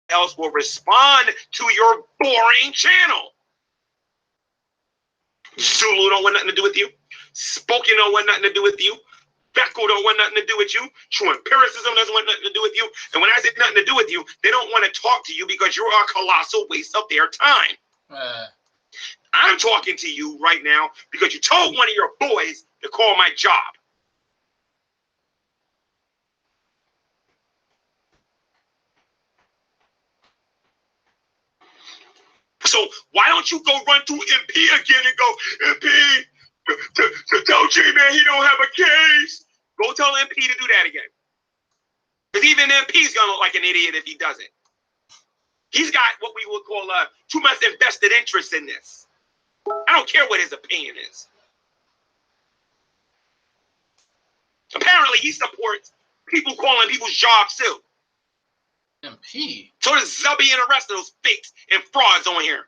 else will respond to your boring channel. Zulu don't want nothing to do with you. Spoken don't want nothing to do with you. Beckel don't want nothing to do with you. True empiricism doesn't want nothing to do with you. And when I say nothing to do with you, they don't want to talk to you because you're a colossal waste of their time. I'm talking to you right now because you told one of your boys to call my job. So why don't you go run through MP again and go, MP, tell J-Man he don't have a case. Go tell MP to do that again. Because even MP's going to look like an idiot if he does it. He's got what we would call too much invested interest in this. I don't care what his opinion is. Apparently, he supports people calling people's jobs too. MP. So does Zubby and the rest of those fakes and frauds on here.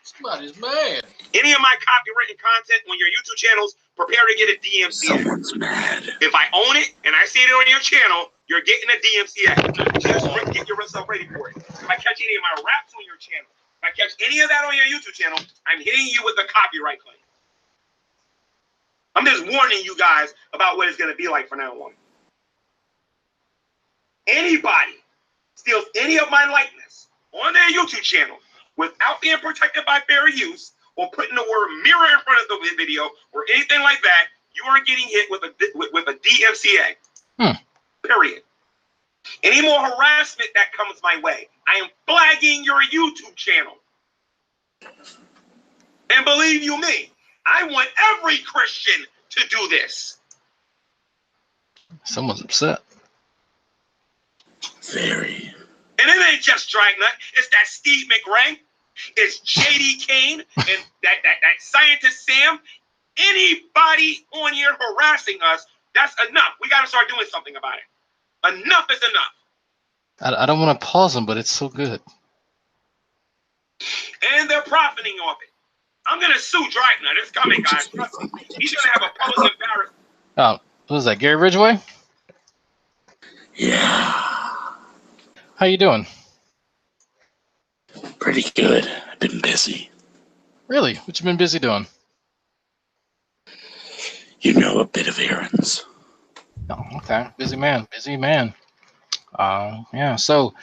Somebody's mad. Any of my copywritten content on your YouTube channels, prepare to get a DMCA. Someone's mad. If I own it and I see it on your channel, you're getting a DMCA. Just get yourself ready for it. If I catch any of my raps on your channel, if I catch any of that on your YouTube channel, I'm hitting you with a copyright claim. I'm just warning you guys about what it's going to be like from now on. Anybody steals any of my likeness on their YouTube channel without being protected by fair use or putting the word mirror in front of the video or anything like that, you are getting hit with a DMCA. Period. Any more harassment that comes my way, I am flagging your YouTube channel. And believe you me, I want every Christian to do this. Someone's upset. Very. And it ain't just Dragnet. It's that Steve McRae. It's JD Kane and that scientist Sam. Anybody on here harassing us, that's enough. We got to start doing something about it. Enough is enough. I don't want to pause them, but it's so good. And they're profiting off it. I'm going to sue Dragnet. It's coming, guys. Trust me. He's going to have a public embarrassment. Oh, what is that, Gary Ridgway? Yeah. How you doing? Pretty good. I've been busy. Really? What you been busy doing? You know, a bit of errands. Oh, okay. Busy man. Busy man. Yeah. So,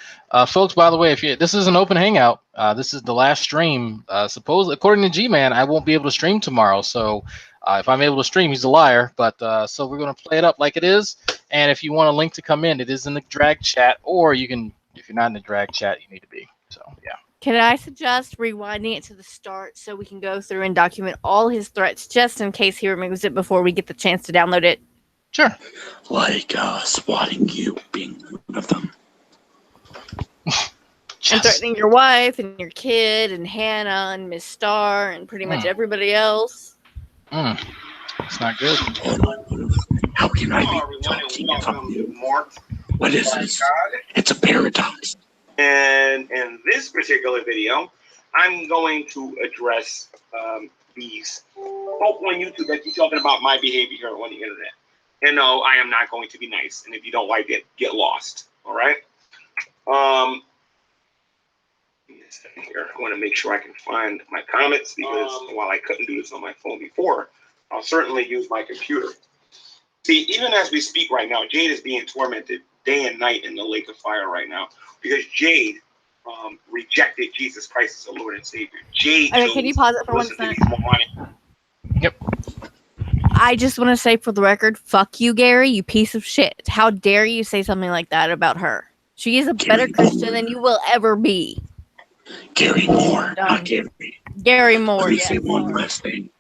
folks, by the way, this is an open hangout. This is the last stream. Supposedly, according to G-Man, I won't be able to stream tomorrow. So, if I'm able to stream, he's a liar. But so we're gonna play it up like it is. And if you want a link to come in, it is in the drag chat, or you can, if you're not in the drag chat, you need to be. So, yeah. Can I suggest rewinding it to the start so we can go through and document all his threats just in case he removes it before we get the chance to download it? Sure. Like swatting you being one of them. And threatening your wife and your kid and Hannah and Miss Star and pretty much everybody else. It's not good. How can I be talking if I'm you? What is this? It's a paradox. And in this particular video, I'm going to address these folk on YouTube that keep talking about my behavior here on the internet. And no, I am not going to be nice. And if you don't like it, get lost. All right. Here, I want to make sure I can find my comments because while I couldn't do this on my phone before, I'll certainly use my computer. See, even as we speak right now, Jade is being tormented day and night in the lake of fire right now because Jade rejected Jesus Christ as a Lord and Savior. Jade. Okay, can you pause it for 1 second? Yep. I just want to say for the record, fuck you, Gary, you piece of shit. How dare you say something like that about her? She is a better Christian than you will ever be. Gary Moore, not Gary. Gary Moore, Let me say one last thing.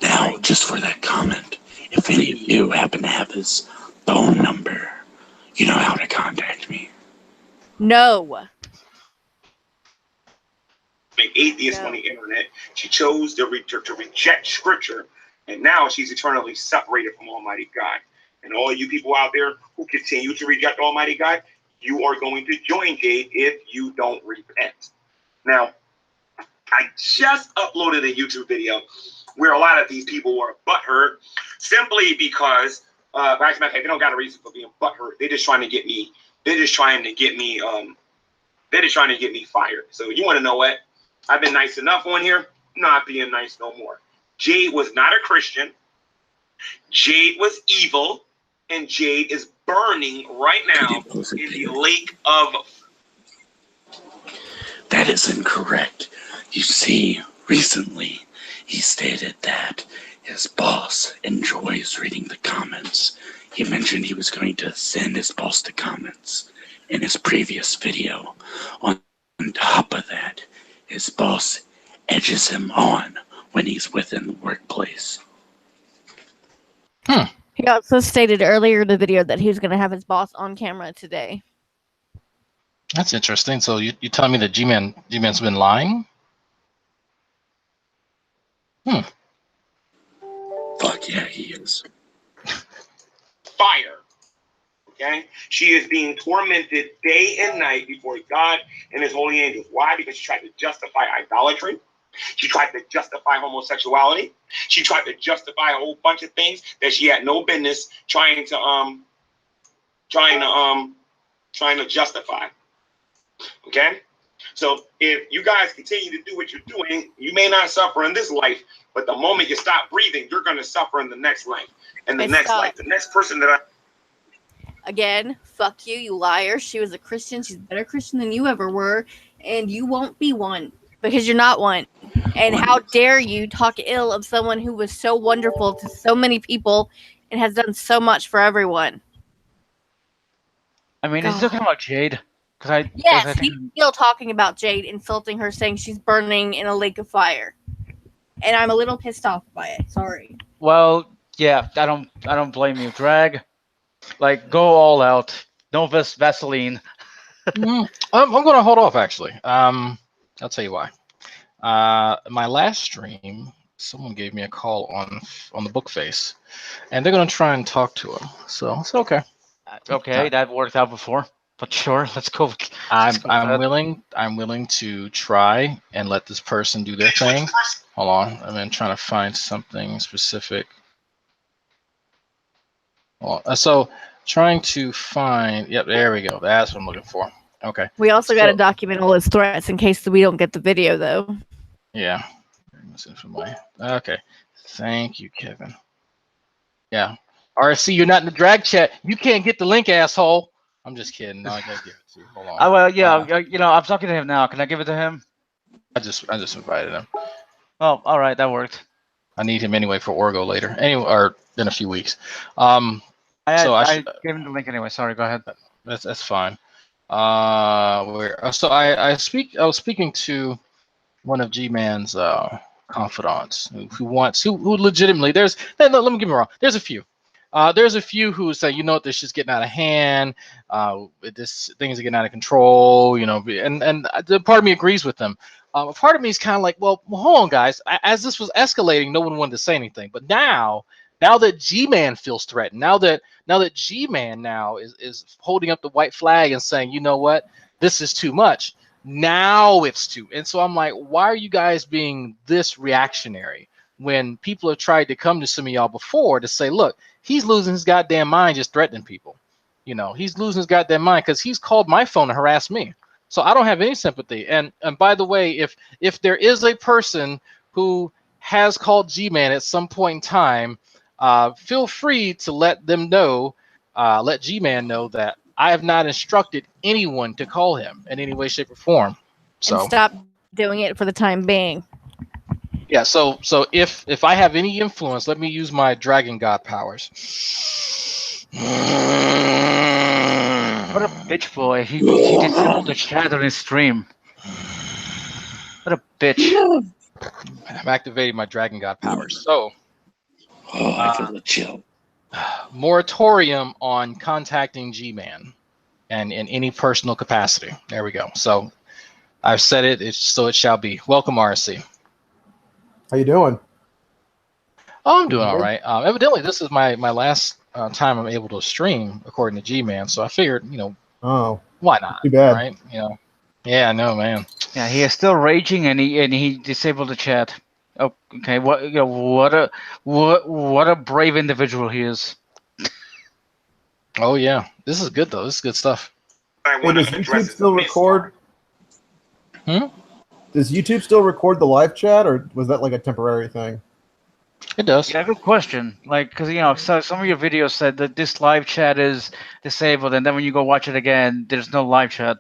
Now, just for that comment, if any of you happen to have his phone number, you know how to contact me. No. An atheist on the internet. She chose to reject scripture, and now she's eternally separated from Almighty God. And all you people out there who continue to reject Almighty God, you are going to join Jade if you don't repent. Now, I just uploaded a YouTube video where a lot of these people were butthurt simply because, actually, they don't got a reason for being butthurt. They're just trying to get me. They're just trying to get me. They're just trying to get me fired. So you want to know what? I've been nice enough on here. Not being nice no more. Jade was not a Christian. Jade was evil, and Jade is burning right now in the lake of. That is incorrect. You see, recently he stated that his boss enjoys reading the comments. He mentioned he was going to send his boss the comments in his previous video. On top of that, his boss edges him on when he's within the workplace. He also stated earlier in the video that he was going to have his boss on camera today. That's interesting. So you telling me that G-Man's been lying? Fuck yeah, he is. Fire. Okay? She is being tormented day and night before God and his holy angels. Why? Because she tried to justify idolatry. She tried to justify homosexuality. She tried to justify a whole bunch of things that she had no business trying to justify. Okay? So if you guys continue to do what you're doing, you may not suffer in this life, but the moment you stop breathing, you're going to suffer in the next life. And the next life. The next person that Again, fuck you, you liar. She was a Christian. She's a better Christian than you ever were. And you won't be one because you're not one. And how dare you talk ill of someone who was so wonderful to so many people and has done so much for everyone. I mean, is he talking about Jade? Yes, he's still talking about Jade, insulting her, saying she's burning in a lake of fire. And I'm a little pissed off by it. Sorry. Well, yeah, I don't blame you. Drag, like, go all out. No Vaseline. I'm going to hold off, actually. I'll tell you why. My last stream, someone gave me a call on the book face, and they're going to try and talk to him. So it's okay. Okay, that worked out before. But sure, let's go. I'm willing to try and let this person do their thing. Hold on, I'm trying to find something specific. So trying to find. Yep, there we go. That's what I'm looking for. Okay. We also got to document all his threats in case we don't get the video, though. Yeah. Okay. Thank you, Kevin. Yeah. RC, you're not in the drag chat. You can't get the link, asshole. I'm just kidding. No, I gotta give it to you. Hold on. Well, yeah, I'm talking to him now. Can I give it to him? I just invited him. Oh, all right, that worked. I need him anyway for Orgo later. Anyway, or in a few weeks. I gave him the link anyway. Sorry, go ahead. That's fine. I was speaking to one of G-Man's confidants who legitimately let me get me wrong. There's a few. There's a few who say, you know what, this shit's getting out of hand. This things are getting out of control, you know, and the part of me agrees with them. Part of me is kind of like, well, hold on, guys. As this was escalating, no one wanted to say anything. But now that G-Man feels threatened, now that G-Man now is holding up the white flag and saying, you know what, this is too much. Now it's too. And so I'm like, why are you guys being this reactionary when people have tried to come to some of y'all before to say, look, he's losing his goddamn mind just threatening people. You know, he's losing his goddamn mind because he's called my phone to harass me. So I don't have any sympathy. And by the way, if there is a person who has called G-Man at some point in time, feel free to let them know, let G-Man know that I have not instructed anyone to call him in any way, shape, or form. So and stop doing it for the time being. Yeah, so if I have any influence, let me use my Dragon God powers. What a bitch boy. He disabled the chat on his stream. What a bitch. I'm activating my Dragon God powers. So I feel the chill. Moratorium on contacting G-Man and in any personal capacity. There we go. So I've said it, so it shall be. Welcome, RC. How you doing? Oh, I'm doing all right. Evidently, this is my last time I'm able to stream, according to G-Man. So I figured, you know, why not? Too bad. Right? You know, yeah, I know, man. Yeah, he is still raging, and he disabled the chat. Oh, okay. What a brave individual he is. Oh yeah, this is good though. This is good stuff. I Hey, want does to address YouTube is still the record? Hmm? Does YouTube still record the live chat, or was that like a temporary thing? It does. Yeah, good question. Like, because so some of your videos said that this live chat is disabled, and then when you go watch it again, there's no live chat.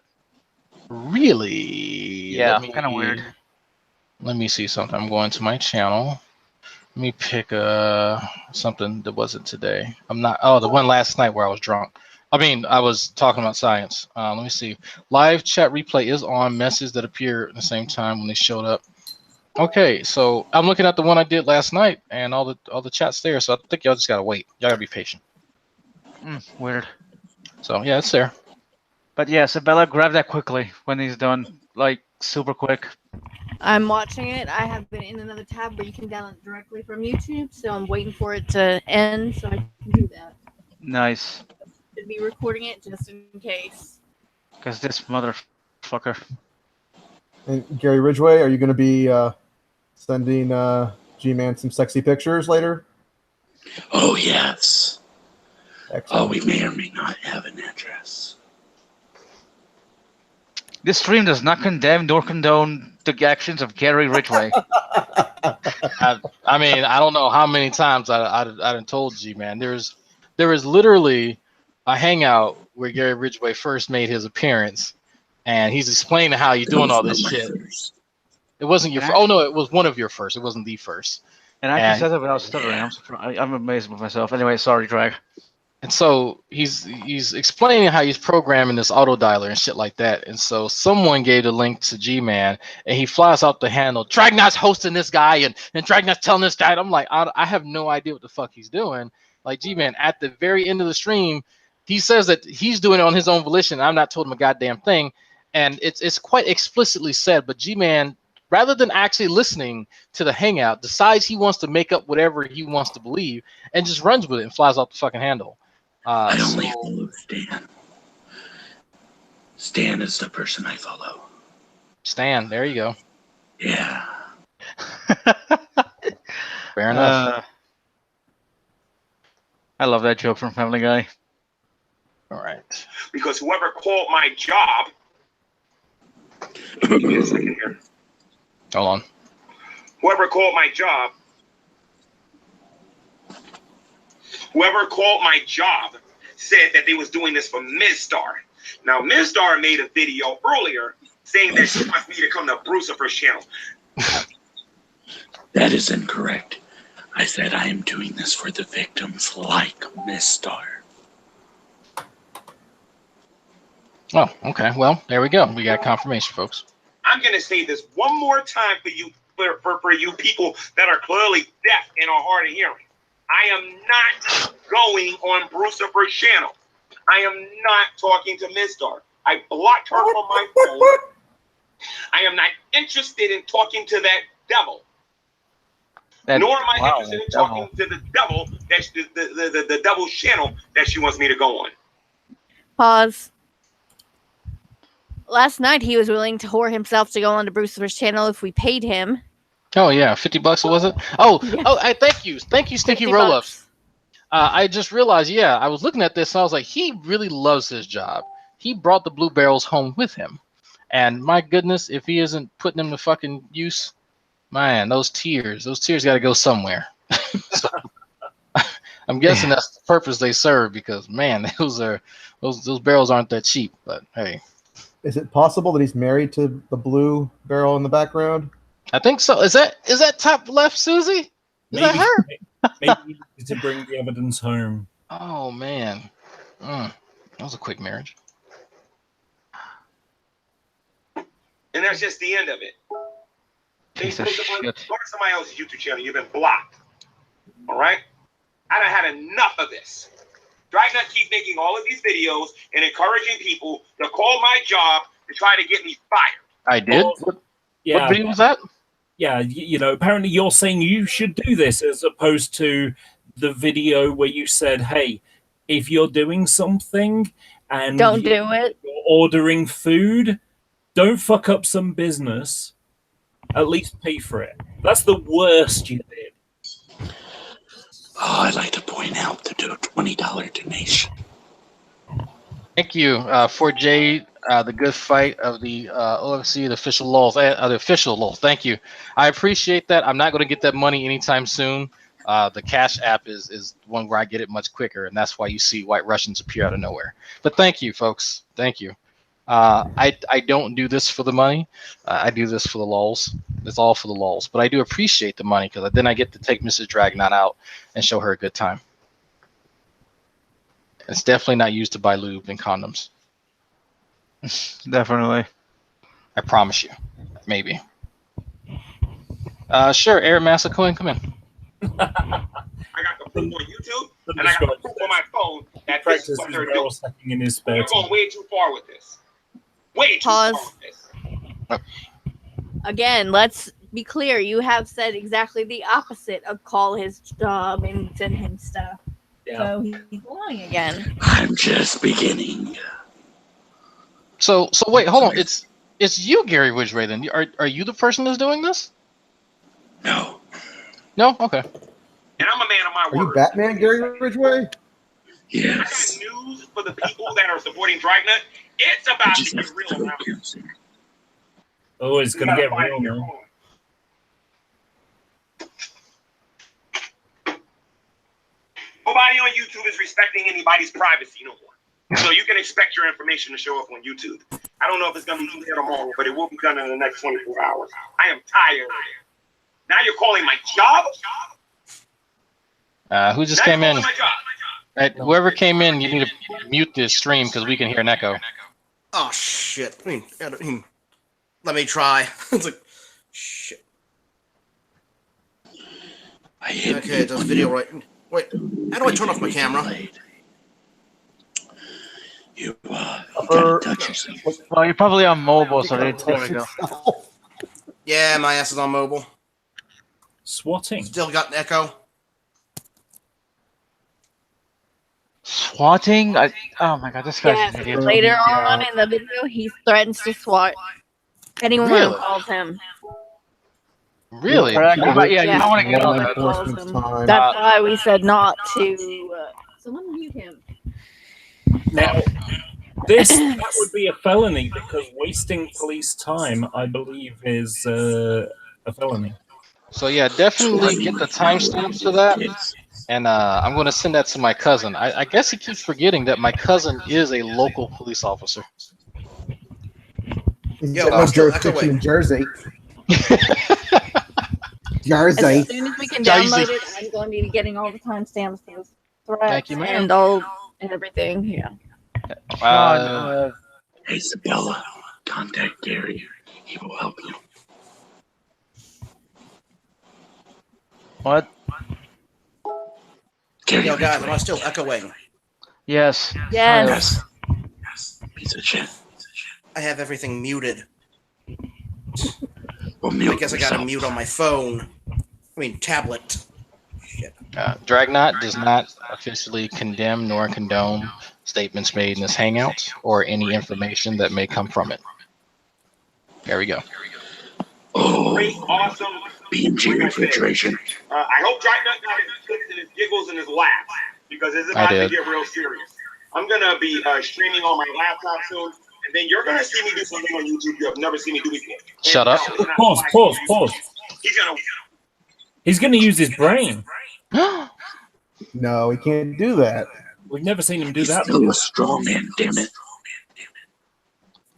Really? Yeah, kind of weird. Let me see something. I'm going to my channel. Let me pick something that wasn't today. I'm not. Oh, the one last night where I was drunk. I mean, I was talking about science. Let me see. Live chat replay is on. Messages that appear at the same time when they showed up. Okay, so I'm looking at the one I did last night, and all the chats there. So I think y'all just gotta wait. Y'all gotta be patient. Weird. So yeah, it's there. But yeah, Sabella, grab that quickly when he's done. Like, super quick. I'm watching it. I have been in another tab where you can download it directly from YouTube, so I'm waiting for it to end so I can do that. Nice. Should be recording it just in case. Because this motherfucker. And Gary Ridgway, are you going to be sending G-Man some sexy pictures later? Oh, yes. Excellent. Oh, we may or may not have an address. This stream does not condemn nor condone the actions of Gary Ridgway. I mean, I don't know how many times I done told G-Man. There is literally a hangout where Gary Ridgway first made his appearance, and he's explaining how you're doing all this shit. It wasn't your. Oh no, it was one of your first. It wasn't the first. And I actually said that without stuttering. I'm surprised. I'm amazed with myself. Anyway, sorry, Drag. And so he's explaining how he's programming this auto dialer and shit like that. And so someone gave the link to G-Man, and he flies out the handle. Dragnot's hosting this guy, and Dragnot's telling this guy. And I'm like, I have no idea what the fuck he's doing. Like, G-Man, at the very end of the stream, he says that he's doing it on his own volition. I'm not told him a goddamn thing, and it's quite explicitly said. But G-Man, rather than actually listening to the hangout, decides he wants to make up whatever he wants to believe and just runs with it and flies off the fucking handle. I only follow Stan. Stan is the person I follow. Stan, there you go. Yeah. Fair enough. I love that joke from Family Guy. All right. Because whoever called my job. Give me a second here. Hold on. Whoever called my job said that they was doing this for Ms. Star. Now, Ms. Star made a video earlier saying that she wants me to come to Brucifer's channel. That is incorrect. I said I am doing this for the victims like Miss Star. Oh, okay. Well, there we go. We got confirmation, folks. I'm going to say this one more time for you, for you people that are clearly deaf and are hard of hearing. I am not going on Brucifer's channel. I am not talking to Ms. Star. I blocked her from my phone. I am not interested in talking to that devil. Nor am I interested in talking to the devil, that's the devil's channel that she wants me to go on. Pause. Last night he was willing to whore himself to go on to Brucifer's channel if we paid him. Oh yeah, $50 was it? Oh, yeah. Thank you, Stinky Rollups. I just realized, I was looking at this and I was like, he really loves his job. He brought the blue barrels home with him, and my goodness, if he isn't putting them to fucking use, man, those tears got to go somewhere. So, I'm guessing that's the purpose they serve, because man, those barrels aren't that cheap. But hey, is it possible that he's married to the blue barrel in the background? I think so. Is that top left, Susie? Is that her? Maybe to bring the evidence home. Oh man, that was a quick marriage. And that's just the end of it. Go to somebody else's YouTube channel. You've been blocked. All right? I done had enough of this. Dragnut keeps making all of these videos and encouraging people to call my job to try to get me fired. I did? What video was that? Yeah, apparently you're saying you should do this, as opposed to the video where you said, hey, if you're doing something and don't do it, you're ordering food, don't fuck up some business. At least pay for it. That's the worst you did. Oh, I'd like to point out to do a $20 donation. Thank you, for Jay, the good fight of the OFC, the official laws, the official laws. Thank you. I appreciate that. I'm not going to get that money anytime soon. The Cash App is one where I get it much quicker, and that's why you see White Russians appear out of nowhere. But thank you, folks. Thank you. I don't do this for the money. I do this for the lulz. It's all for the lulz. But I do appreciate the money because then I get to take Mrs. Dragnot out and show her a good time. It's definitely not used to buy lube and condoms. Definitely. I promise you. Maybe. Sure, Air Master Cohen, come in. I got the proof on YouTube, and I got the proof on my phone that this is what they're doing. In his spare You're going way too far with this. Way too Pause. far with this. Again, let's be clear. You have said exactly the opposite of call his job and send him stuff. Yeah. So he's lying again. I'm just beginning. So wait, hold on. It's you, Gary Ridgway. Then are you the person that's doing this? No. No. Okay. And I'm a man of my Are you word. Batman, Gary Ridgway? I Yes. got news for the people that are supporting Dragnut. It's about to get real now. Oh, it's going to get real now. Nobody on YouTube is respecting anybody's privacy no more. So you can expect your information to show up on YouTube. I don't know if it's going to be there tomorrow, but it will be done in the next 24 hours. I am tired. Now you're calling my job? Who just Now came you're in? calling my job. Right, whoever came in, you need to mute this stream because we can hear an echo. Oh shit! I mean, let me try. It's like, shit. Okay, it does video right. Wait, how do I turn off my camera? You gotta touch yourself. Well, you're probably on mobile, so there we go. Yeah, my ass is on mobile. Swatting. Still got an echo. Swatting? Oh my god, this guy's Yes, an idiot. later on in the video, he threatens to swat anyone who Really? calls him. Really? Yeah, you Yeah. don't want to get Law on that. enforcement's time. That's why we said not to. Someone mute him. Now, that would be a felony because wasting police time, I believe, is a felony. So yeah, definitely get the timestamps to that, and I'm going to send that to my cousin. I guess he keeps forgetting that my cousin is a local police officer. He's Yo, got no still echo jurisdiction in wait. Jersey. Jersey. As soon as we can download it, I'm going to be getting all the timestamps for this threats Thank you, ma'am. and everything. Yeah. Hey, Isabella, contact Gary. He will help you. What? Gary Yo, guys, am I Ridgway. still echoing? Yes. Yes. Yes. Piece of shit. I have everything muted. Well, mute I guess I got to yourself. mute on my phone. I mean, tablet. Shit. Dragnot does not officially condemn nor condone statements made in this hangout or any information that may come from it. There we go. Oh, Great, awesome. B&G refrigeration. I hope Dragnut got his clicks and his giggles and his laughs because it's about to did. get real serious. I'm going to be streaming on my laptop soon, and then you're going to see me do something on YouTube you have never seen me do before. Shut up. Pause. He's going to use his brain. No, he can't do that. We've never seen him do He's that. still a straw man, damn it.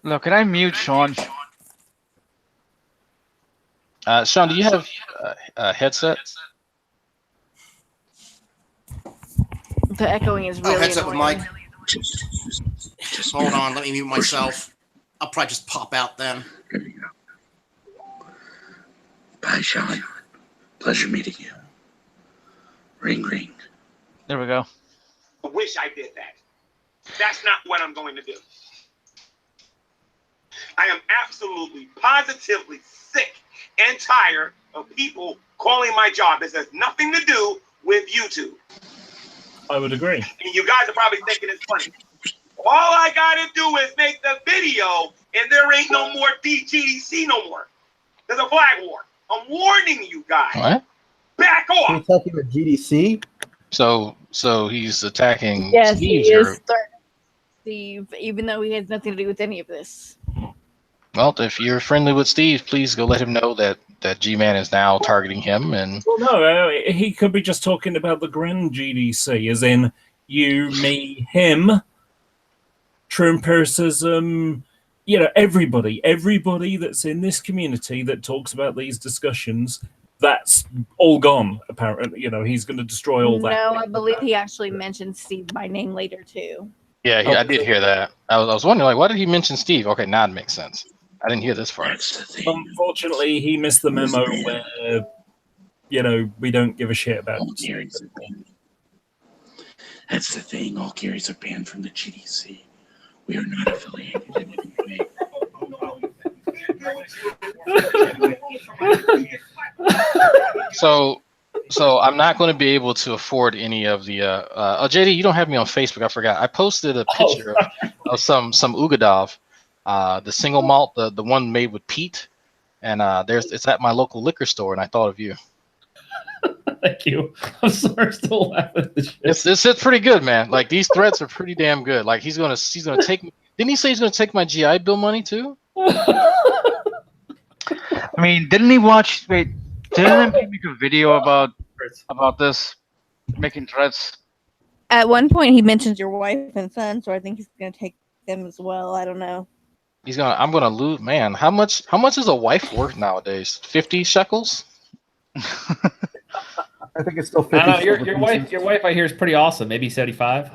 Look, can I mute Sean? Sean, do you have a headset? The echoing is really Headset with annoying. mic. Just Hold on, let me mute myself. I'll probably just pop out then. There you go. Bye, Sean. Pleasure meeting you. Ring, ring. There we go. I wish I did that. That's not what I'm going to do. I am absolutely, positively sick and tired of people calling my job. This has nothing to do with YouTube. I would agree. And you guys are probably thinking it's funny. All I got to do is make the video, and there ain't no more DGDC no more. There's a flag war. I'm warning you guys. What? Back He's off. attacking the GDC. So he's attacking Yes, Steve's he is group. threatening Steve, even though he has nothing to do with any of this. Well, if you're friendly with Steve, please go let him know that G-Man is now targeting him. And Well, no, he could be just talking about the grand GDC, as in you, me, him, Trumpersism, everybody that's in this community that talks about these discussions, that's all gone, apparently. He's going to destroy all that. No, I believe he actually mentioned Steve by name later, too. yeah, I did hear that. I was wondering, like, why did he mention Steve? Okay, now it makes sense. I didn't hear this far. That's the thing. Unfortunately, he missed the memo where, we don't give a shit about All carries are banned. That's the thing. All carries are banned from the GDC. We are not affiliated in any way. So I'm not going to be able to afford any of the. JD, you don't have me on Facebook. I forgot. I posted a picture of some Ugadov, the single malt, the one made with peat, and it's at my local liquor store, and I thought of you. Thank you. I'm sorry, I'm still laughing at this shit. It's pretty good, man. Like, these threats are pretty damn good. Like, he's gonna take. Didn't he say he's gonna take my GI Bill money too? I mean, didn't he watch? Wait, didn't he make a video about this, making threats? At one point, he mentions your wife and son, so I think he's going to take them as well. I don't know. I'm gonna lose, man. How much is a wife worth nowadays? 50 shekels? I think it's still 50. I don't know, your wife, I hear, is pretty awesome. Maybe 75.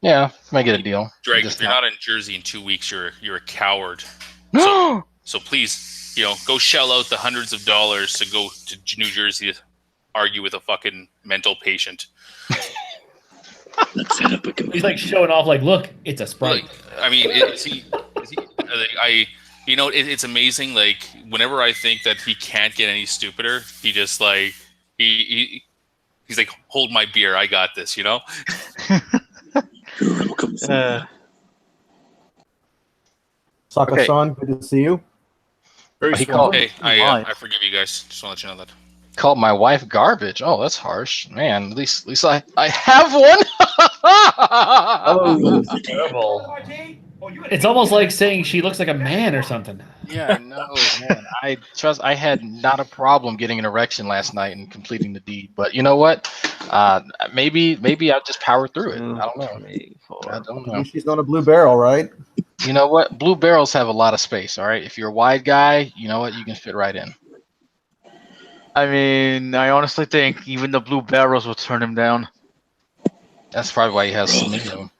Yeah, might get a deal. Drake, Just if you're not in Jersey in 2 weeks, you're a coward. So please, go shell out the hundreds of dollars to go to New Jersey to argue with a fucking mental patient. Let's set up a He's like showing off, like, look, it's a Sprite. I mean, it's amazing. Like, whenever I think that he can't get any stupider, he just like he's like, hold my beer, I got this. You're welcome. Saka-san, good to see you. He called, Hey, I forgive you guys. Just want to let you know that. called my wife garbage. Oh, that's harsh, man. At least I have one. Oh, terrible. It's almost like saying she looks like a man or something. Yeah, no, man. I had not a problem getting an erection last night and completing the deed. But you know what? Maybe I'll just power through it. I don't know. I don't know. She's not a blue barrel, right? You know what? Blue barrels have a lot of space. All right. If you're a wide guy, you know what? You can fit right in. I mean, I honestly think even the blue barrels will turn him down. That's probably why he has so many of them.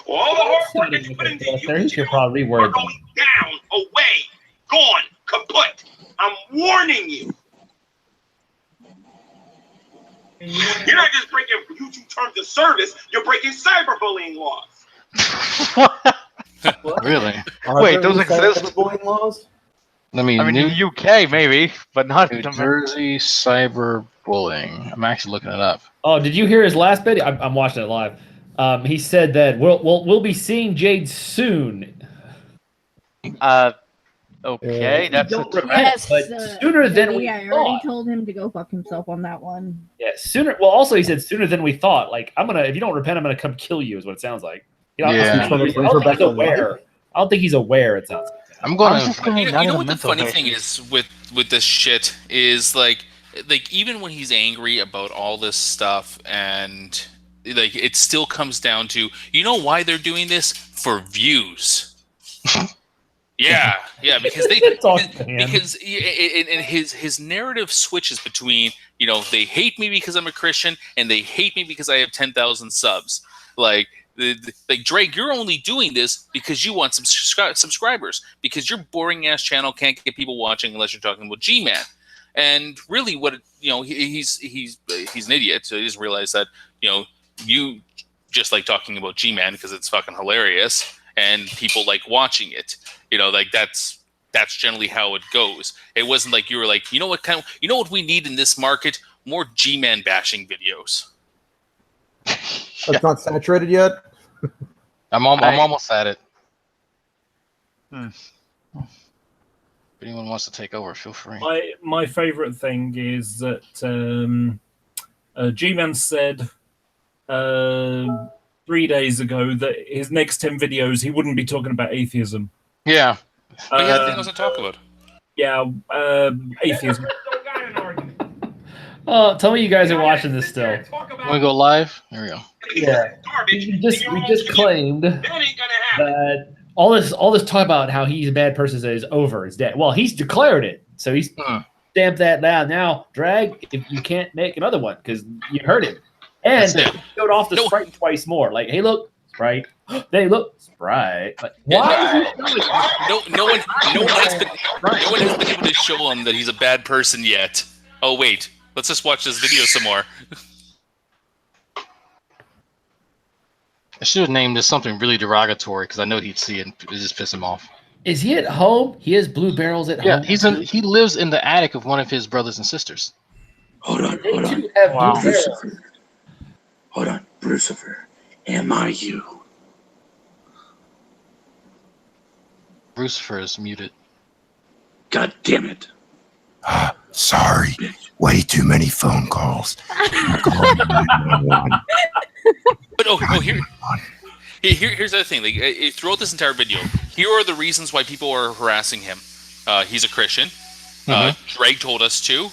All the hard work that you put into He should probably are reword them. going down, away, gone, kaput. I'm warning you. You're not just breaking YouTube terms of service, you're breaking cyberbullying laws. Really? Wait, those exist? Cyberbullying laws? I mean, in the UK maybe, but not New Jersey cyberbullying. I'm actually looking it up. Oh, did you hear his last bit? I'm watching it live. He said that we'll be seeing Jade soon. Okay, that's Don't a repent, Yes, but sooner than we I already thought. told him to go fuck himself on that one. Yeah, sooner. Well, also he said sooner than we thought. Like, if you don't repent, I'm gonna come kill you. Is what it sounds like. Yeah. I don't think he's aware. I don't think he's aware. It sounds like. I'm going You know what the funny thing is with this shit is like even when he's angry about all this stuff and like it still comes down to why they're doing this for views. Yeah, because his narrative switches between they hate me because I'm a Christian and they hate me because I have 10,000 subs. Like Drake, you're only doing this because you want some subscribers because your boring ass channel can't get people watching unless you're talking about G-Man. And really, what he's an idiot, so he doesn't realize that you just like talking about G-Man because it's fucking hilarious and people like watching it. Like that's generally how it goes. It wasn't like you were like, what we need in this market? More G-Man bashing videos. It's not saturated yet. I'm almost at it. If anyone wants to take over, feel free. My favorite thing is that G-Man said 3 days ago that his next 10 videos he wouldn't be talking about atheism. Yeah. But yeah, I wasn't talking about. Yeah, atheism. Oh, tell me you guys are watching this still. Want to go live? There we go. Yeah. We just claimed that all this talk about how he's a bad person is over. Is dead. Well, he's declared it, so he's stamped that down. Now, Drag, if you can't make another one because you heard him, and he showed off the Sprite twice more. Like, hey, look, Sprite. They look Sprite. But why? No one has been able to show him that he's a bad person yet. Oh wait, let's just watch this video some more. I should have named this something really derogatory because I know he'd see it and it just piss him off. Is he at home? He has blue barrels at home. Yeah, he lives in the attic of one of his brothers and sisters. Hold on. Wow. Brucifer. Hold on, Brucifer. Am I you? Brucifer is muted. God damn it. Sorry. Way too many phone calls. But here's the other thing. Like, throughout this entire video, here are the reasons why people are harassing him. He's a Christian. Drake told us to.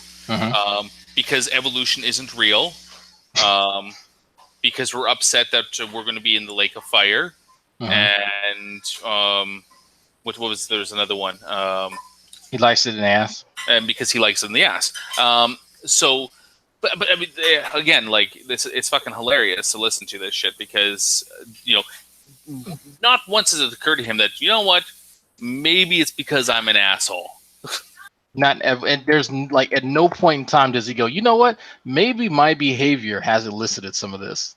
Because evolution isn't real. Because we're upset that we're going to be in the lake of fire. And what was there's another one. He likes it in the ass. And because he likes it in the ass. But I mean, again, like this, it's fucking hilarious to listen to this shit because not once has it occurred to him that maybe it's because I'm an asshole. Not ever, and there's like at no point in time does he go, you know what? Maybe my behavior has elicited some of this.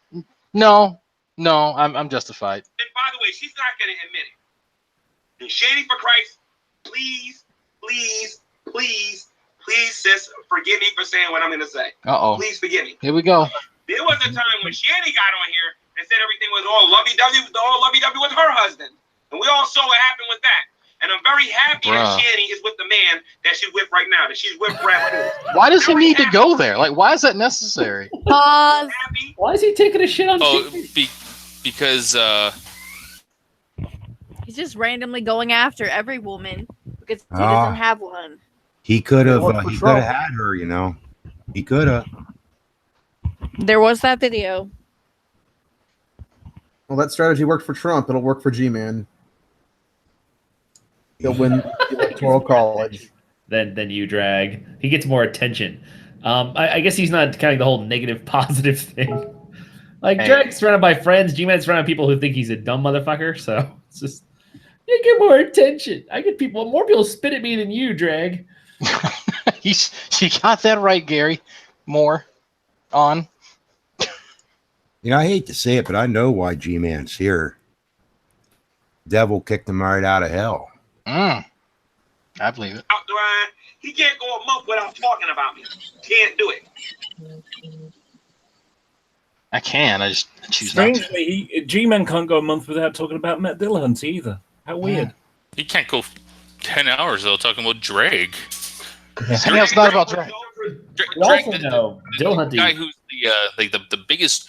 No, I'm justified. And by the way, she's not going to admit it. And Shady for Christ, please, sis, forgive me for saying what I'm going to say. Please forgive me. Here we go. There was a time when Shady got on here and said everything was all lovey-dovey with her husband. And we all saw what happened with that. And I'm very happy that Shady is with the man that she's with right now, that she's with Brad Pitt. Why does he need to go there? Like, why is that necessary? Pause. Why is he taking a shit on because he's just randomly going after every woman because he doesn't have one. He could have had her, He could have. There was that video. Well, that strategy worked for Trump. It'll work for G-Man. He'll win the Electoral College. Then you, Drag. He gets more attention. I guess he's not counting the whole negative, positive thing. Like, Drag's surrounded by friends. G-Man's surrounded by people who think he's a dumb motherfucker. So it's just, you get more attention. I get more people spit at me than you, Drag. She got that right, Gary. More on. I hate to say it, but I know why G-Man's here. Devil kicked him right out of hell. I believe it. He can't go a month without talking about me. Can't do it. I can. I just choose not to. Strangely, G-Man can't go a month without talking about Matt Dillahunty either. How weird. He can't go 10 hours though talking about Drake. It's not about Drake. Drake, the guy who's the biggest,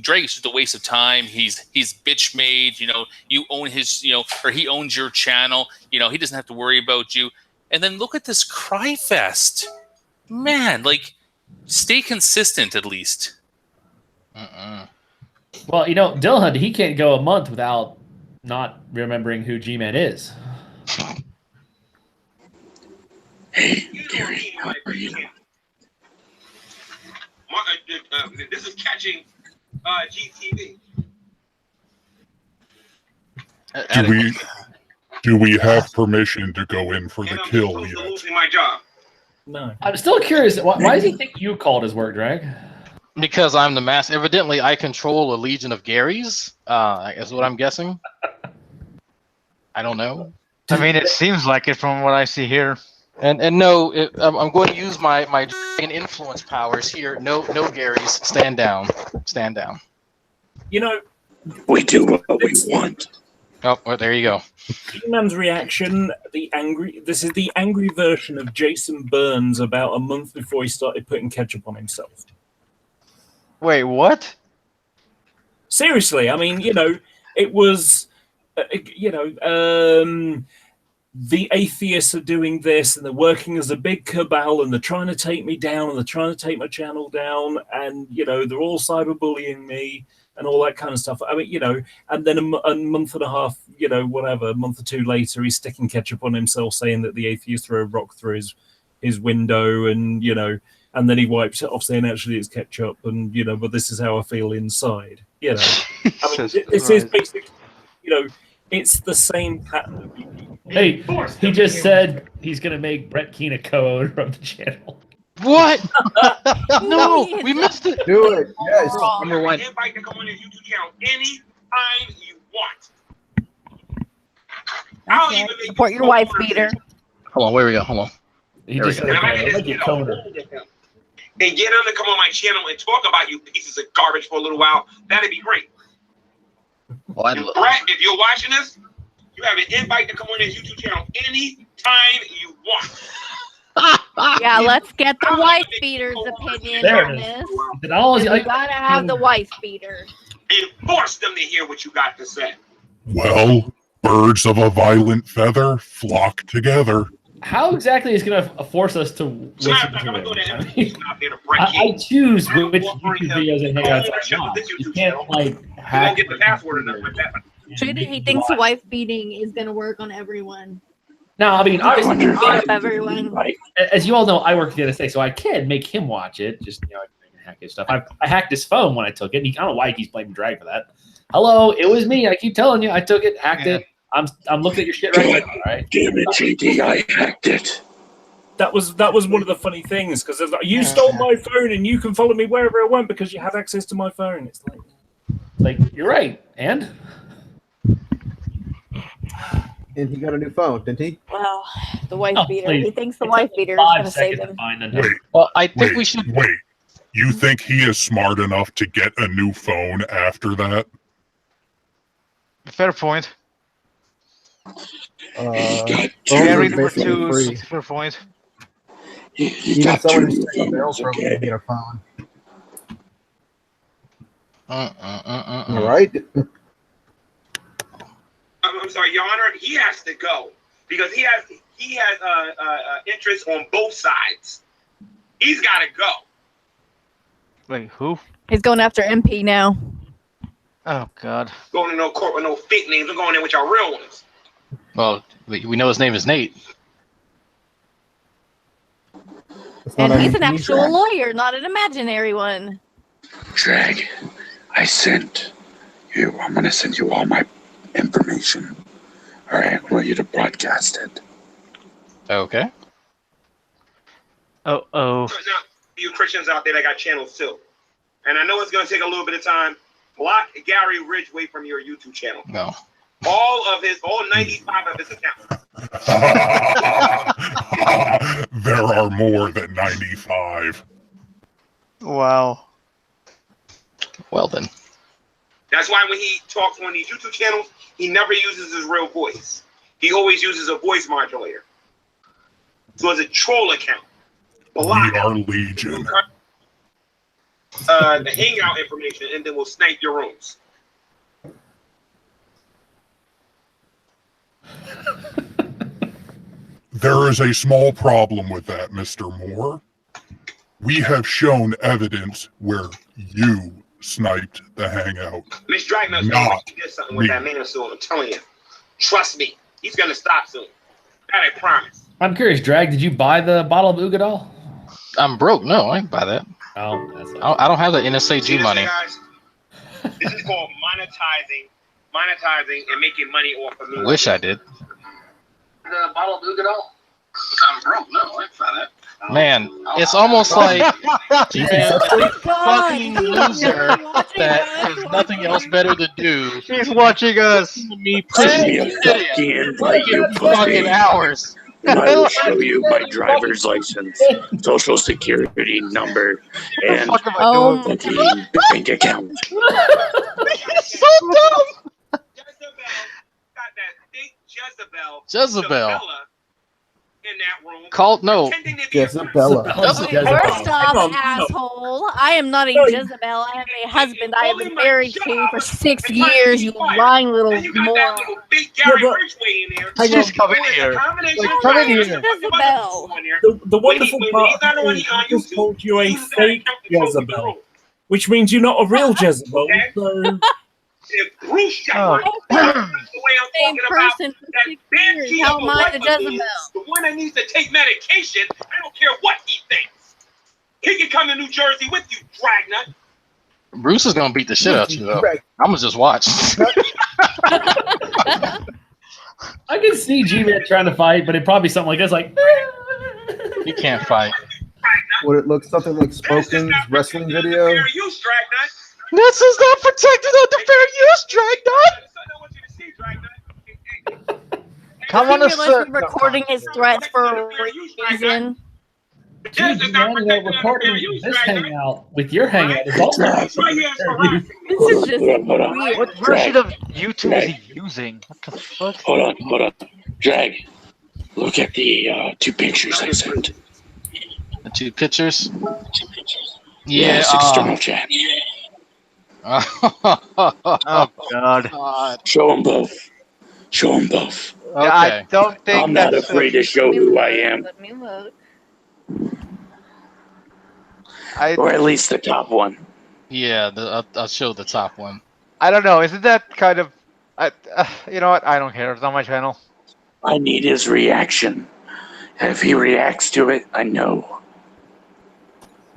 Drake's just a waste of time. He's bitch made, you own his, or he owns your channel, he doesn't have to worry about you. And then look at this cry fest. Man, like, stay consistent at least. Well, Dillahunty, he can't go a month without not remembering who G-Man is. Hey, Gary, how are you? This is catching GTV. Do we have permission to go in for the kill yet? Losing my job. No. I'm still curious. Why does he think you called his work, Drag? Because I'm the master. Evidently, I control a legion of Garys. Is what I'm guessing. I don't know. I mean, it seems like it from what I see here. And no, I'm going to use my dragon influence powers here. No, Garys, stand down. Stand down. We do what we want. Oh, well, there you go. G-Man's reaction, this is the angry version of Jason Burns about a month before he started putting ketchup on himself. Wait, what? Seriously, I mean, it was, the atheists are doing this and they're working as a big cabal and they're trying to take me down and they're trying to take my channel down and, they're all cyberbullying me and all that kind of stuff. I mean, and then a month and a half, a month or two later, he's sticking ketchup on himself saying that the atheists throw a rock through his window and, and then he wipes it off saying actually it's ketchup and, but this is how I feel inside, I mean, this is basically, it's the same pattern. Hey, he just said he's going to make Brett Keane a co-owner of the channel. What? No, we missed it. Do it. Yes. Number one. Invite to come on your YouTube channel anytime you want. I'll even make Support your wife beater. Hold on, where we go? Hold on. He just said, And like a co-owner. and get him to come on my channel and talk about you pieces of garbage for a little while. That'd be great. Well, And Brett, if you're watching this, you have an invite to come on his YouTube channel anytime you want. Yeah, let's get the wife beater's opinion There on it is. this. But all You gotta have the wife beater. And force them to hear what you got to say. Well, birds of a violent feather flock together. How exactly is going to force us to listen to it? I choose which YouTube videos and hangouts I want. You can't like hack. Get the password or nothing like that. He thinks wife beating is gonna work on everyone. No, I mean, obviously, everyone. as you all know, I work at the NSA, so I can make him watch it. Just I can hack his stuff. I hacked his phone when I took it. I don't know why he's blaming Drag for that. Hello, it was me. I keep telling you, I took it, hacked it. I'm looking at your shit right now. All right. Damn it, JD, I hacked it. That was one of the funny things because you stole my phone and you can follow me wherever I want because you have access to my phone. It's like you're right, and he got a new phone, didn't he? Well, the wife beater. please. He thinks the wife beater is gonna save him. Wait, well, I think we should wait. You think he is smart enough to get a new phone after that? Fair point. Gary number two, fair point. He Even got someone two who's taking new barrels phones, from okay? get a phone. All right. I'm sorry, Your Honor. He has to go because he has interest on both sides. He's got to go. Wait, who? He's going after MP now. Oh God. Going to no court with no fake names. We're going in with your real ones. Well, we know his name is Nate. And he's an actual lawyer, not an imaginary one. Drag, I sent you. I'm gonna send you all my information. All right, I want you to broadcast it. Okay. Oh. So now, you Christians out there that got channels too, and I know it's going to take a little bit of time. Block Gary Ridgway from your YouTube channel. No. All 95 of his accounts. There are more than 95. Wow. Well then. That's why when he talks on these YouTube channels, he never uses his real voice. He always uses a voice modulator. So it's a troll account. Block We are legion. the hangout information, and then we'll snipe your rooms. There is a small problem with that, Mr. Moore. We have shown evidence where you sniped the hangout. Miss Dragnos did something with that man soon. I'm telling you. Trust me. He's going to stop soon. That I promise. I'm curious, Drag, did you buy the bottle of Ugadal? I'm broke. No, I didn't buy that. Oh, I don't have the NSAG money. Guys, this is called monetizing and making money off of me. Wish I did. The bottle of Ugadal? I'm broke. No, I didn't buy that. Man, it's almost like you're a fucking loser that has nothing else better to do. He's watching us. Send Me me pushing a fucking invite, you fucking pussy. hours. And I will show you my driver's license, social security number, and fucking bank account. So dumb. Jezebel. In that room. Called no. Jezebel. First off, asshole, I am not a Jezebel. I have a husband I have been married to for 6 years, you lying little moron. She's coming here. Come in here. Jezebel. The wonderful part is I just told you a fake Jezebel, which means you're not a real Jezebel. So... If Bruce Oh. the way I'm Same talking about person for that 6 banshee years. How of am a I wife the of his, Jezebel? the one that needs to take medication, I don't care what he thinks. He can come to New Jersey with you, Dragnut. Bruce is gonna beat the shit out of you though. I'm gonna just watch. I can see G-Man trying to fight, but it'd probably be something like this, like he can't fight. Would it look something like Spoken's wrestling video? This is not protected under fair use, Dragnut. Come on, He's recording his threats for a reason. G-Man, recording this hangout with your hangout is also This is just weird. What version of YouTube is he using? What the fuck? Hold on. Drag. Look at the 2 pictures I sent. The 2 pictures? Yeah, it's external chat. Oh God! Show them both. Okay. I don't think I'm not afraid to show who I am. Let me look. Or at least the top one. Yeah, I'll show the top one. I don't know. Isn't that kind of? You know what? I don't care. It's on my channel. I need his reaction. And if he reacts to it, I know.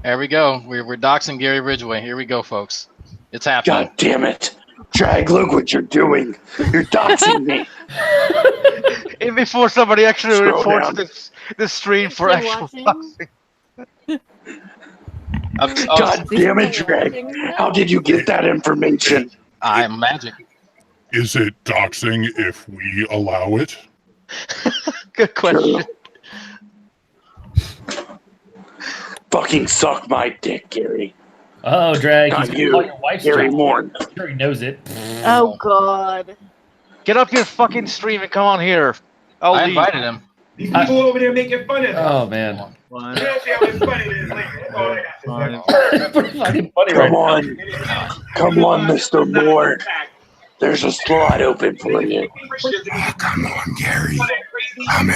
There we go. We're doxing Gary Ridgway. Here we go, folks. It's happening. God damn it. Drag, look what you're doing. You're doxing me. And before somebody actually Scroll reports down. the stream for actual doxing. God damn it, Drag. How did you get that information? I'm magic. Is it doxing if we allow it? Good question. Fucking suck my dick, Gary. Oh, Drag. Not He's you, calling your wife's Gary job. Morn. I'm sure he knows it. Oh God. Get up your fucking stream and come on here. I invited him. These people over there making fun of him. Oh man. We'll see how much fun it is later. That's all I got to say. Pretty fucking funny Come right on. Come on, Mr. Moore. There's a slot open for you. Come on, Gary. I'm in.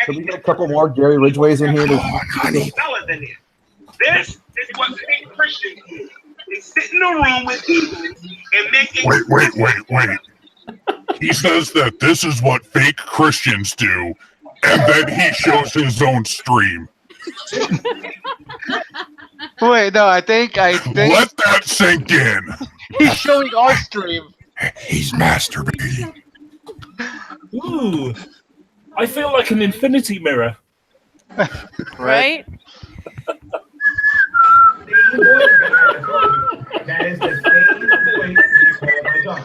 Can we get a couple more Gary Ridgways in here? This is what fake Christians do. They sit in a room with people and make it. Wait. He says that this is what fake Christians do, and then he shows his own stream. Wait, no, I think Let that sink in. he's showing our stream. He's masturbating. Ooh, I feel like an infinity mirror. Right? That is the same voice that called my dog.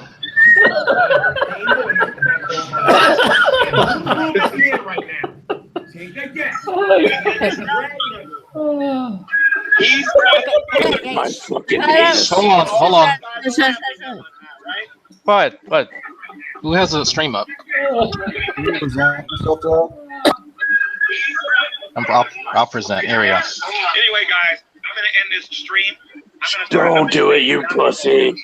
Right now. Take that guess. He's My fucking Hold on. What? Who has a stream up? I'll present. Here we go. Anyway, guys, I'm gonna end this stream. Don't do it, you pussy.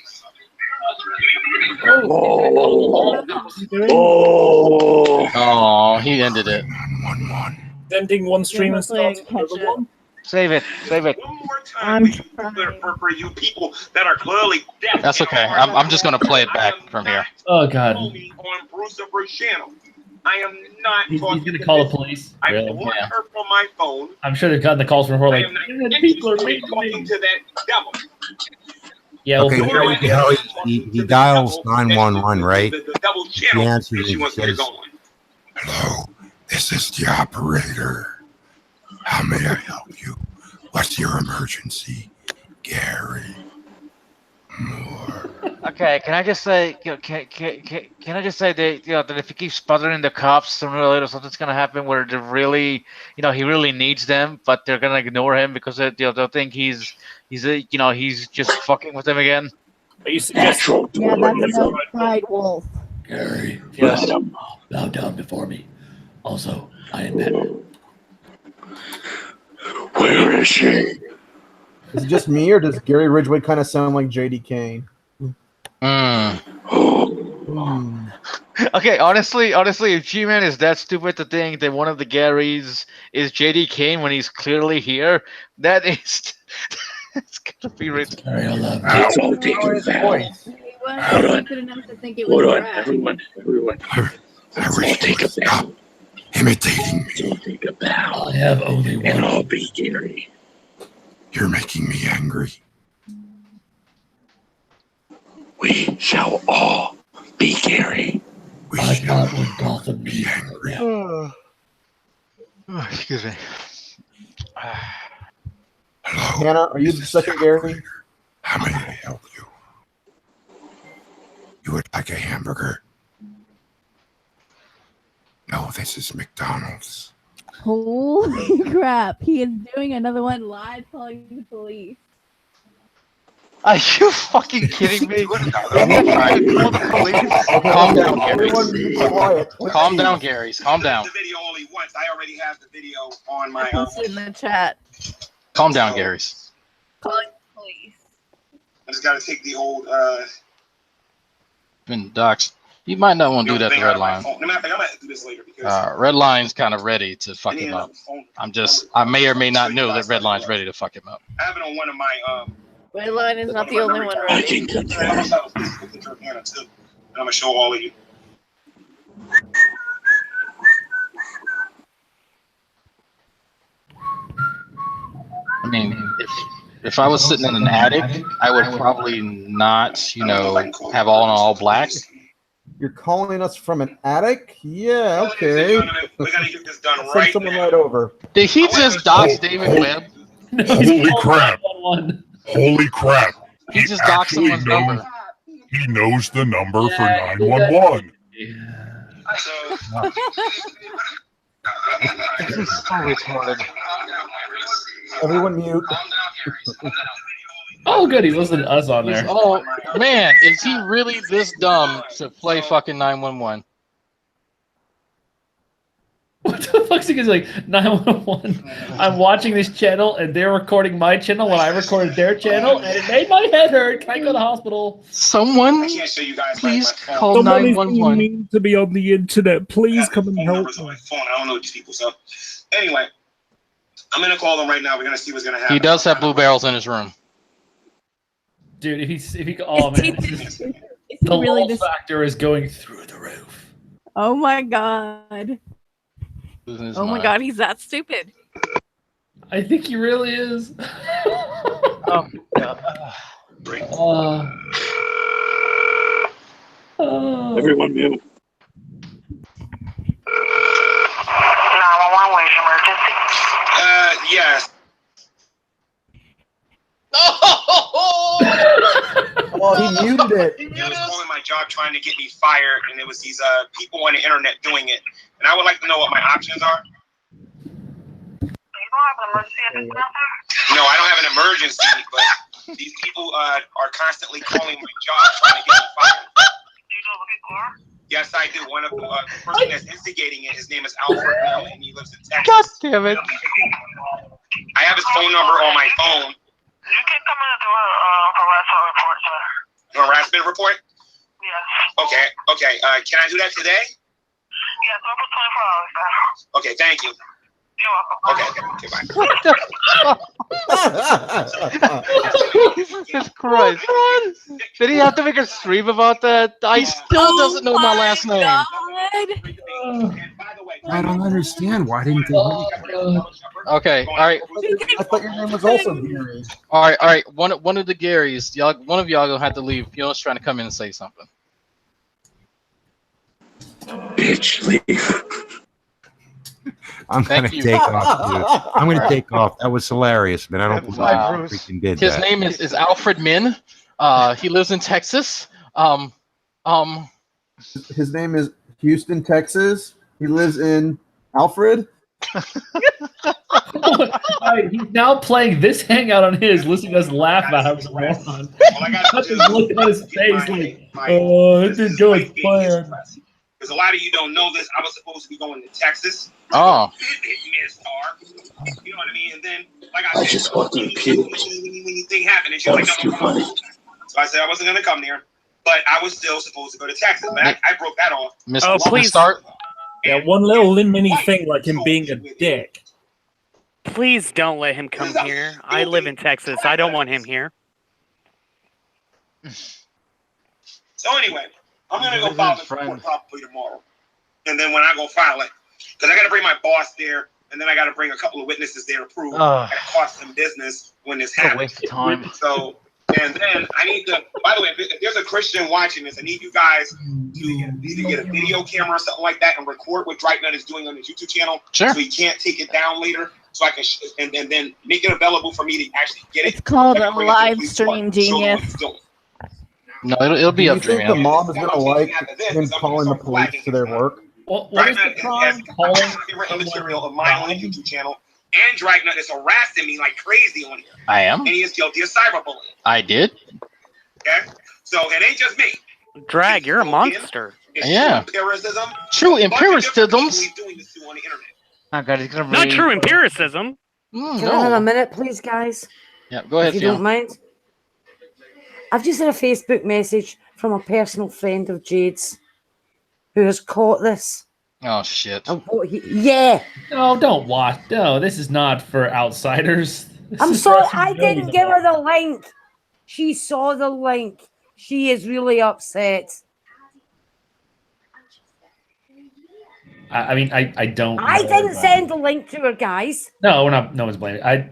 Oh, he ended it. Sending one stream and starting another one. Save it. One more time for you people that are clearly deaf. That's okay. I'm just gonna play it back from here. Oh God. On Brucifer's channel. I am not He's talking gonna to call the this. police. I Really? blocked her from my phone. I'm sure they've gotten the calls from her I like, am not interested in talking to that devil. yeah, Okay, well, here we go. He dials 911, right? The devil He channel. answers She and wants me to says, go on. Hello, this is the operator. How may I help you? What's your emergency, Gary Moore? Okay, can I just say, can I just say that that if he keeps bothering the cops, sooner or later something's gonna happen where they really, he really needs them, but they're gonna ignore him because they'll think he's just fucking with them again. Are you suggesting? Yeah, that's a pride wolf. Gary, Let him. bow down before me. Also, I am Batman. Where is she? Is it just me, or does Gary Ridgway kind of sound like J.D. Kane? Okay, honestly, if G-Man is that stupid to think that one of the Garys is JD Kane when he's clearly here, that is it's gonna be rich. Let's all take a vow. Hold on. Hold on, everyone. Let's all take a vow. Imitating me. Let's all take a vow. I have only one. And I'll be Gary. You're making me angry. We shall all be Gary. I thought when Gotham be angry. Excuse me. Hannah, are you the second Gary? How may I help you? You would like a hamburger? No, this is McDonald's. Holy crap. He is doing another one live calling the police. Are you fucking kidding me? Calm down, Garys. Calm down, Garys. Calm down. The video only once. I already have the video on my. Posted in the chat. Calm down, Garys. Calling the police. I just gotta take the old. Been doxxed. You might not want to do that to Redline. No matter, I'm gonna do this later because. Redline's kind of ready to fuck him up. I may or may not know that Redline's ready to fuck him up. I have it on one of my. Redline is not the only one ready. I'm gonna show all of you. I mean, if I was sitting in an attic, I would probably not, have all black. You're calling us from an attic? Yeah, okay. We gotta get this done Send right someone now. right over. Did he just dox David Webb? Holy crap! Holy crap! He just doxed someone's number. He knows the number for 911. This is so retarded. Everyone mute. Oh, good. He listened to us on there. Oh, man. Is he really this dumb to play fucking 911? What the fuck's he gonna like 911? I'm watching this channel and they're recording my channel when I recorded their channel and it made my head hurt. Can I go to the hospital? Someone, please call 911. Need to be on the internet. Please come and help. On my phone. I don't know these people. So, anyway, I'm gonna call them right now. We're gonna see what's gonna happen. He does have blue barrels in his room. Dude, if he oh man, the really lull factor is going through the roof. Oh my god. Oh my god, he's that stupid. I think he really is. Everyone mute. 911, where's your emergency? Yes. Oh, he muted it. He was calling my job trying to get me fired, and it was these people on the internet doing it. And I would like to know what my options are. No, I don't have an emergency, but these people are constantly calling my job trying to get me fired. Yes, I do. One of the person that's instigating it, his name is Alfred Mill, and he lives in Texas. God damn it. I have his phone number on my phone. You can come in and do a harassment report, sir. Harassment report? Yes. Okay. Can I do that today? Yes, over 24 hours, sir. Okay, thank you. You're welcome. Okay, bye. Jesus Christ. Did he have to make a stream about that? I still doesn't know my last name. I don't understand. Why didn't they? Okay, all right. I thought your name was also Gary. All right. One of the Garys, one of y'all gonna have to leave. Yo's trying to come in and say something. Bitch, leave. I'm gonna you. take off, dude. I'm gonna take off. That was hilarious, man. I don't believe I freaking did His that. name is Alfred Min. He lives in Texas. His name is Houston, Texas. He lives in Alfred. He's now playing this hangout on his, listening to us laugh about how he's a moron. All I got to Just looking at his face like, oh, it didn't go as planned. Because a lot of you don't know this. I was supposed to be going to Texas. Oh. You know what I mean? And then, like I said, just fucking puked. when the thing happened, and she That was was like, too no, funny. So I said I wasn't going to come there, but I was still supposed to go to Texas. But I broke that off. Oh, please start. Yeah, one little mini thing like him being a dick. Please don't let him come here. I live in Texas. I don't want him here. So anyway, I'm going to go file this report probably tomorrow. And then when I go file it, because I got to bring my boss there, and then I got to bring a couple of witnesses there to prove that it cost them business when this happened. Waste of time. So, and then I need to, by the way, if there's a Christian watching this, I need you guys to either get a video camera or something like that and record what Drake Nut is doing on his YouTube channel. Sure. So he can't take it down later. So I can, and then make it available for me to actually get it. It's called a Bring it to the live police stream, department, show them what genius. he's doing. No, it'll be Do up you there, think the man. mom is gonna like him calling the police to their work? What is Dragnet the crime? has written material of mine on the YouTube channel, and Dragnet is harassing me like crazy on here. I am. And he is guilty of cyberbullying. I did. Okay? So it ain't just me. Drag, you're a monster. It's Yeah. true empiricism. True A bunch of different people empiricisms. he's doing this to on the internet. Oh god, he's gonna Not true empiricism. Can I have a minute, please, guys? Yeah, go ahead, If you don't Fiona. mind. I've just had a Facebook message from a personal friend of Jade's who has caught this. Oh shit. Yeah. No, don't watch. No, this is not for outsiders. This I'm is sorry, for us who I know didn't the give her law. the link. She saw the link. She is really upset. I mean, I don't. I know, didn't but- send the link to her, guys. No, we're not. No one's blaming. I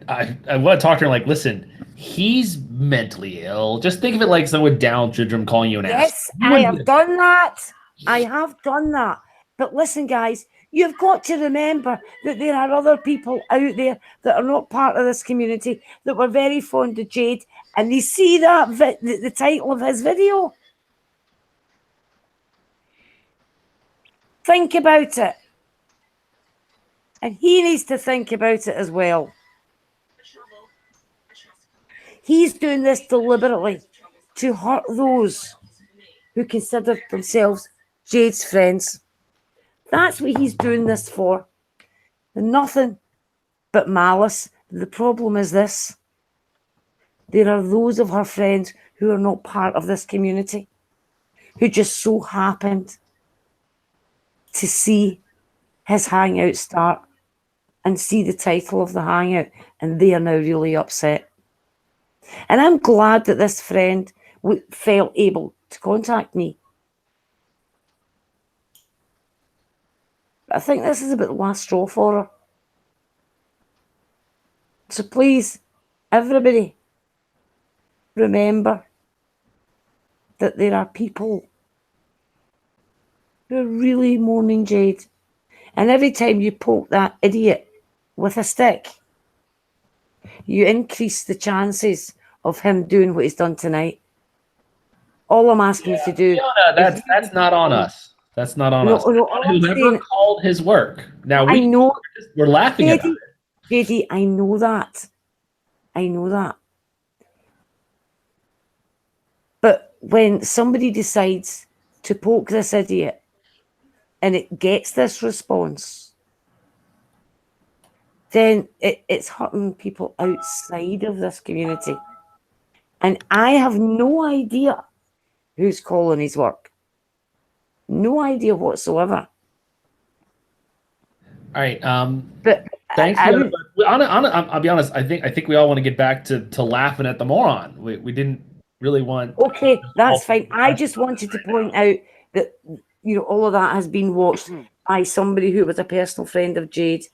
want to talk to her. Like, listen, he's mentally ill. Just think of it like someone with Down syndrome calling you an ass. Yes, I have done that. I have done that. But listen, guys, you've got to remember that there are other people out there that are not part of this community that were very fond of Jade, and they see that the title of his video. Think about it. And he needs to think about it as well. He's doing this deliberately to hurt those who consider themselves Jade's friends. That's what he's doing this for. And nothing but malice. The problem is this. There are those of her friends who are not part of this community, who just so happened to see his hangout start and see the title of the hangout, and they are now really upset. And I'm glad that this friend felt able to contact me. But I think this is about the last straw for her. So please, everybody, remember that there are people who are really mourning Jade. And every time you poke that idiot with a stick, you increase the chances of him doing what he's done tonight. All I'm asking you to do... No, that's not on us. That's not on No, us. no, On I'm whoever saying- called his work. Now I know. we're laughing about it. JD, I know that. I know that. But when somebody decides to poke this idiot and it gets this response, then it's hurting people outside of this community. And I have no idea who's calling his work. No idea whatsoever. All right. But Thanks. I Fiona, but I'll be honest. I think we all want to get back to laughing at the moron. We didn't really want. Okay, that's fine. I just wanted to point out that all of that has been watched by somebody who was a personal friend of Jade.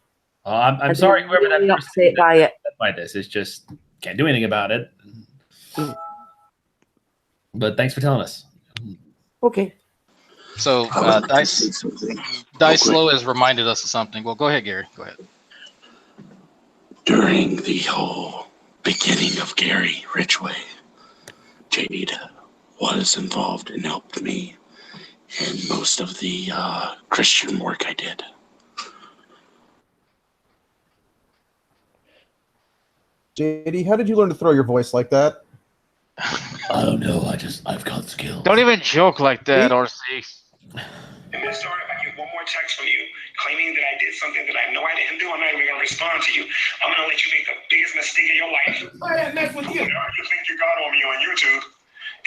I'm And sorry, they're whoever that really person upset by it. by this. It's just can't do anything about it. But thanks for telling us. Okay. So Dice Slow has reminded us of something. Well, go ahead, Gary. Go ahead. During the whole beginning of Gary Ridgway, Jade was involved and helped me in most of the Christian work I did. JD, how did you learn to throw your voice like that? I don't know. I've got skills. Don't even joke like that, RC. And then sorry, if I get one more text from you claiming that I did something that I know I didn't do, I'm not even going to respond to you. I'm going to let you make the biggest mistake of your life. I mess with you. You think you got on me on YouTube,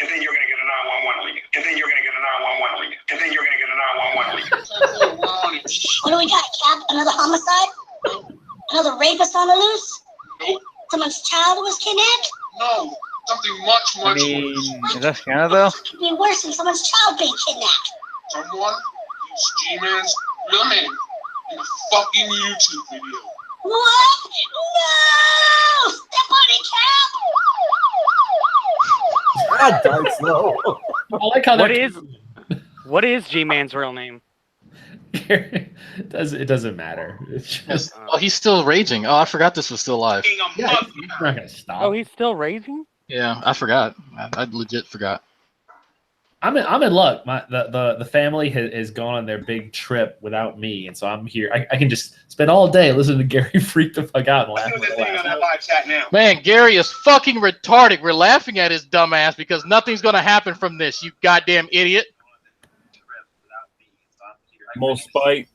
and then you're going to get a 911 ring. And then you're going to get a 911 ring. And then you're going to get a 911 ring. What do we got, Cap? Another homicide? Another rapist on the loose? Nope. Someone's child was kidnapped? No, something much worse. Is that Canada? It could be worse than someone's child being kidnapped. Someone used G-Man's real name in a fucking YouTube video. What? No! Step on it, Cap! God, die slow. I like how What is G-Man's real name? it doesn't matter. It's just Oh, he's still raging. Oh, I forgot this was still live. yeah, he's not gonna stop. Oh, he's still raging? Yeah, I forgot. I legit forgot. I'm in luck. The family has gone on their big trip without me, and so I'm here. I can just spend all day listening to Gary freak the fuck out and laugh. on that live chat now. Man, Gary is fucking retarded. We're laughing at his dumb ass because nothing's gonna happen from this, you goddamn idiot. More spite.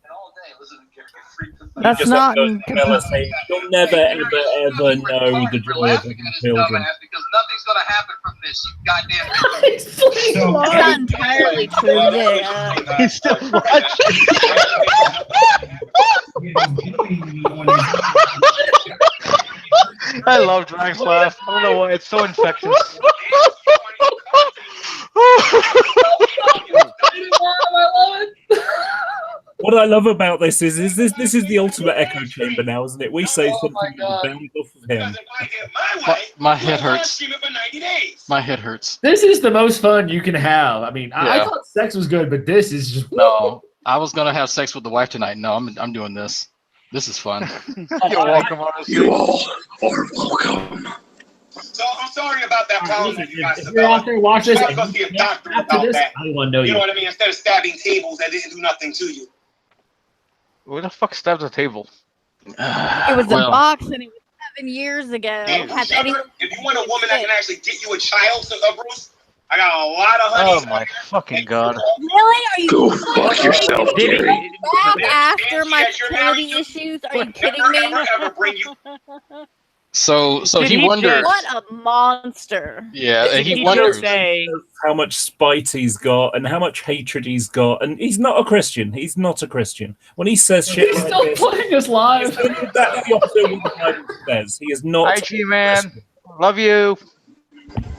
That's Just not like in Bella saying, you'll never, ever, ever know the joy of having children. Because nothing's gonna happen from this, you goddamn. That's not entirely true. Yeah. He's still I love Drag's laugh. I don't know why it's so infectious. What I love about this is this is the ultimate echo chamber now, isn't it? We say something and bounce off of him. My head hurts. My head hurts. This is the most fun you can have. I mean, I Yeah. thought sex was good, but this is just No, I was gonna have sex with the wife tonight. No, I'm doing this. This is fun. You're welcome, RC. You all are welcome. So I'm sorry about that problem that you guys if you're out there watching this, You gotta go see a doctor after about this, that. I want to know You you. know what I mean? Instead of stabbing tables that didn't do nothing to you. Who the fuck stabbed the table? It was a box, and it was 7 years ago. Has anyone? If you want a woman that can actually get you a child, Bruce, I got a lot of Oh honey. my fucking god. Really? Are you Go fuck yourself, Gary. back after my fertility issues? Are you kidding me? Ever bring you So Did he he wonders. What a monster! Yeah, and Did he he wonders. just say How much spite he's got and how much hatred he's got, and he's not a Christian. He's not a Christian. When he says shit He's like still this, playing us live. that's the opposite of what the Bible says. He is not. Hi, G-Man. Love you.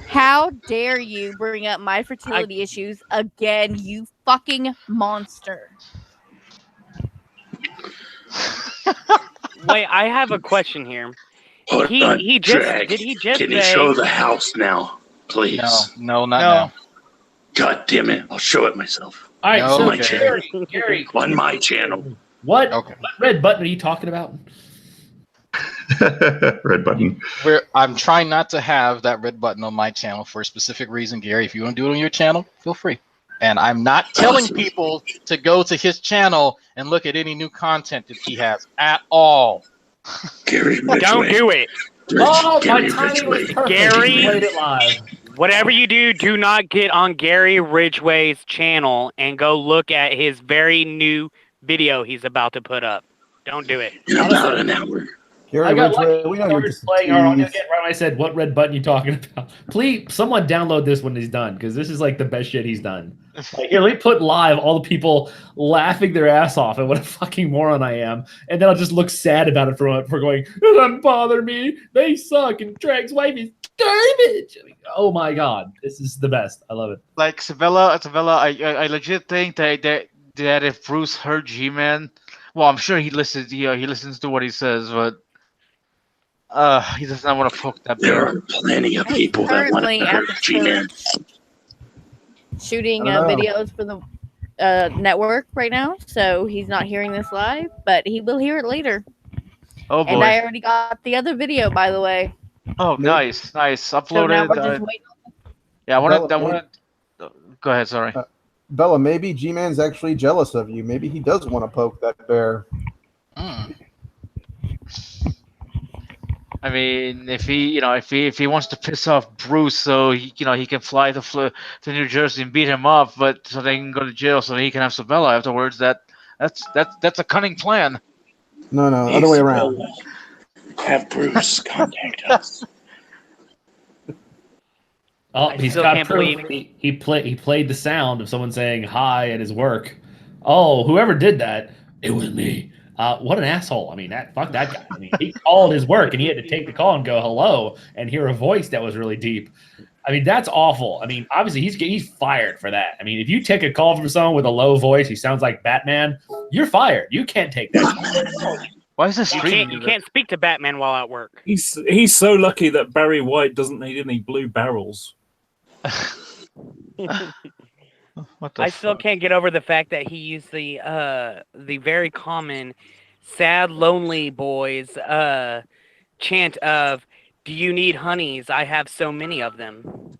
How dare you bring up my fertility issues again, you fucking monster? Wait, I have a question here. Hold on, He just Drag. did he just Can you say show the house now, please? No, not now. God damn it! I'll show it myself. All right, No, so my channel. Gary, On my channel. what Okay. red button are you talking about? Red button. I'm trying not to have that red button on my channel for a specific reason, Gary. If you want to do it on your channel, feel free. And I'm not telling people to go to his channel and look at any new content that he has at all. Gary don't Ridgway. do it. Oh, my Gary timing was Ridgway. perfect. Gary. He played it live. Whatever you do not get on Gary Ridgway's channel and go look at his very new video he's about to put up. Don't do it. In about an hour. Gary I got Ridgway, lucky. we know I you're started just playing our audio tease. again right when I said, "What red button you talking about?" Please, someone download this when he's done because this is like the best shit he's done. Like, here, let me put live all the people laughing their ass off at what a fucking moron I am, and then I'll just look sad about it for going. It doesn't bother me. They suck, and Drag's wife is garbage. I mean, oh my god, this is the best. I love it. Like Savella, I legit think that if Bruce heard G-Man, well, I'm sure he listens. He listens to what he says, but he does not want to poke that There bear. are plenty of people that want Currently to at hurt the G-Man. shooting I don't know. videos for the network right now, so he's not hearing this live, but he will hear it later. Oh And I boy. already got the other video, by the way. Oh, nice. So now Uploaded. we're just waiting. Yeah, I wanted. Bella, Go ahead. Sorry. Bella, maybe G-Man's actually jealous of you. Maybe he does want to poke that bear. I mean, if he wants to piss off Bruce, so he can fly to New Jersey and beat him up, but so they can go to jail, so he can have Sabella afterwards. That's a cunning plan. No, other way around. Have Bruce contact us. Oh, I he's still got can't proof. believe- He played the sound of someone saying hi at his work. Oh, whoever did that, it was me. What an asshole! I mean, fuck that guy. I mean, he called his work and he had to take the call and go hello and hear a voice that was really deep. I mean, that's awful. I mean, obviously he's fired for that. I mean, if you take a call from someone with a low voice, he sounds like Batman, you're fired. You can't take that. Why is this? You can't speak to Batman while at work. He's so lucky that Barry White doesn't need any blue barrels. I still can't get over the fact that he used the very common sad lonely boys chant of "Do you need honeys? I have so many of them."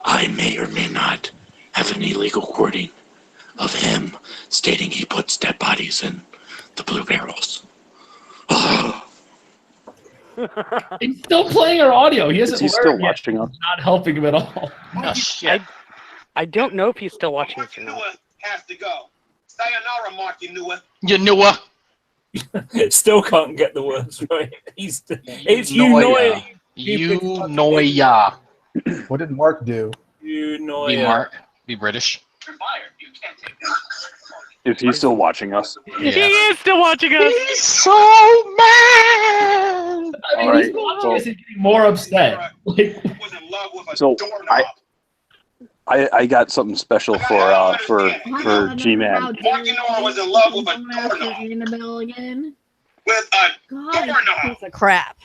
I may or may not have an illegal recording of him stating he puts dead bodies in the blue barrels. He's still playing our audio. He hasn't Is he learned still yet. watching us? It's not helping him at all. I don't know if he's still watching this or not. Has to go. Sayonara, Mark Yanua. It still can't get the words right. It's Noia. Unoya. What did Mark do? Unoya. Be British. Is he still watching us? He is still watching us. He's so mad. I mean, All he's right, watching so- us and getting more upset. Like, So I got something special for G-Man. Mark Yanua was in love with a doorknob. Annabelle again. With a God, doorknob. piece of crap.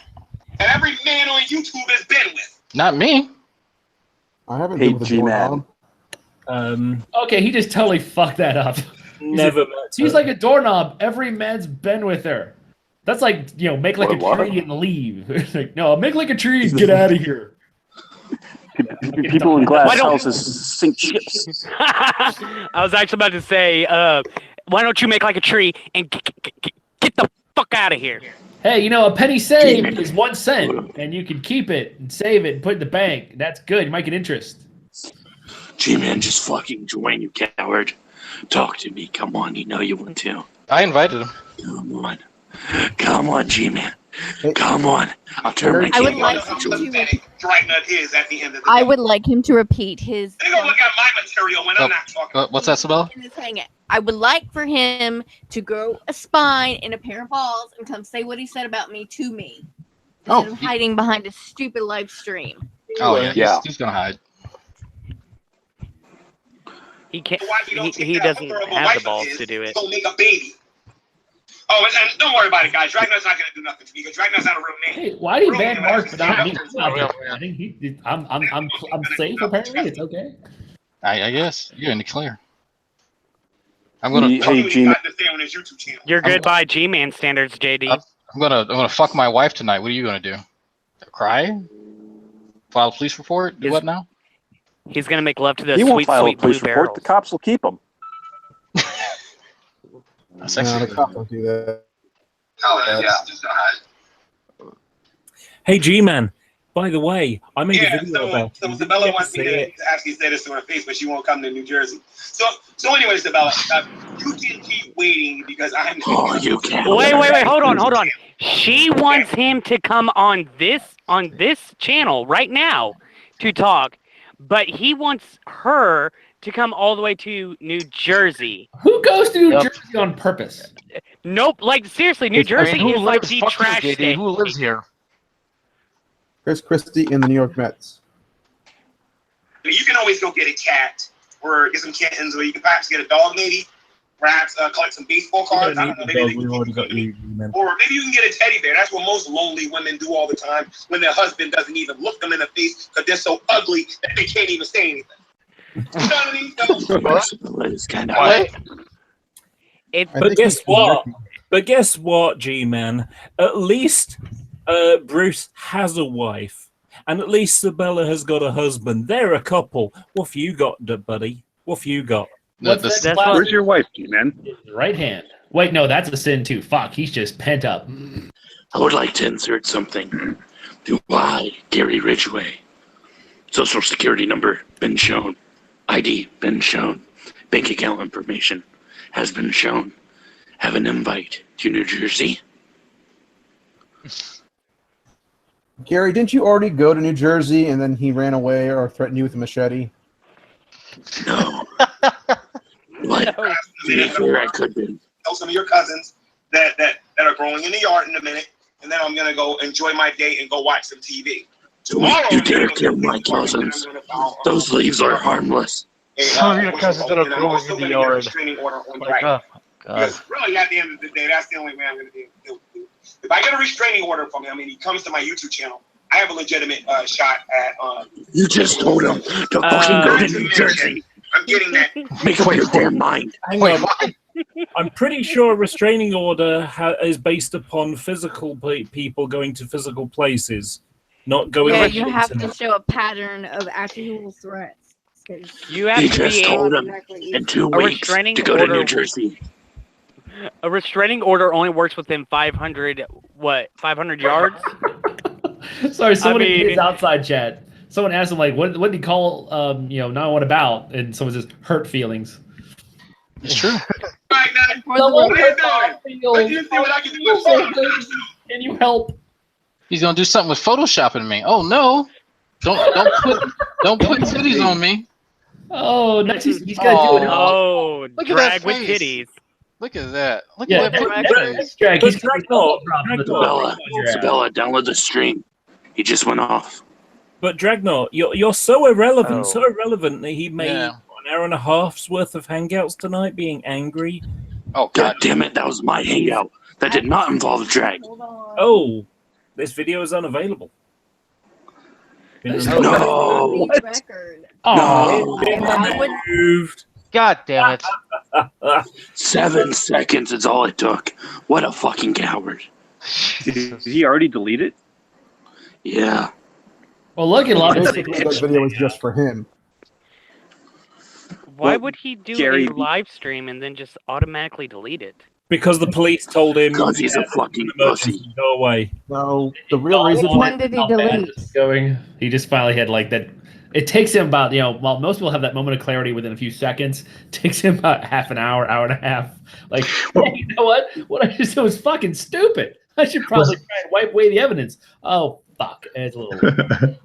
And every man on YouTube has been with. Not me. I haven't Hey, been with a G-Man. doorknob. okay, he just totally fucked that up. Never met He's her. like a doorknob. Every man's been with her. That's like, make like What? a tree and leave. It's like, no, make like a tree and get out of here. People in glass Why don't- houses sink ships. I was actually about to say, why don't you make like a tree and get the fuck out of here? Hey, a penny saved is 1 cent, and you can keep it and save it and put it in the bank. That's good. You might get interest. G-Man, just fucking join, you coward. Talk to me. Come on, you know you want to. I invited him. Come on. Come on, G-Man. Come on. I'll turn my I would camera like off. him and join. to. Dragnet is at the end of the I day. would like him to repeat his. They gonna look at my material when I'm not talking. What's that, Sabella? in his hang it. I would like for him to grow a spine and a pair of balls and come say what he said about me to me. Oh, Instead of hiding behind a stupid live stream. Oh yeah, Yeah. He's gonna hide. He can't. Why you don't take He that doesn't vulnerable have wife the of balls his to do it. Go make a baby. Oh, and don't worry about it, guys. Dragnet's not gonna do nothing to me because Dragnet's not a real man. Hey, why do you Real ban man Mark actually but not me? stand up It's for not himself. banning. I'm safe apparently. It's okay. I guess you're in the clear. I'm Tell gonna. me what he got to say on his YouTube channel. You're good by G-Man standards, JD. I'm gonna fuck my wife tonight. What are you gonna do? Cry? File a police report? Do what now? He's gonna make love to the He won't sweet, file a sweet blue police report. barrel. The cops will keep him. That's No, actually the cops don't do that. Hey, G-Man. By the way, I made a Yeah, video so about Sabella wants me to actually say this to her face, but she won't come to New Jersey. So anyway, Sabella, you can keep waiting because I'm. Oh, you can't. Wait, hold on. She wants him to come on this channel right now to talk, but he wants her to come all the way to New Jersey. Who goes to New Jersey on purpose? Nope, like seriously, New Jersey is like the trash state. Who lives here? Chris Christie in the New York Mets. You can always go get a cat or get some kittens, or you can perhaps get a dog, maybe. Perhaps collect some baseball cards. I don't know. Maybe We've already got you, G-Man. or maybe you can get a teddy bear. That's what most lonely women do all the time when their husband doesn't even look them in the face because they're so ugly that they can't even say anything. You know what I mean? It's kind of But guess what, G-Man? At least Bruce has a wife, and at least Sabella has got a husband. They're a couple. What have you got, buddy? What have you got? What's that class? Where's your wife, G-Man? Right hand. Wait, no, that's a sin too. Fuck, he's just pent up. I would like to insert something. Do I, Gary Ridgway, social security number been shown, ID been shown, bank account information has been shown, have an invite to New Jersey? Gary, didn't you already go to New Jersey and then he ran away or threatened you with a machete? No. What? No. I could be. Tell some of your cousins that are growing in the yard in a minute, and then I'm gonna go enjoy my day and go watch some TV. Tomorrow, You dare kill my cousins. Those leaves are harmless. Some of your cousins that are growing in the yard. Restraining order on Like, Drag. oh, God. Because really, at the end of the day, that's the only way I'm gonna be able to do. If I get a restraining order from him and he comes to my YouTube channel, I have a legitimate shot at. You just told him to fucking go to New Jersey. I'm getting that. Make up your damn mind. Hang on. I'm pretty sure a restraining order is based upon physical people going to physical places, not going. Yeah, on the you have to internet. show a pattern of actual threats. 'Cause You have He to just be told able him in 2 A weeks restraining to go to order- New Jersey. A restraining order only works within 500 yards. Sorry, someone I mean- in his outside chat. Someone asked him like, "What did he call 911 about?" And someone says, "Hurt feelings." It's true. Right now, Someone what are you hurt doing? my feelings. You see what I can do with Photoshop? Can you help? He's gonna do something with photoshopping me. Oh no! Don't put titties on me. Oh, next he's gonna do it. Oh, Look at drag that with face. titties. Look at that. Look Yeah, at that. drag. He's gonna Bella, download the stream. He just went off. But Dragnor, you're so irrelevant, Oh. so irrelevant that he made Yeah. an hour and a half's worth of hangouts tonight being angry. Oh God damn it! That was my hangout. That did not involve drag. Oh, this video is unavailable. No. Record. Oh, Moved. God damn it. 7 seconds is all it took. What a fucking coward. Did he already delete it? Yeah. Well, look at a lot of Basically, that video was just for him. Why would he do Gary- a live stream and then just automatically delete it? Because the police told him. Because he's a fucking pussy. Go away. No, the real reason. When did he how bad delete? this is going. He just finally had like that. It takes him about while most people have that moment of clarity within a few seconds, it takes him about half an hour, hour and a half. Like, hey, you know what? What I just did was fucking stupid. I should probably try and wipe away the evidence. Oh fuck! It's a little.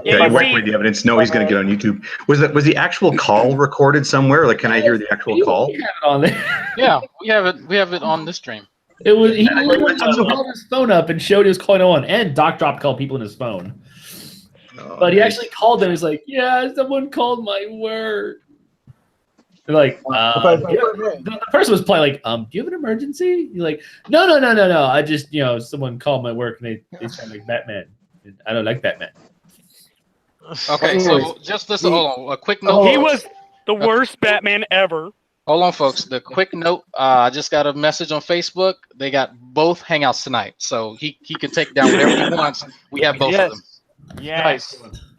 Yeah, you wipe away the evidence. No, he's going to get on YouTube. Was the actual call recorded somewhere? Like, can I hear the actual call? We have it on there. Yeah, we have it on this stream. It was he literally held his phone up and showed he was calling on, and Doc Drop called people in his phone. But he actually called them. He's like, "Yeah, someone called my work." They're like, the person was playing like, "Do you have an emergency?" You're like, "No. I just, someone called my work and they sound like Batman. I don't like Batman." Okay, so just listen. Hold on, a quick note. He was the worst Batman ever. Hold on, folks. The quick note. I just got a message on Facebook. They got both hangouts tonight, so he can take down whatever he wants. We have both of them. Yes.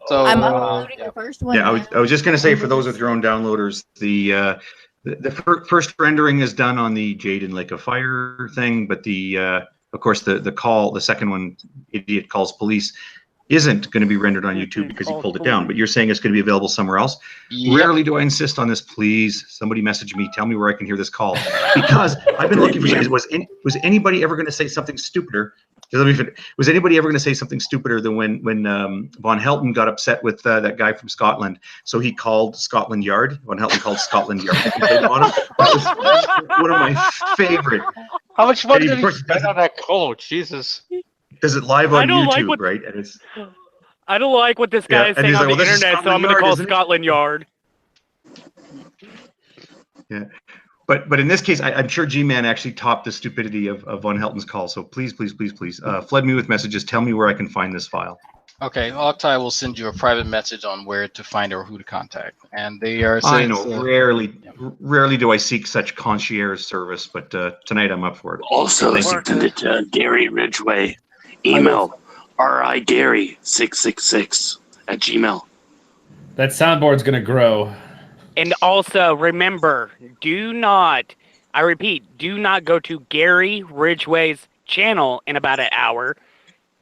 So I'm uploading the first one. Yeah, now. I was just going to say, for those with your own downloaders, the first rendering is done on the Jade and Lake of Fire thing, but of course the second one, Idiot Calls Police, isn't going to be rendered on YouTube because you pulled it down. But you're saying it's going to be available somewhere else. Yep. Rarely do I insist on this. Please, somebody message me, tell me where I can hear this call, because I've been looking for. Was anybody ever going to say something stupider? Was anybody ever going to say something stupider than when Von Helton got upset with that guy from Scotland? So he called Scotland Yard. Von Helton called Scotland Yard. That was one of my favorite. How much money And did of he course, spend on that call? Jesus. Does it live I on don't like YouTube, what- right? And it's I don't like what this guy Yeah, is and saying he's on like, the well, this is internet, so I'm going to Scotland call Yard, isn't it? Scotland Yard. yeah. But in this case, I'm sure G-Man actually topped the stupidity of Von Helton's call. So please, flood me with messages. Tell me where I can find this file. Okay, Octai will send you a private message on where to find or who to contact, and they are. I know. Rarely do I seek such concierge service, but tonight I'm up for it. Also, Thank you. send it to Gary Ridgway. Email rigary666@gmail. That soundboard's gonna grow. And also, remember, do not, I repeat, do not go to Gary Ridgway's channel in about an hour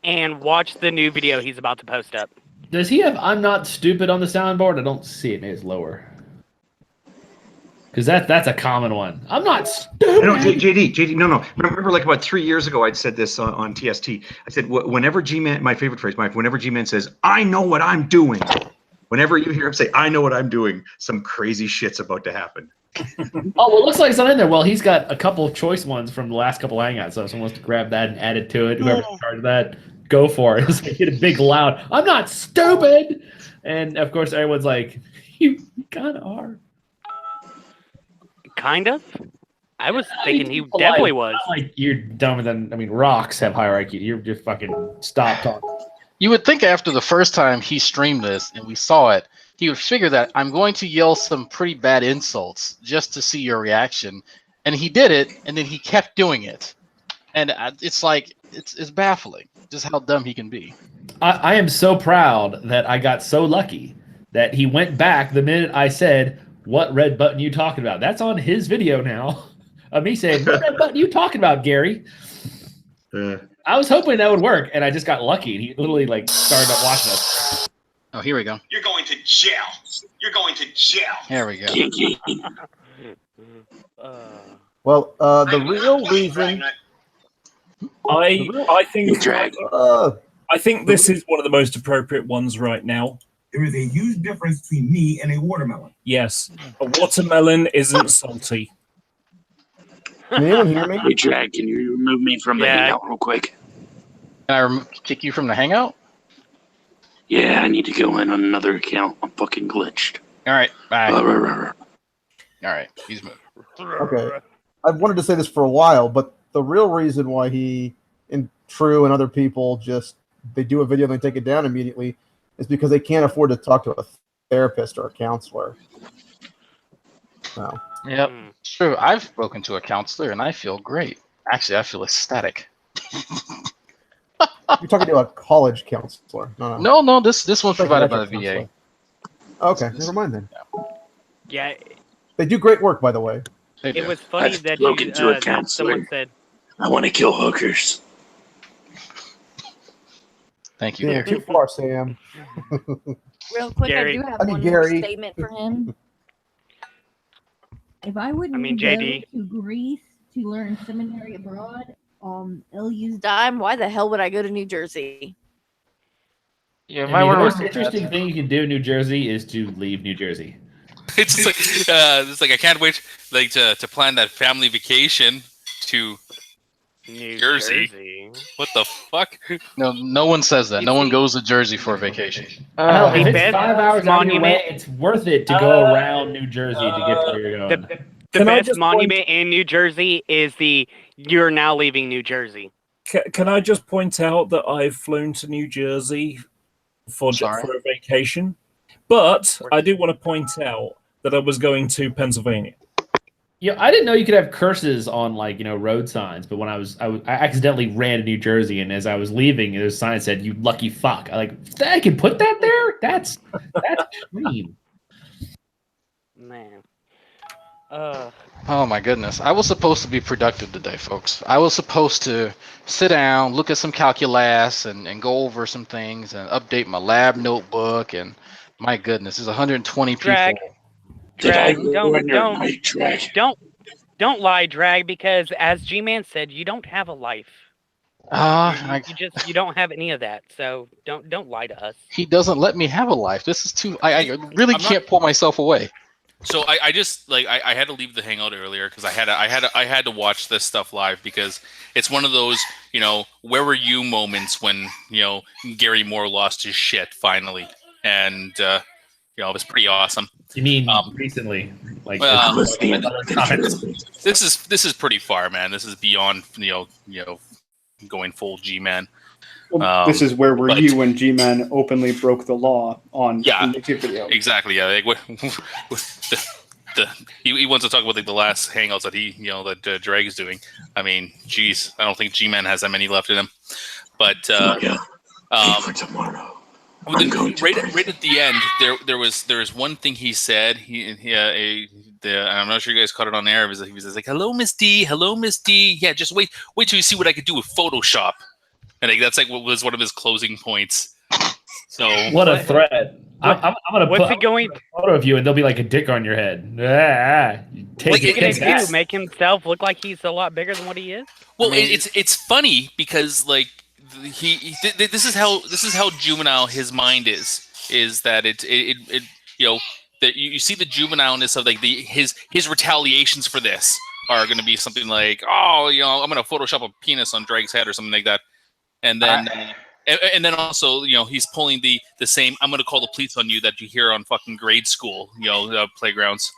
and watch the new video he's about to post up. Does he have "I'm not stupid" on the soundboard? I don't see it. Maybe it's lower. Because that's a common one. I'm not stupid. No, JD, no. Remember, like about 3 years ago, I'd said this on TST. I said, whenever G-Man, my favorite phrase, whenever G-Man says, "I know what I'm doing," whenever you hear him say, "I know what I'm doing," some crazy shit's about to happen. Oh, well, it looks like it's not in there. Well, he's got a couple of choice ones from the last couple of Hangouts. So if someone wants to grab that and add it to it, whoever's in charge of that, go for it. It's like, get a big loud, "I'm not stupid." And of course, everyone's like, "You kind of are." Kind of. I was thinking he definitely was. Like, you're dumber than. I mean, rocks have higher IQ. You're just fucking stop talking. You would think after the first time he streamed this and we saw it, he would figure that I'm going to yell some pretty bad insults just to see your reaction. And he did it, and then he kept doing it. And it's like, it's baffling just how dumb he can be. I am so proud that I got so lucky that he went back the minute I said, "What red button you talking about?" That's on his video now of me saying, "What red button you talking about, Gary?" I was hoping that would work, and I just got lucky. And he literally like started up watching us. Oh, here we go. You're going to jail. You're going to jail. There we go. Well, the real reason. I think this is one of the most appropriate ones right now. There is a huge difference between me and a watermelon. Yes, a watermelon isn't salty. Can anyone hear me? Hey, Drag, can you remove me from the hangout real quick? Can I kick you from the hangout? Yeah, I need to go in on another account. I'm fucking glitched. All right, bye. All right, he's moved. Okay. I've wanted to say this for a while, but the real reason why he and True and other people they do a video and they take it down immediately is because they can't afford to talk to a therapist or a counselor. No. Yep, it's true. I've spoken to a counselor and I feel great. Actually, I feel ecstatic. You're talking to a college counselor. No, this one's provided by the VA. Okay, never mind then. Yeah. They do great work, by the way. It was funny that you that someone said. I want to kill hookers. Thank you. Yeah, too far, Sam. Real quick, Gary. I do have one more Gary. statement for him. If I wouldn't JD. go to Greece to learn seminary abroad, LU's dime, why the hell would I go to New Jersey? Yeah, the most interesting thing you can do in New Jersey is to leave New Jersey. It's like I can't wait to plan that family vacation to New Jersey. What the fuck? No one says that. No one goes to Jersey for a vacation. If it's 5 hours out of your way, it's worth it to go around New Jersey to get to where you're going. The best monument in New Jersey is the "You're now leaving New Jersey." Can I just point out that I've flown to New Jersey for a vacation, but I do want to point out that I was going to Pennsylvania. Yeah, I didn't know you could have curses on road signs, but when I accidentally ran to New Jersey, and as I was leaving, there's a sign that said, "You lucky fuck." I can put that there? That's extreme. Man. Oh my goodness. I was supposed to be productive today, folks. I was supposed to sit down, look at some calculus and go over some things and update my lab notebook, and my goodness, there's 120 Drag. people. Drag, don't lie, Drag, because as G-Man said, you don't have a life. You don't have any of that, so don't lie to us. He doesn't let me have a life. This is too. I really can't pull myself away. So I just I had to leave the hangout earlier because I had to watch this stuff live because it's one of those where were you moments when Gary Moore lost his shit finally, and it was pretty awesome. You mean recently? This is pretty far, man. This is beyond going full G-Man. Well, this is where were you when G-Man openly broke the law on YouTube video? Exactly. Yeah, he wants to talk about the last hangouts that that Drag is doing. I mean, geez, I don't think G-Man has that many left in him. But for tomorrow. Right at the end, there was one thing he said. I'm not sure you guys caught it on air. He was like, "Hello, Miss D. Hello, Miss D. Yeah, just wait till you see what I could do with Photoshop." And that's like what was one of his closing points. So what a threat! I'm gonna What's put he going? a photo of you, and there'll be like a dick on your head. Make himself look like he's a lot bigger than what he is. Well, it's funny because like this is how juvenile his mind is that it you know that you see the juvenileness of like his retaliations for this are going to be something like, oh, I'm going to Photoshop a penis on Drake's head or something like that, and then. And then also, he's pulling the same. I'm going to call the police on you that you hear on fucking grade school, playgrounds.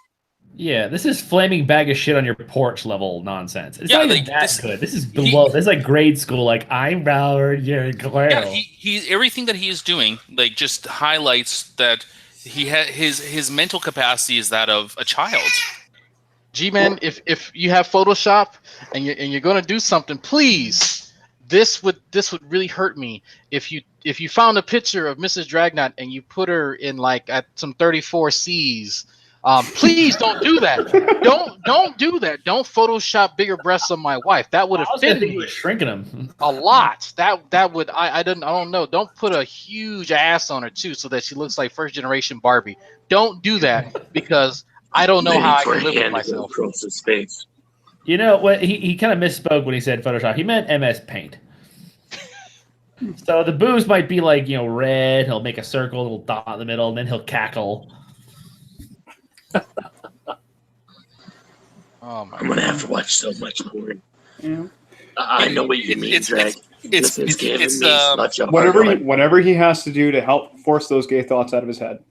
Yeah, this is flaming bag of shit on your porch level nonsense. It's not even that good. This is below. This is like grade school. Like I'm Ballard, you're Claire. Yeah, he everything that he is doing like just highlights that he his mental capacity is that of a child. G-Man, if you have Photoshop and you're going to do something, please. This would really hurt me if you found a picture of Mrs. Dragnot and you put her in like at some 34Cs. Please don't do that. Don't do that. Don't Photoshop bigger breasts on my wife. That would offend me. Shrinking them a lot. That would I don't know. Don't put a huge ass on her too, so that she looks like first generation Barbie. Don't do that because I don't know how I can live with myself. Across his face. You know what? He kind of misspoke when he said Photoshop. He meant MS Paint. So the boobs might be like, red. He'll make a circle, a little dot in the middle, and then he'll cackle. I'm gonna have to watch so much more. Yeah. I know what you mean, Drag. Whatever he has to do to help force those gay thoughts out of his head.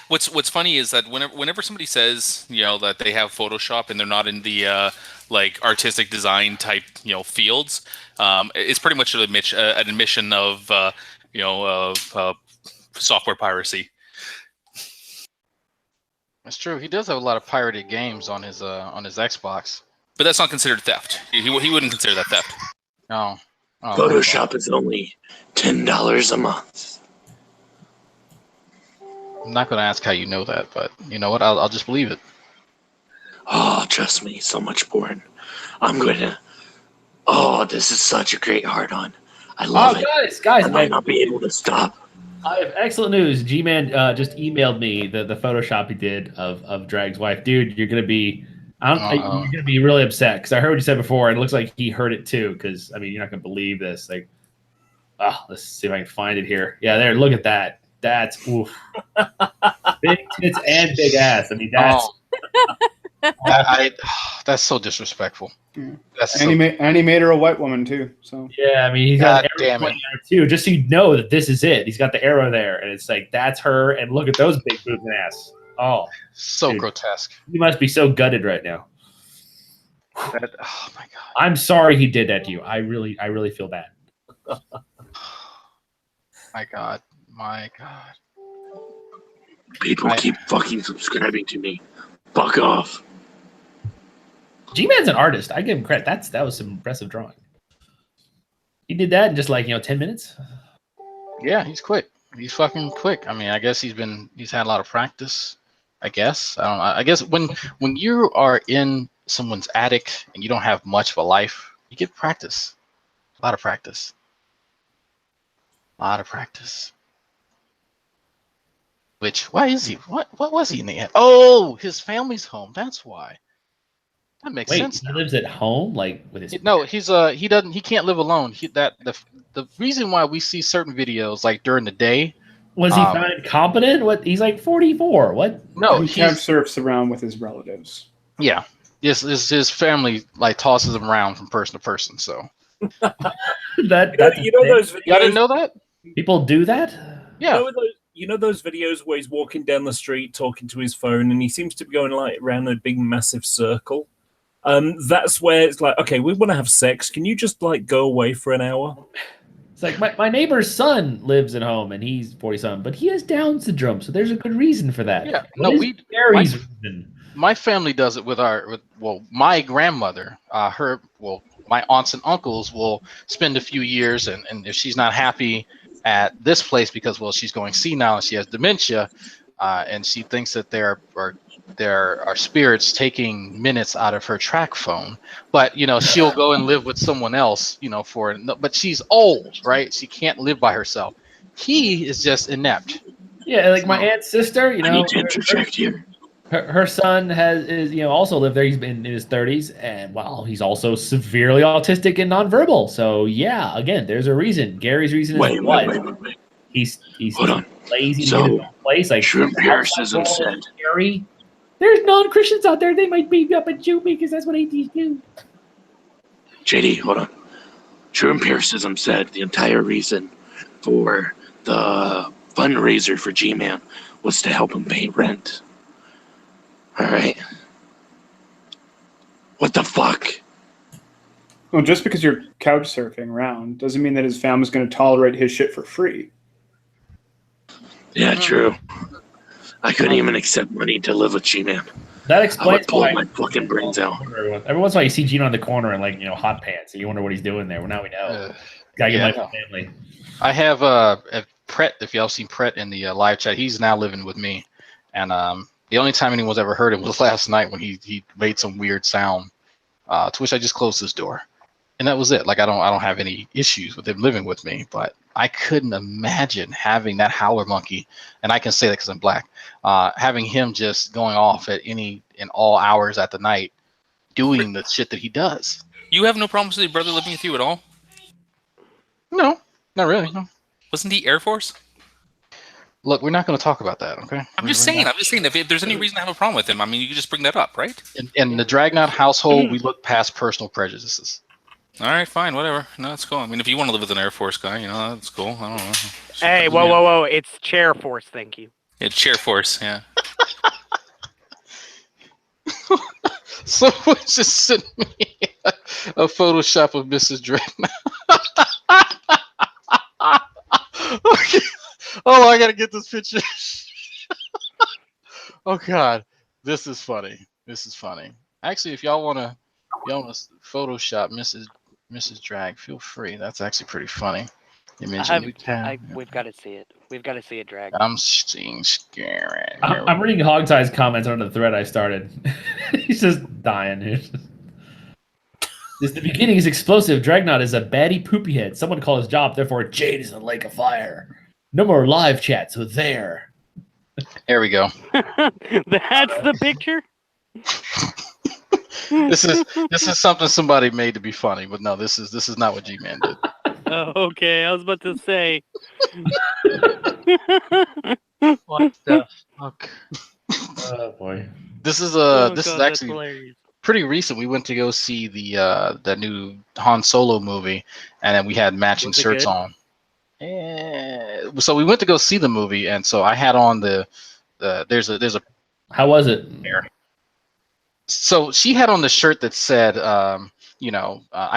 What's funny is that whenever somebody says that they have Photoshop and they're not in the like artistic design type fields, it's pretty much an admission of software piracy. That's true. He does have a lot of pirated games on his Xbox. But that's not considered theft. He wouldn't consider that theft. No. Oh, Photoshop is only $10 a month. I'm not going to ask how you know that, but you know what? I'll just believe it. Oh, trust me, so much porn. I'm going to... Oh, this is such a great hard-on. I love it. Guys, I might not be able to stop. I have excellent news. G-Man just emailed me the Photoshop he did of Drag's wife. Dude, you're going to be... you're going to be really upset because I heard what you said before, and it looks like he heard it too because, you're not going to believe this. Like, let's see if I can find it here. Yeah, there, look at that. That's oof. Big tits and big ass. That's that's so disrespectful. That's and he made her a white woman too. So yeah, he's got an arrow there too. Just so you know that this is it. He's got the arrow there, and it's like that's her. And look at those big boobs and ass. Oh, so grotesque. You must be so gutted right now. Oh my god. I'm sorry he did that to you. I really feel bad. My god. My god. People keep fucking subscribing to me. Fuck off. G-Man's an artist. I give him credit. That was some impressive drawing. He did that in just 10 minutes. Yeah, he's quick. He's fucking quick. I guess he's had a lot of practice. I guess. I don't know. I guess when you are in someone's attic and you don't have much of a life, you get practice. A lot of practice. Why is he? What was he in the end? Oh, his family's home. That's why. That makes sense. He lives at home, with his. No, he can't live alone. The reason why we see certain videos during the day. Was he found competent? What? He's 44. What? No, he surfs around with his relatives. Yeah, his family tosses him around from person to person. So that those videos, you didn't know that people do that. Yeah. You know those videos where he's walking down the street talking to his phone and he seems to be going around a big massive circle. That's where it's okay, we want to have sex. Can you just go away for an hour? It's my neighbor's son lives at home and he's 47, but he has Down syndrome, so there's a good reason for that. Yeah, my family does it with my grandmother. My aunts and uncles will spend a few years, and if she's not happy at this place because she's going senile and she has dementia, and she thinks that there are spirits taking minutes out of her track phone. But she'll go and live with someone else, but she's old, right? She can't live by herself. He is just inept. Yeah, like my aunt's sister, I need to interject here. Her son is also lived there. He's been in his 30s, and he's also severely autistic and nonverbal. So yeah, again, there's a reason. Gary's reason is what? He's Hold on. lazy to So, get his own place. Like true empiricism said. Gary, there's non-Christians out there. They might beat up and shoot me because that's what atheists do. JD, hold on. True empiricism said the entire reason for the fundraiser for G-Man was to help him pay rent. All right. What the fuck? Well, just because you're couch surfing around doesn't mean that his family's going to tolerate his shit for free. Yeah, true. I couldn't even accept money to live with G-Man. That I explains would pull why my fucking brains out. every once in a while you see Gino in the corner in hot pants, and you wonder what he's doing there. Well, now we know. Gotta get money from family. I have Pret. If y'all seen Pret in the live chat, he's now living with me, and the only time anyone's ever heard him was last night when he made some weird sound, to which I just closed his door, and that was it. Like I don't have any issues with him living with me, but I couldn't imagine having that howler monkey, and I can say that because I'm black, having him just going off at in all hours at the night, doing the shit that he does. You have no problems with your brother living with you at all? No, not really. No. Wasn't he Air Force? Look, we're not going to talk about that, okay? I'm just saying. If there's any reason to have a problem with him, I mean, you can just bring that up, right? In the Dragnot household, we look past personal prejudices. All right, fine, whatever. No, that's cool. I mean, if you want to live with an Air Force guy, that's cool. I don't know. Hey, whoa! It's Chair Force. Thank you. It's Chair Force. Yeah. Someone just sent me a Photoshop of Mrs. Dreadnought. Okay. Oh, I gotta get this picture. Oh God, this is funny. Actually, if y'all wanna Photoshop Mrs. Drag, feel free. That's actually pretty funny. We've got to see it. We've got to see it, Drag. I'm seeing scary. I'm reading Hogtie's comments under the thread I started. He's just dying. The beginning is explosive. Dragnot is a baddie poopy head. Someone call his job, therefore Jade is in a lake of fire. No more live chat, so there. There we go. That's the picture? This is something somebody made to be funny, but no, this is not what G-Man did. Oh, okay, I was about to say. What the fuck? Oh boy. This is that's actually hilarious. pretty recent. We went to go see the new Han Solo movie, and then we had matching Was it shirts good? on. So we went to go see the movie, and so I had on there's a How was it? So she had on the shirt that said I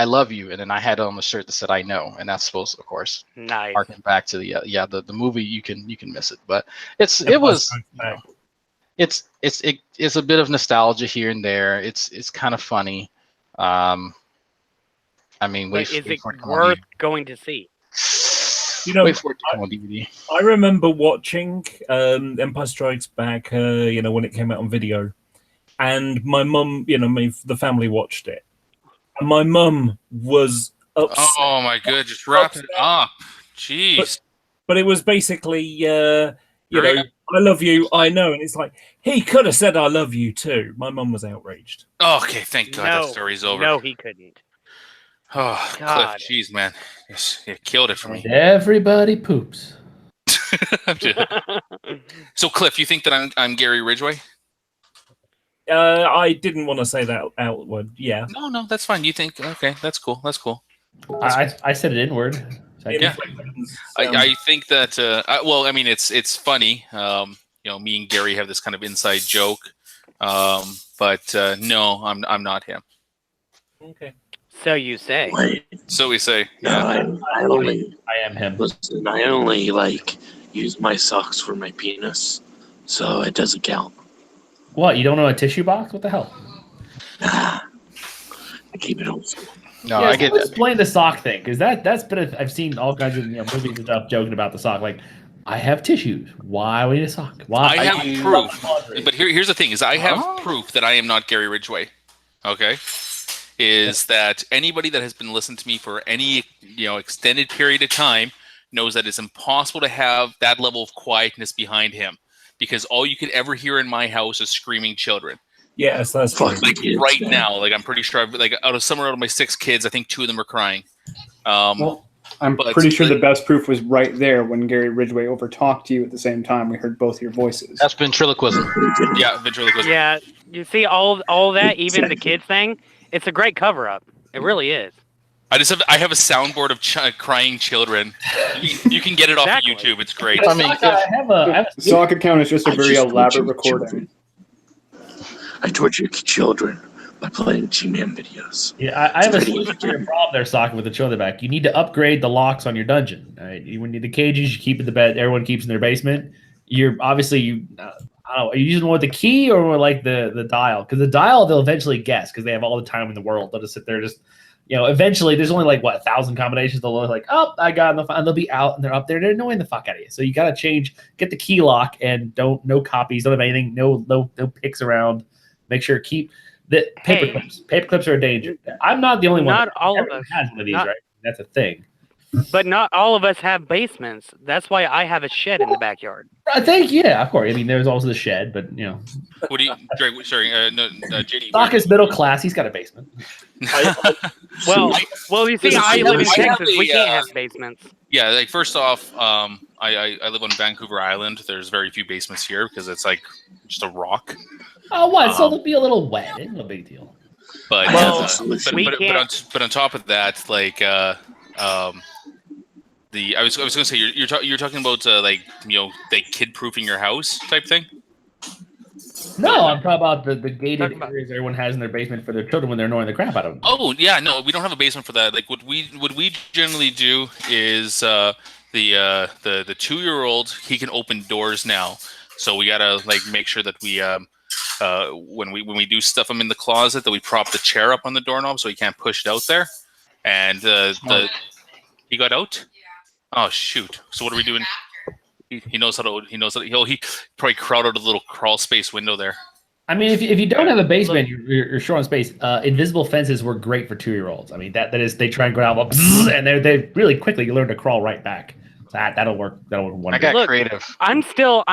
love you, and then I had on the shirt that said I know, and that's supposed to, of course, Nice. harken back to the movie. You can miss it, but it's a bit of nostalgia here and there. It's kind of funny. I mean, But is it worth going to see? Wait for it to come on DVD. I remember watching Empire Strikes Back, when it came out on video, and my mum, the family watched it, and my mum was upset. Oh my god, just wrap it up. Jeez. But it was basically, I love you, I know, and it's like he could have said I love you too. My mum was outraged. Okay, thank God that story's over. No, he couldn't. Oh, God. Cliff, jeez, man, you killed it for me. Everybody poops. So, Cliff, you think that I'm Gary Ridgway? I didn't want to say that outward. Yeah. No, that's fine. You think? Okay, that's cool. I said it inward. Yeah. I think that. Well, I mean, it's funny. Me and Gary have this kind of inside joke. But no, I'm not him. Okay. So you say. So we say. No, I am him. Listen, I only use my socks for my penis, so it doesn't count. What? You don't know a tissue box? What the hell? I keep it old school. No, yeah, I get explain the sock thing, because that's been I've seen all kinds of movies and stuff joking about the sock. Like I have tissues. Why we need a sock? Why I have proof. But here's the thing: is I have proof that I am not Gary Ridgway. Okay, is that anybody that has been listening to me for any extended period of time knows that it's impossible to have that level of quietness behind him, because all you could ever hear in my house is screaming children. Yes, that's true. Like right now, like I'm pretty sure, out of my 6 kids, I think 2 of them are crying. Well, I'm pretty sure the best proof was right there when Gary Ridgway overtalked to you at the same time. We heard both your voices. That's ventriloquism. Yeah, ventriloquism. Yeah, you see all that, even the kids thing. It's a great cover up. It really is. I have a soundboard of crying children. You can get it off of YouTube. It's great. I mean, the sock account is just a very elaborate recording. I torture children by playing G-Man videos. Yeah, I have a problem there, Sokka, with the children back. You need to upgrade the locks on your dungeon. Right? You need the cages you keep in the bed. Everyone keeps in their basement. You're obviously I don't know. Are you using more with the key or more like the dial? Because the dial they'll eventually guess because they have all the time in the world. They'll just sit there, eventually there's only 1,000 combinations. They'll look like, oh, I got enough, and they'll be out and they're up there. They're annoying the fuck out of you. So you got to get the key lock and no copies, don't have anything, no picks around. Make sure keep the paper clips. Paper clips are a danger. I'm not the only one. Not all of us has one of these, right? That's a thing. But not all of us have basements. That's why I have a shed in the backyard. I think, yeah, of course. I mean, there's also the shed, but What do you, Drake? Sorry, JD. Sokka's middle class. He's got a basement. Well, you see, I live in Texas. We can't have basements. Yeah, like first off, I live on Vancouver Island. There's very few basements here because it's like just a rock. Oh, what? So they'll be a little wet. It's no big deal. But but on top of that, like I was going to say you're talking about like kid proofing your house type thing. No, I'm talking about the gated areas everyone has in their basement for their children when they're annoying the crap out of them. Oh yeah, no, we don't have a basement for that. Like what we generally do is the 2-year-old, he can open doors now, so we gotta make sure that we when we do stuff him in the closet, that we prop the chair up on the doorknob so he can't push it out there. And he got out. Oh shoot! So what are we doing? He knows how to. He probably crawled out a little crawl space window there. I mean, if you don't have a basement, you're short on space. Invisible fences were great for 2-year-olds. I mean, that is they try and go out and they really quickly learn to crawl right back. That'll work. I got creative. I'm still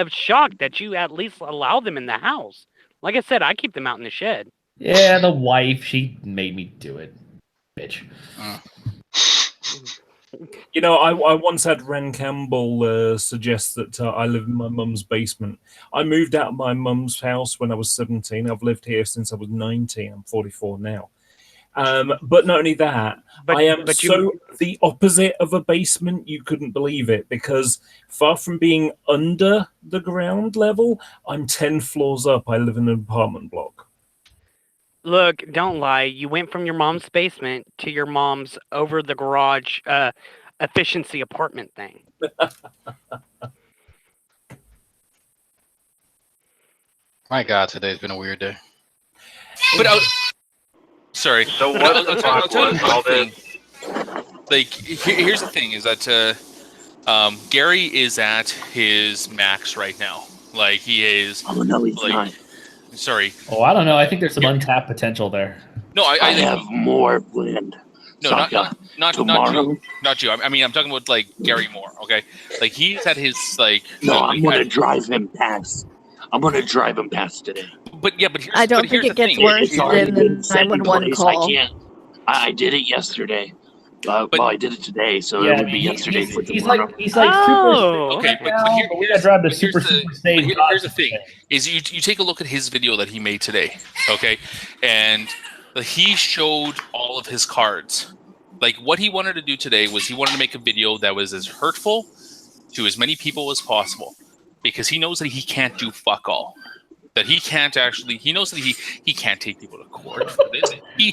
shocked that you at least allow them in the house. Like I said, I keep them out in the shed. Yeah, the wife, she made me do it, bitch. I once had Ren Campbell suggest that I live in my mum's basement. I moved out of my mum's house when I was 17. I've lived here since I was 19. I'm 44 now. But not only that, I am the opposite of a basement. You couldn't believe it, because far from being under the ground level, I'm 10 floors up. I live in an apartment block. Look, don't lie. You went from your mom's basement to your mom's over the garage efficiency apartment thing. My God, today's been a weird day. But sorry. So what the fuck was all this? Like, here's the thing: is that Gary is at his max right now. Like he is. Oh no, he's not. Sorry. Oh, I don't know. I think there's some untapped potential there. No, I have more planned. No, not you. I mean, I'm talking about like Gary Moore. Okay, like he's at his like. No, I'm gonna drive him past. I'm gonna drive him past today. But yeah, but I don't think it gets worse than the 911 call. I did it yesterday. Well, I did it today, so it would be yesterday for tomorrow. He's like super. Okay, but we gotta drive the super sane. Here's the thing: is you take a look at his video that he made today, okay, and he showed all of his cards. Like what he wanted to do today was he wanted to make a video that was as hurtful to as many people as possible, because he knows that he can't do fuck all. That he can't actually. He knows that he can't take people to court for this. He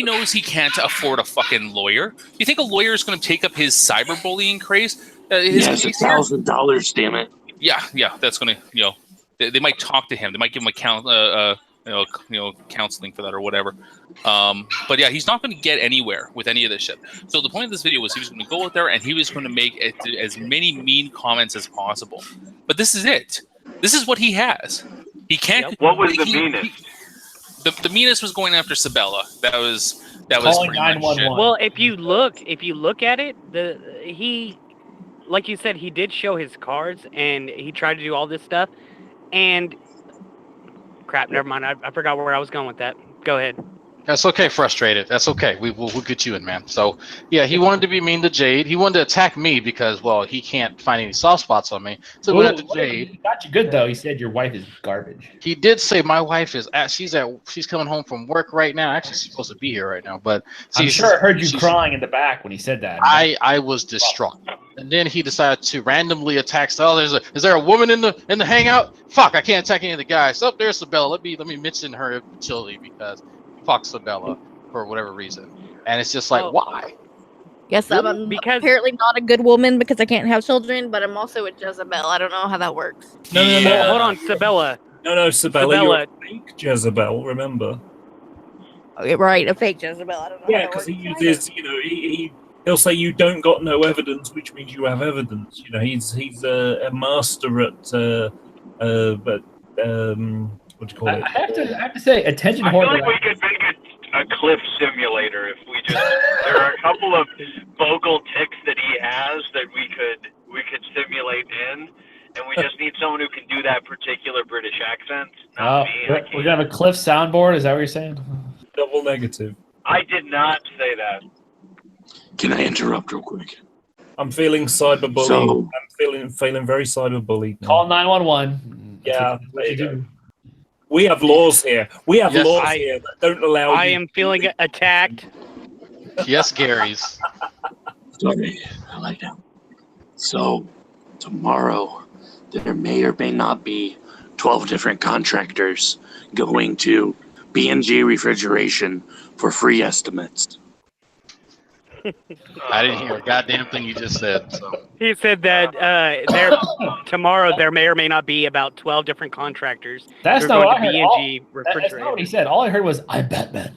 knows he can't afford a fucking lawyer. You think a lawyer is going to take up his cyberbullying craze? Yes, $1,000. Damn it. Yeah, that's going to. They might talk to him. They might give him counseling for that or whatever. But yeah, he's not going to get anywhere with any of this shit. So the point of this video was he was going to go out there and he was going to make as many mean comments as possible. But this is it. This is what he has. He can't. What was the meanest? The meanest was going after Sabella. That was Calling pretty much it. 911. Well, if you look at it, he, like you said, he did show his cards and he tried to do all this stuff. And crap, never mind. I forgot where I was going with that. Go ahead. That's okay, frustrated. That's okay. We'll get you in, man. So, yeah, he wanted to be mean to Jade. He wanted to attack me because, well, he can't find any soft spots on me. So we went to Jade. He got you good, though. He said your wife is garbage. He did say my wife is she's coming home from work right now. Actually, she's supposed to be here right now. But see, I'm sure I heard you crying in the back when he said that. I was distraught. And then he decided to randomly attack. Oh, is there a woman in the hangout? Fuck, I can't attack any of the guys. Oh, there's Sabella. Let me mention her chili because fuck Sabella for whatever reason. And it's just like, why? Yes, I'm apparently not a good woman because I can't have children, but I'm also a Jezebel. I don't know how that works. No. Hold on, Sabella. No, Sabella. You're a fake Jezebel, remember? Okay, right, a fake Jezebel. I don't know. Yeah, because he uses, he'll say you don't got no evidence, which means you have evidence. He's a master at what do you call it? I have to say, attention I feel whore. like we could make a cliff simulator if we just. There are a couple of vocal tics that he has that we could simulate in, and we just need someone who can do that particular British accent. Not me. We're gonna have a Cliff soundboard. Is that what you're saying? Double negative. I did not say that. Can I interrupt real quick? I'm feeling cyberbullied. So- I'm feeling very cyberbullied. Call 911. Yeah, there you go. We have laws here. We have laws here that don't allow I am feeling attacked. Yes, Gary's. Sorry, I like that. So, tomorrow, there may or may not be 12 different contractors going to B&G Refrigeration for free estimates. I didn't hear a goddamn thing you just said. So. He said that tomorrow there may or may not be about 12 different contractors. That's who not are what going I to heard. B&G That's refrigerator. not what he said. All I heard was, I'm Batman.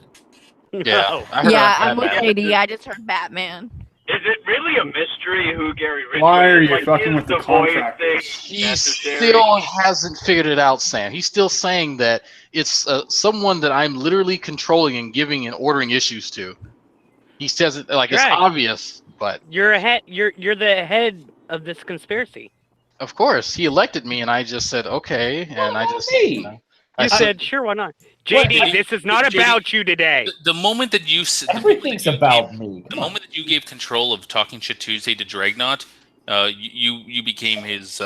No. I'm with JD. I just heard Batman. Is it really a mystery who Gary Ridgway is? Why are you Like, fucking is with the voice contractors? thing He necessary? still hasn't figured it out, Sam. He's still saying that it's someone that I'm literally controlling and giving and ordering issues to. He says it like it's Right. obvious, but You're the head of this conspiracy. of course he elected me, and I just said okay, and I just You said, sure, why not? JD, this is not JD, about you today. The moment that you Everything's about me. the moment that you gave control of Talking Shit Tuesday to Dragnot, you became his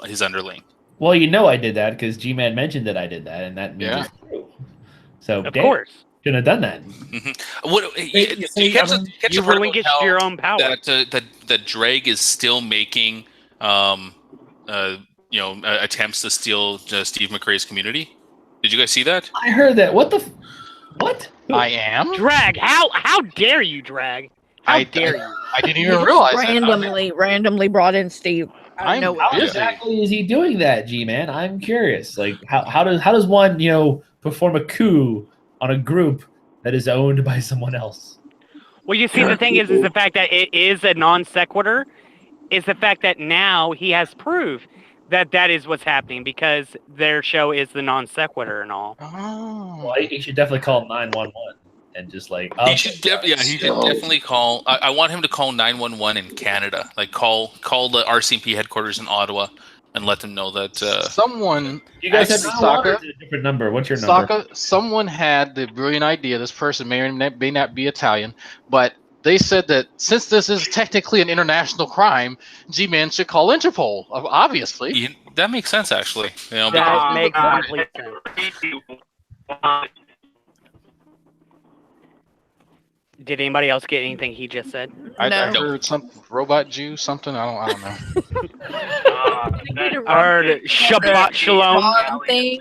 his underling. Well, I did that because G-Man mentioned that I did that, and that means Yeah. it's true. So, Of damn, course. shouldn't have done that. What You relinquished your own power. That Drag is still making attempts to steal Steve McRae's community. Did you guys see that? I heard that. What? I am Drag. How dare you, Drag? How dare you? I didn't even realize randomly brought in Steve. I know How exactly is he doing that, G-Man? I'm curious. Like, how does one perform a coup on a group that is owned by someone else? Well, you see, the thing is the fact that it is a non sequitur. Is the fact that now he has proof that is what's happening because their show is the non sequitur and all. Well, he should definitely call 911 and just like. He should definitely call. I want him to call 911 in Canada. Like call the RCMP headquarters in Ottawa and let them know that someone. You guys have Saka? a different number. What's your number? Saka, someone had the brilliant idea. This person may or may not be Italian, but they said that since this is technically an international crime, G-Man should call Interpol. Obviously, that makes sense. Actually, That makes complete sense. Did anybody else get anything he just said? I heard some robot Jew something. I don't know. I heard Shabbat Shalom. Thing.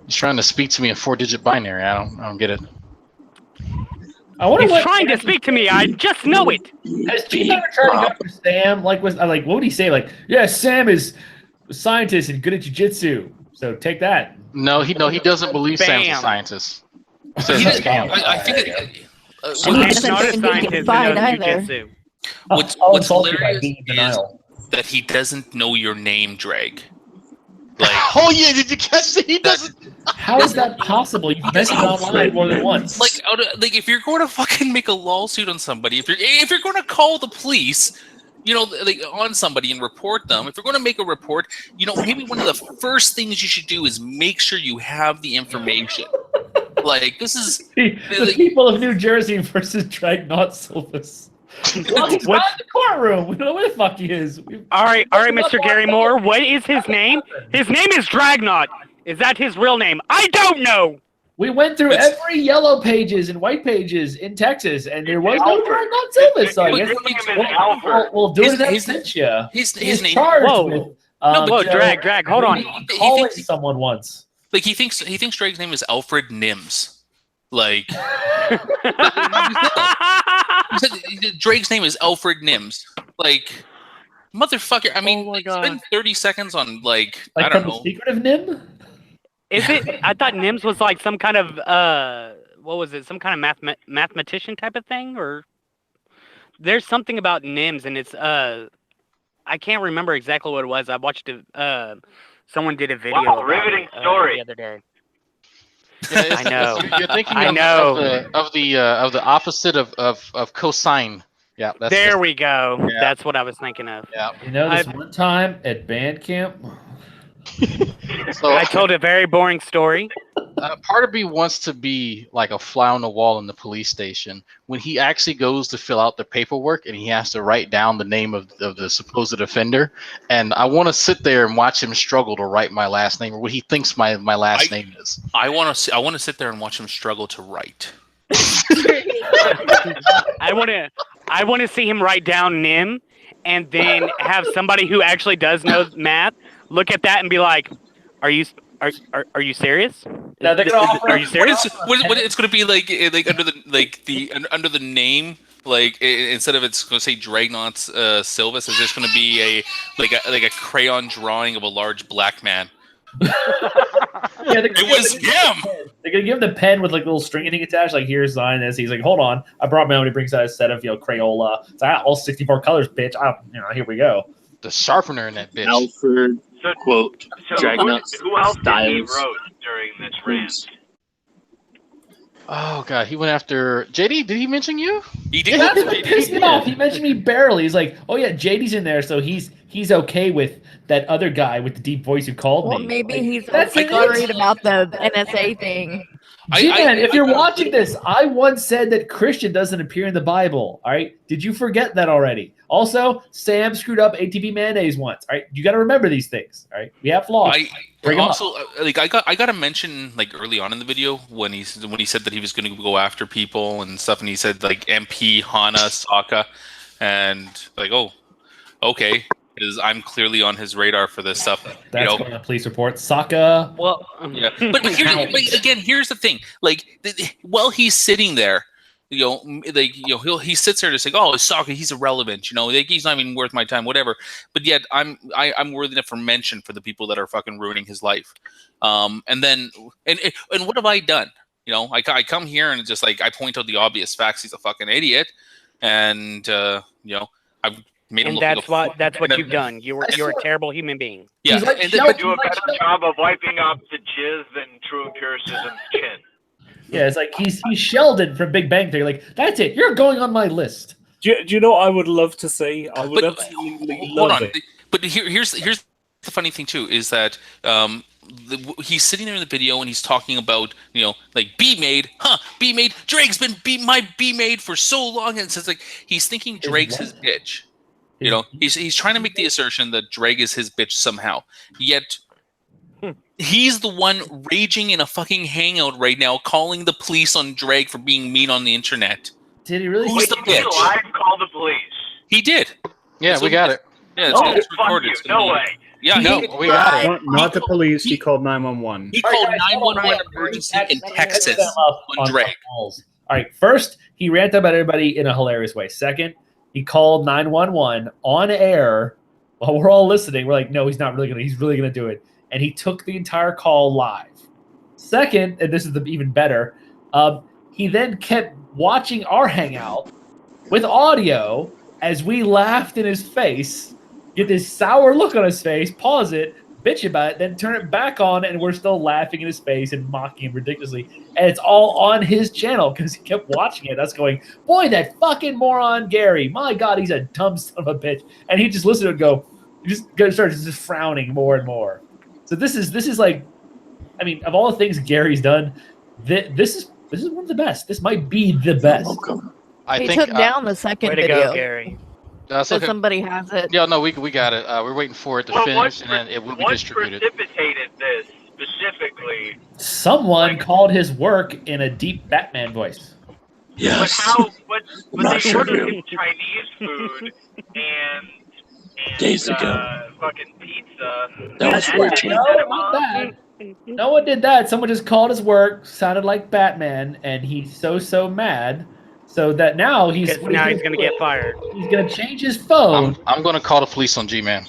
He's trying to speak to me in 4-digit binary. I don't get it. He's trying to speak to me. I just know it. Has G ever tried to go for Sam? What would he say? Like, yeah, Sam is a scientist and good at jiu-jitsu. So take that. No, he doesn't believe Sam's a Bam. scientist. He says it's a scam. I think And he doesn't think he can get fined either. what's I'll insult you by hilarious being in is denial. that he doesn't know your name, Drake. Like, Oh yeah, did you catch that? He doesn't. How is that possible? You've messaged online more than once. like if you're going to fucking make a lawsuit on somebody, if you're going to call the police, you know, like on somebody and report them, if you're going to make a report, you know, maybe one of the first things you should do is make sure you have the information. Like, this is the people of New Jersey versus Dragnot Silvis. Well, he's not in the courtroom. We don't know where the fuck he is. All right, Mr. Gary Moore. What is his name? His name is Dragnot. Is that his real name? I don't know. We went through every yellow pages and white pages in Texas, and there was no Dragnot Silvis. So I guess we'll do it in absentia. His name. Charged Whoa. with, No, drag. Hold on. Calling someone once. Like he thinks Drake's name is Alfred Nims. Like Drake's name is Alfred Nims. Like motherfucker. I mean, spend 30 seconds on like I don't know. The Secret of Nim? Is it? I thought Nims was like some kind of what was it? Some kind of mathematician type of thing, or there's something about Nims, and it's I can't remember exactly what it was. I watched it. Someone did a video. Wow, riveting story. The other day. Yeah, I know. You're thinking I know. of the opposite of cosine. Yeah, that's There we go. Yeah. That's what I was thinking of. Yeah. You know, this one time at band camp. So I told a very boring story. Part of me wants to be like a fly on the wall in the police station when he actually goes to fill out the paperwork and he has to write down the name of the supposed offender. And I want to sit there and watch him struggle to write my last name or what he thinks my last name is. I want to sit there and watch him struggle to write. I want to see him write down Nim, and then have somebody who actually does know math look at that and be like, "Are you serious? No, they're gonna offer Are you serious?" It's going to be like under the name. Like instead of it's going to say Dragnot Silvis, it's just going to be a crayon drawing of a large black man. Yeah, it was him. They're gonna give him the pen with like little stringing attached. Like, here's sign this. He's like, hold on, I brought my own. He brings out a set of Crayola. It's like, all 64 colors, bitch. Here we go. The sharpener in that bitch. Alfred quote. Dragnot Who else did he Styles. wrote during this rant? Oh god, he went after JD. Did he mention you? He Yeah, that's what pissed me off. He mentioned me barely. He's like, oh yeah, JD's in there, so he's okay with that other guy with the deep voice who called Well, me. maybe Like, he's that's like it. worried about the NSA thing. G-Man, if you're watching this, I once said that Christian doesn't appear in the Bible. All right, did you forget that already? Also, Sam screwed up ATP mayonnaise once. All right, you got to remember these things. All right, we have flaws. Bring 'em Also, I got to mention like early on in the video when he said that he was going to go after people and stuff, and he said like MP, Hana, Sokka, and like, oh, okay, because I'm clearly on his radar for this stuff. That's going on police report. Sokka. Well, yeah, but again, here's the thing. Like, while he's sitting there, he sits there to say, "Oh, Sokka, he's irrelevant. Like, he's not even worth my time, whatever." But yet, I'm worthy enough for mention for the people that are fucking ruining his life. And what have I done? I come here and just like I point out the obvious facts. He's a fucking idiot, and I've made him. And that's what you've done. You're a terrible human being. Yeah, But do a better job of wiping off the jizz than True Empiricism's chin. Yeah, it's like he's Sheldon from Big Bang Theory. Like, that's it. You're going on my list. Do you know what I would love to see? I would absolutely love it. But here's the funny thing too is that he's sitting there in the video and he's talking about like B-Made, B-Made. Drake's been my B-Made for so long, and it's like he's thinking Drake's his bitch. He's trying to make the assertion that Drake is his bitch somehow. Yet he's the one raging in a fucking hangout right now, calling the police on Drake for being mean on the internet. Did he really? Who's the bitch? Live call the police. He did. Yeah, we got it. Yeah, it's fuck recorded. you. It's gonna No be- way. Yeah, we got it. Not the police. He called 911. He called 911 emergency in Texas on Drake. All right, first he ranted about everybody in a hilarious way. Second, he called 911 on air while we're all listening. We're like, no, he's not really gonna. He's really gonna do it. and he took the entire call live. Second, and this is the even better, he then kept watching our hangout with audio as we laughed in his face, get this sour look on his face, pause it, bitch about it, then turn it back on, and we're still laughing in his face and mocking him ridiculously. And it's all on his channel because he kept watching it. Us going, boy, that fucking moron Gary. My God, he's a dumb son of a bitch. And he just listened and go, starts just frowning more and more. So this is like, I mean, of all the things Gary's done, this is one of the best. This might be the best. He took down the second Way to video. go, Gary. So somebody has it. Yeah, no, we got it. We're waiting for it to finish, and then it will be distributed. What precipitated this specifically? Someone called his work in a deep Batman voice. Yes. But they ordered him Chinese food and days ago. Fucking pizza. That was 14. No one did that. Someone just called his work, sounded like Batman, and he's so mad. So that now he's gonna get fired. He's gonna change his phone. I'm gonna call the police on G-Man.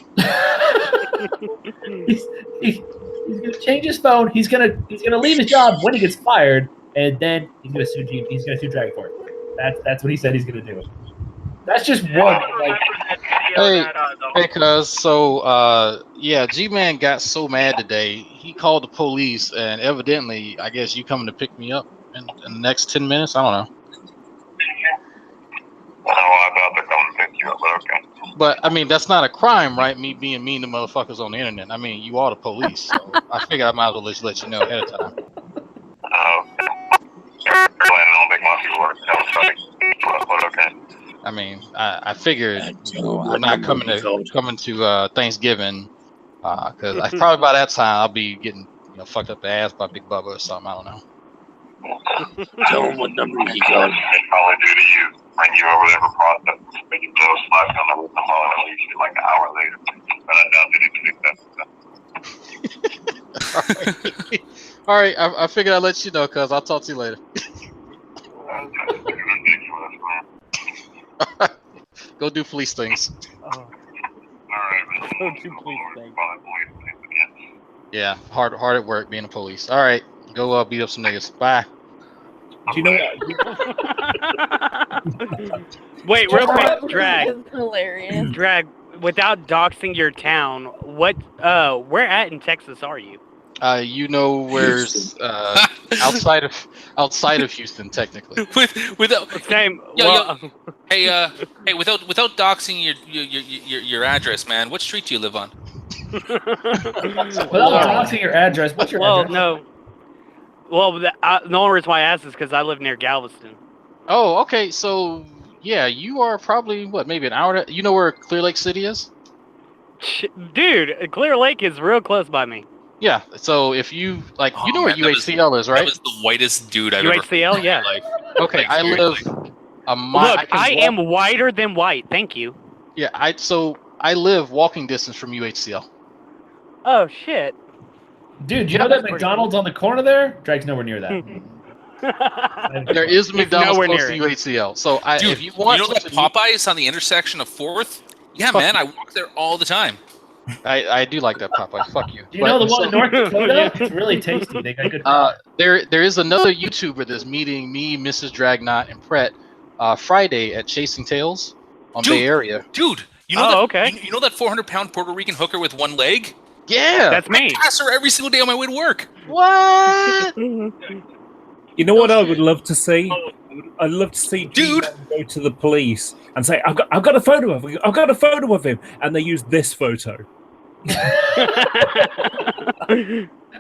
He's gonna change his phone. He's gonna leave his job when he gets fired, and then he's gonna sue Drag for it. That's what he said he's gonna do. That's just one. Like, hey, cuz. So, yeah, G-Man got so mad today. He called the police, and evidently, I guess you coming to pick me up in the next 10 minutes. I don't know. But I mean, that's not a crime, right? Me being mean to motherfuckers on the internet. I mean, you are the police, so I figured I might as well let you know ahead of time. I mean, I figured we're not coming to Thanksgiving, because probably by that time I'll be getting fucked up the ass by Big Bubba or something. I don't know. Tell him what number he got. Probably due to you. Bring you over there for process. Make it those slides on the phone and leave you like an hour later. But I doubt they didn't take that. All right. I figured I'd let you know, cuz I'll talk to you later. Go do police things. Go do police things. Yeah, hard at work being a police. All right, go beat up some niggas. Bye. Do you know what? Wait, real quick, Drag. It's hilarious. Drag, without doxing your town, where at in Texas are you? You know where's outside of Houston, technically. Without same. Hey, without doxing your address, man. What street do you live on? Without doxing your address, what's your address? No. Well, the only reason why I asked is because I live near Galveston. Oh, okay. So yeah, you are probably maybe an hour. You know where Clear Lake City is? Dude, Clear Lake is real close by me. Yeah. So if you you know where UHCL is, right? That was the whitest dude I've UHCL, ever. yeah. Okay, I live a mile. Look, I am whiter than white. Thank you. Yeah, I live walking distance from UHCL. Oh shit. Dude, you know that McDonald's on the corner there? Drag's nowhere near that. There is McDonald's close to UHCL. So Dude, if you want, that Popeyes on the intersection of 4th? Yeah, man, I walk there all the time. I do like that Popeye. Fuck you. Do you know the one in North Dakota? It's really tasty. They got good. There is another YouTuber that's meeting me, Mrs. Dragnot, and Pret Friday at Chasing Tails on Bay Area. Dude, you know you know that 400-pound Puerto Rican hooker with one leg? Yeah, that's me. I pass her every single day on my way to work. What? You know what I would love to see? I'd love to see Dude go to the police and say, I've got a photo of him. I've got a photo of him. And they use this photo. That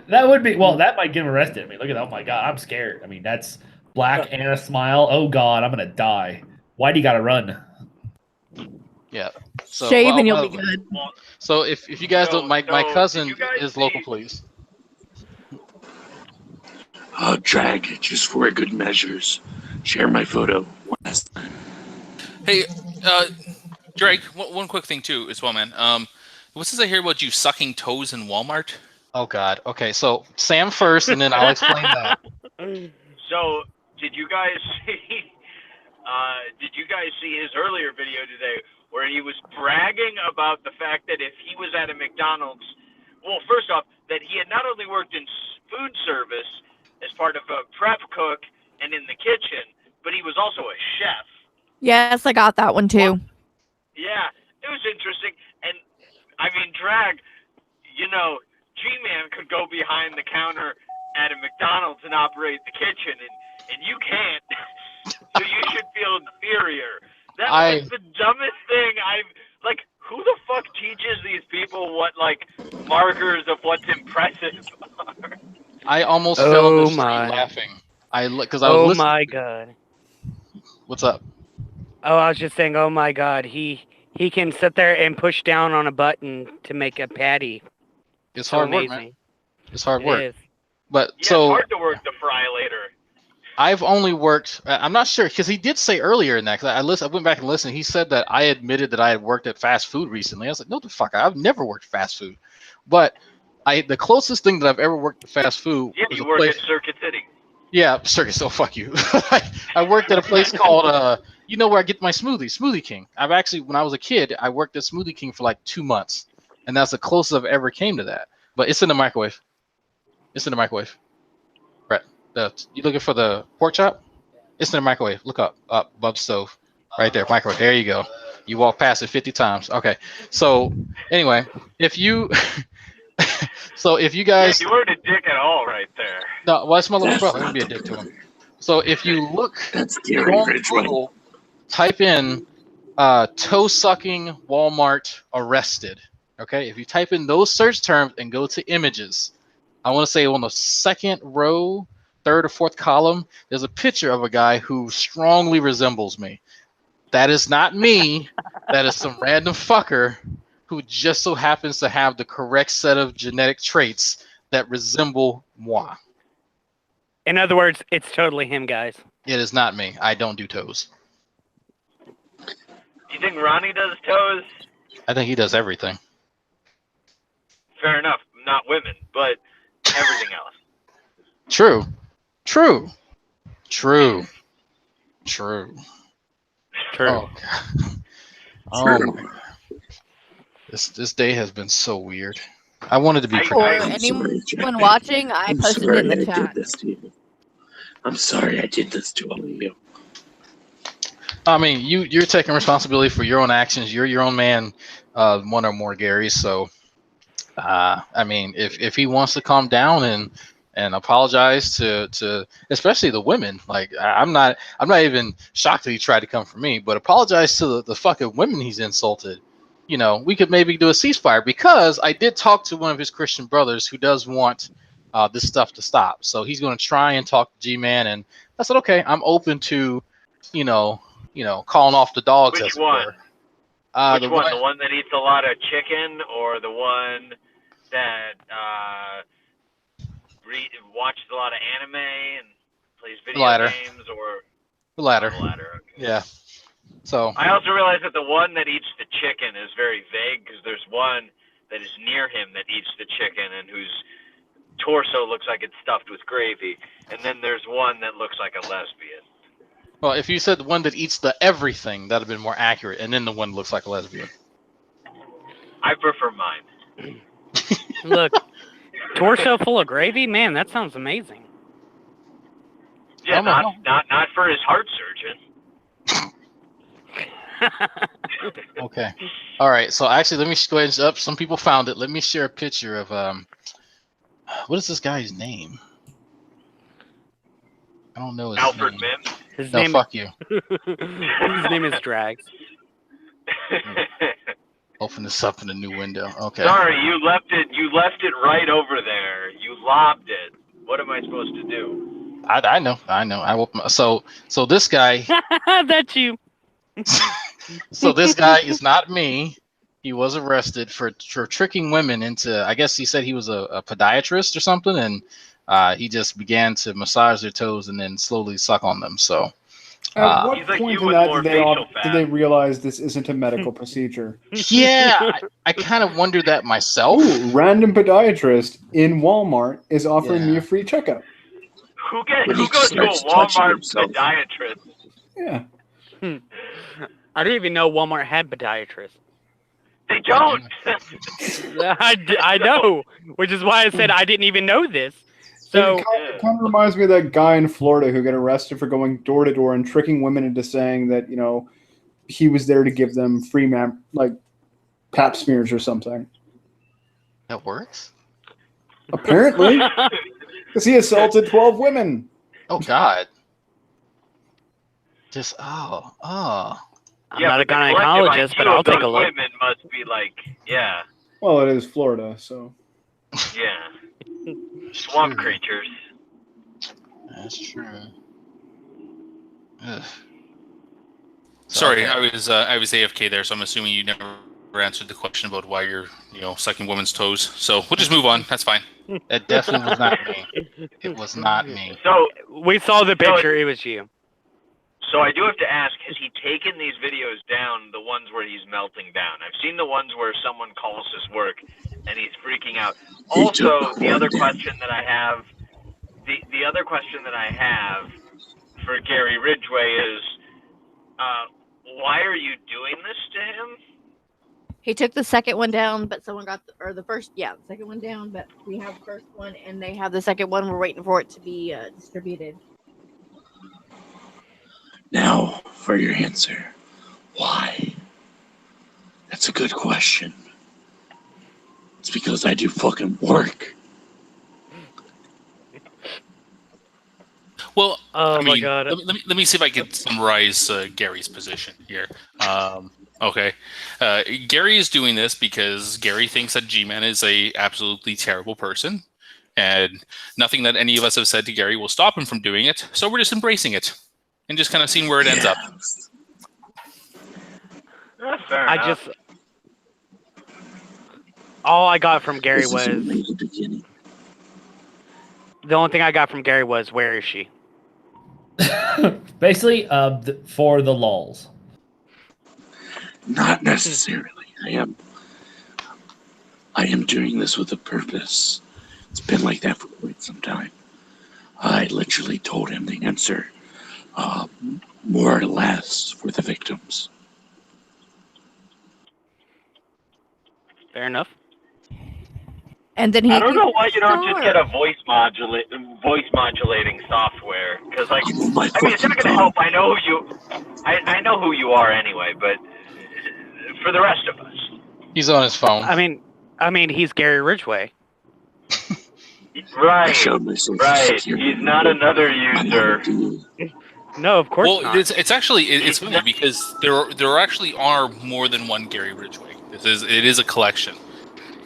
would be, that might get him arrested. I mean, look at that. Oh my God, I'm scared. I mean, that's black and a smile. Oh God, I'm going to die. Why do you got to run? Yeah. So, shave and you'll be good. So if you guys don't, my cousin is local police. Drag, just for good measures. Share my photo one last time. Hey, Drake, one quick thing too as well, man. What's this I hear about you sucking toes in Walmart? Oh God. Okay, so Sam first, and then I'll explain that. So, did you guys see his earlier video today where he was bragging about the fact that if he was at a McDonald's well, first off, that he had not only worked in food service as part of a prep cook and in the kitchen, but he was also a chef. Yes, I got that one too. Yeah, it was interesting. And I mean, Drag, you know, G-Man could go behind the counter at a McDonald's and operate the kitchen, and you can't. So you should feel inferior. That was the dumbest thing like, who the fuck teaches these people what, like, markers of what's impressive are? I almost fell in the street laughing. Oh my god. What's up? Oh, I was just saying, oh my god, he can sit there and push down on a button to make a patty. It's So hard work, amazing. man. It's hard It work. is. But Yeah, so it's hard to work the fry later. I've only worked. I'm not sure because he did say earlier in that. Cause I went back and listened. He said that I admitted that I had worked at fast food recently. I was like, no, the fuck, I've never worked fast food. But the closest thing that I've ever worked at fast food Yeah, was you a work place. at Circuit City. Yeah, Circus. So fuck you. I worked at a place called you know where I get my Smoothie King. I've actually, when I was a kid, I worked at Smoothie King for like 2 months, and that's the closest I've ever came to that. But it's in the microwave. It's in the microwave. Brett, you looking for the pork chop? It's in the microwave. Look up above the stove, right there, microwave. There you go. You walk past it 50 times. Okay. So anyway, if you guys, Yeah, you weren't a dick at all right there. no, well, it's my little brother. I'll be a dick to him. So if you look, Gary go on Ridgway. Google, type in toe sucking Walmart arrested. Okay, if you type in those search terms and go to images, I want to say on the second row, third or fourth column, there's a picture of a guy who strongly resembles me. That is not me. That is some random fucker who just so happens to have the correct set of genetic traits that resemble moi. In other words, it's totally him, guys. It is not me. I don't do toes. You think Ronnie does toes? I think he does everything. Fair enough. Not women, but everything else. True. Oh, God. Oh, my God. This day has been so weird. I wanted to be For productive. anyone watching, I posted it in the chat. I'm sorry I did this to all of you. I mean, you're taking responsibility for your own actions. You're your own man, one or more Gary. So, I mean, if he wants to calm down and apologize to especially the women, like I'm not even shocked that he tried to come for me, but apologize to the fucking women he's insulted. You know, we could maybe do a ceasefire, because I did talk to one of his Christian brothers who does want this stuff to stop. So he's going to try and talk to G-Man, and I said, okay, I'm open to, you know, calling off the dogs. Which as it one? were. Which one? The one that eats a lot of chicken, or the one that watches a lot of anime and plays video games, or the latter? The latter. Okay. Yeah. So I also realize that the one that eats the chicken is very vague, because there's one that is near him that eats the chicken and whose torso looks like it's stuffed with gravy, and then there's one that looks like a lesbian. Well, if you said the one that eats the everything, that'd have been more accurate, and then the one that looks like a lesbian. I prefer mine. Look, torso full of gravy? Man, that sounds amazing. Yeah, not for his heart surgeon. Okay. All right. So actually, let me go ahead and some people found it. Let me share a picture of what is this guy's name? I don't know his Alfred name. Mims. His No, name fuck you. His name is Drags. Open this up in a new window. Okay. Sorry, you left it right over there. You lobbed it. What am I supposed to do? I know. I will. So this guy. That's you. So this guy is not me. He was arrested for tricking women into, I guess he said he was a podiatrist or something, and he just began to massage their toes and then slowly suck on them. So at what point in that did they realize this isn't a medical procedure? Yeah, I kind of wondered that myself. Ooh, random podiatrist in Walmart is offering me a free checkup. Who goes to a Walmart podiatrist? Yeah. I didn't even know Walmart had podiatrists. They don't. I know, which is why I said I didn't even know this. So It kind of reminds me of that guy in Florida who got arrested for going door to door and tricking women into saying that, you know, he was there to give them free pap smears or something. That works? Apparently. Because he assaulted 12 women. Oh, God. Just, I'm not a gynecologist, but I'll take a look. Women must be like, yeah, Well, it is Florida, so. yeah, swamp creatures. That's true. Ugh. Sorry, I was AFK there, so I'm assuming you never answered the question about why you're, sucking women's toes. So we'll just move on. That's fine. That definitely was not me. It was not me. So we saw the picture. It was you. So I do have to ask: has he taken these videos down? The ones where he's melting down. I've seen the ones where someone calls his work and he's freaking out. Also, the other question that I have, the other question that I have for Gary Ridgway is, why are you doing this to him? He took the second one down, but someone got the second one down, but we have the first one and they have the second one. We're waiting for it to be distributed. Now, for your answer. Why? That's a good question. It's because I do fucking work. Well, my God. Let me see if I can summarize Gary's position here. Okay. Gary is doing this because Gary thinks that G-Man is a absolutely terrible person, and nothing that any of us have said to Gary will stop him from doing it. So we're just embracing it and just kind of seeing where it ends up. Fair enough. All I got from Gary was the only thing I got from Gary was, where is she? Basically, for the lulz. Not necessarily. I am doing this with a purpose. It's been like that for quite some time. I literally told him the answer, more or less, for the victims. Fair enough. And then I don't know why you don't just get a voice modulating software, because it's not going to help. I know who you are anyway, but for the rest of us, he's on his phone. I mean, he's Gary Ridgway. Right. He's not another user. No, of course not. It's actually it's funny because there actually are more than one Gary Ridgway. It is a collection.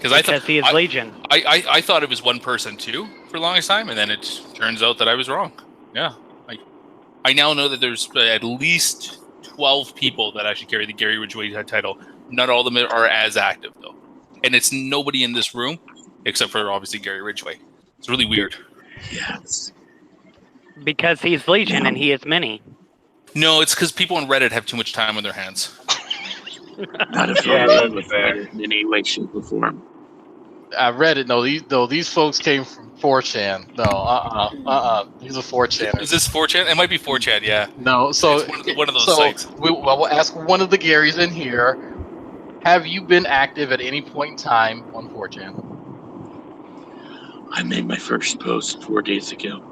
Because he is Legion. I thought it was one person too for the longest time, and then it turns out that I was wrong. Yeah, I now know that there's at least 12 people that actually carry the Gary Ridgway title. Not all of them are as active though, and it's nobody in this room except for obviously Gary Ridgway. It's really weird. Yes. Because he's Legion and he is many. No, it's because people on Reddit have too much time on their hands. Not affiliated with Reddit in any way, shape, or form. I read it. No, these folks came from 4chan. No, These are 4chan. Is this 4chan? It might be 4chan, yeah. No, so it's one of those sites. We'll ask one of the Garys in here. Have you been active at any point in time on 4chan? I made my first post 4 days ago.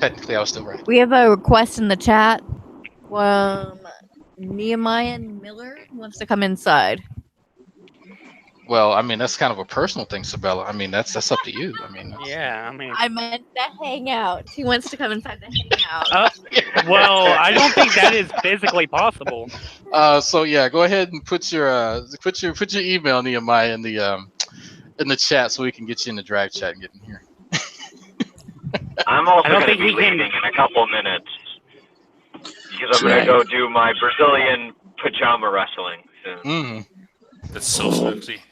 Technically, I was still right. We have a request in the chat from Nehemiah Miller, who wants to come inside. Well, I mean, that's kind of a personal thing, Sabella. I mean, that's up to you. I mean, I meant that hangout. He wants to come inside the hangout. Well, I don't think that is physically possible. So yeah, go ahead and put your email, Nehemiah, in the chat so we can get you in the drag chat and get in here. I'm also going to be leaving in a couple minutes because I'm going to go do my Brazilian pajama wrestling soon. That's so sexy.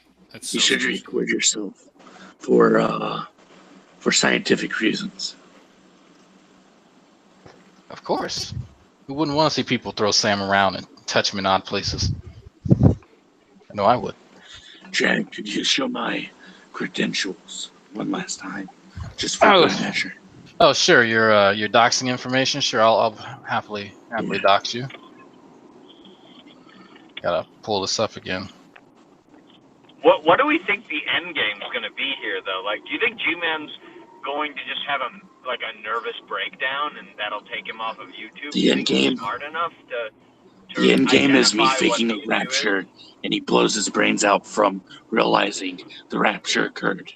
You should record yourself for scientific reasons. Of course. Who wouldn't want to see people throw Sam around and touch him in odd places? I know I would. Jack, could you show my credentials one last time? Just for good measure. Oh, sure. Your doxing information. Sure, I'll happily dox you. Gotta pull this up again. What do we think the end game is going to be here, though? Like, do you think G-Man's going to just have a nervous breakdown, and that'll take him off of YouTube? The end game. Smart enough to The end game is me identify what faking the a issue rapture, and he blows his brains out from realizing the rapture occurred.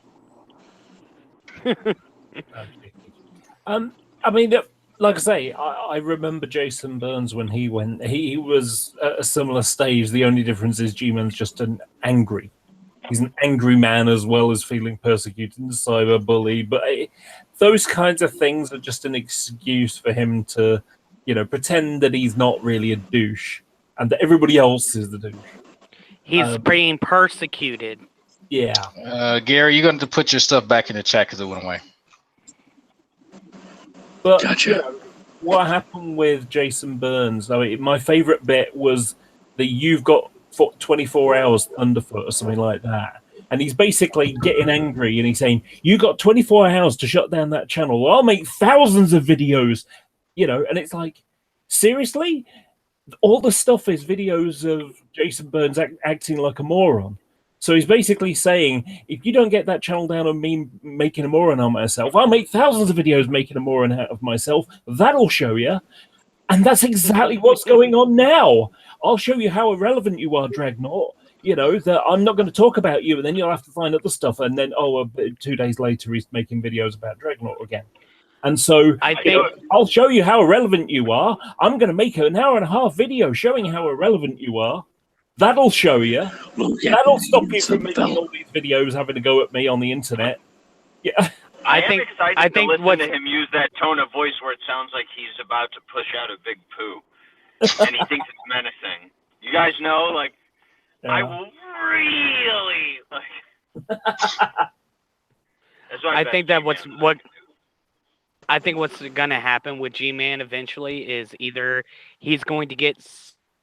I mean, like I say, I remember Jason Burns when he went. He was at a similar stage. The only difference is G-Man's just an angry. He's an angry man as well as feeling persecuted and cyberbullied. But those kinds of things are just an excuse for him to, pretend that he's not really a douche and that everybody else is the douche. He's being persecuted. Yeah. Gary, you're going to put your stuff back in the chat because it went away. But what happened with Jason Burns? I mean, my favorite bit was that you've got 24 hours underfoot or something like that. And he's basically getting angry and he's saying, you got 24 hours to shut down that channel. Well, I'll make thousands of videos, and it's like, seriously? All the stuff is videos of Jason Burns acting like a moron. So he's basically saying, if you don't get that channel down on me making a moron out of myself, I'll make thousands of videos making a moron out of myself. That'll show you. And that's exactly what's going on now. I'll show you how irrelevant you are, Dragnot. That I'm not going to talk about you, and then you'll have to find other stuff. And then, 2 days later, he's making videos about Dragnot again. And so I'll show you how irrelevant you are. I'm going to make an hour-and-a-half video showing how irrelevant you are. That'll show you. That'll stop you from making all these videos having to go at me on the internet. Yeah. I am excited to listen to him use that tone of voice where it sounds like he's about to push out a big poo. And he thinks it's menacing. You guys know, I will really... I think what's going to happen with G-Man eventually is either he's going to get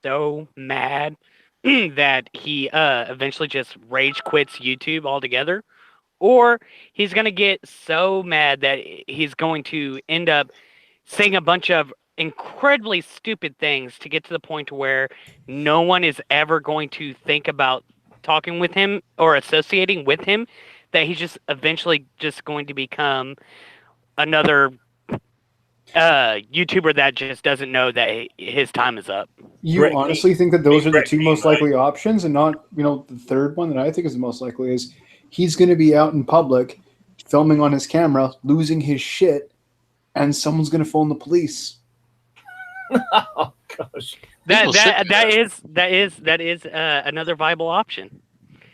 so mad that he eventually just rage quits YouTube altogether, or he's going to get so mad that he's going to end up saying a bunch of incredibly stupid things to get to the point where no one is ever going to think about talking with him or associating with him, that he's just eventually just going to become another YouTuber that just doesn't know that his time is up. You honestly think that those are the two most likely options, and not, the third one that I think is the most likely is he's going to be out in public filming on his camera, losing his shit, and someone's going to phone the police. Oh gosh, that is another viable option.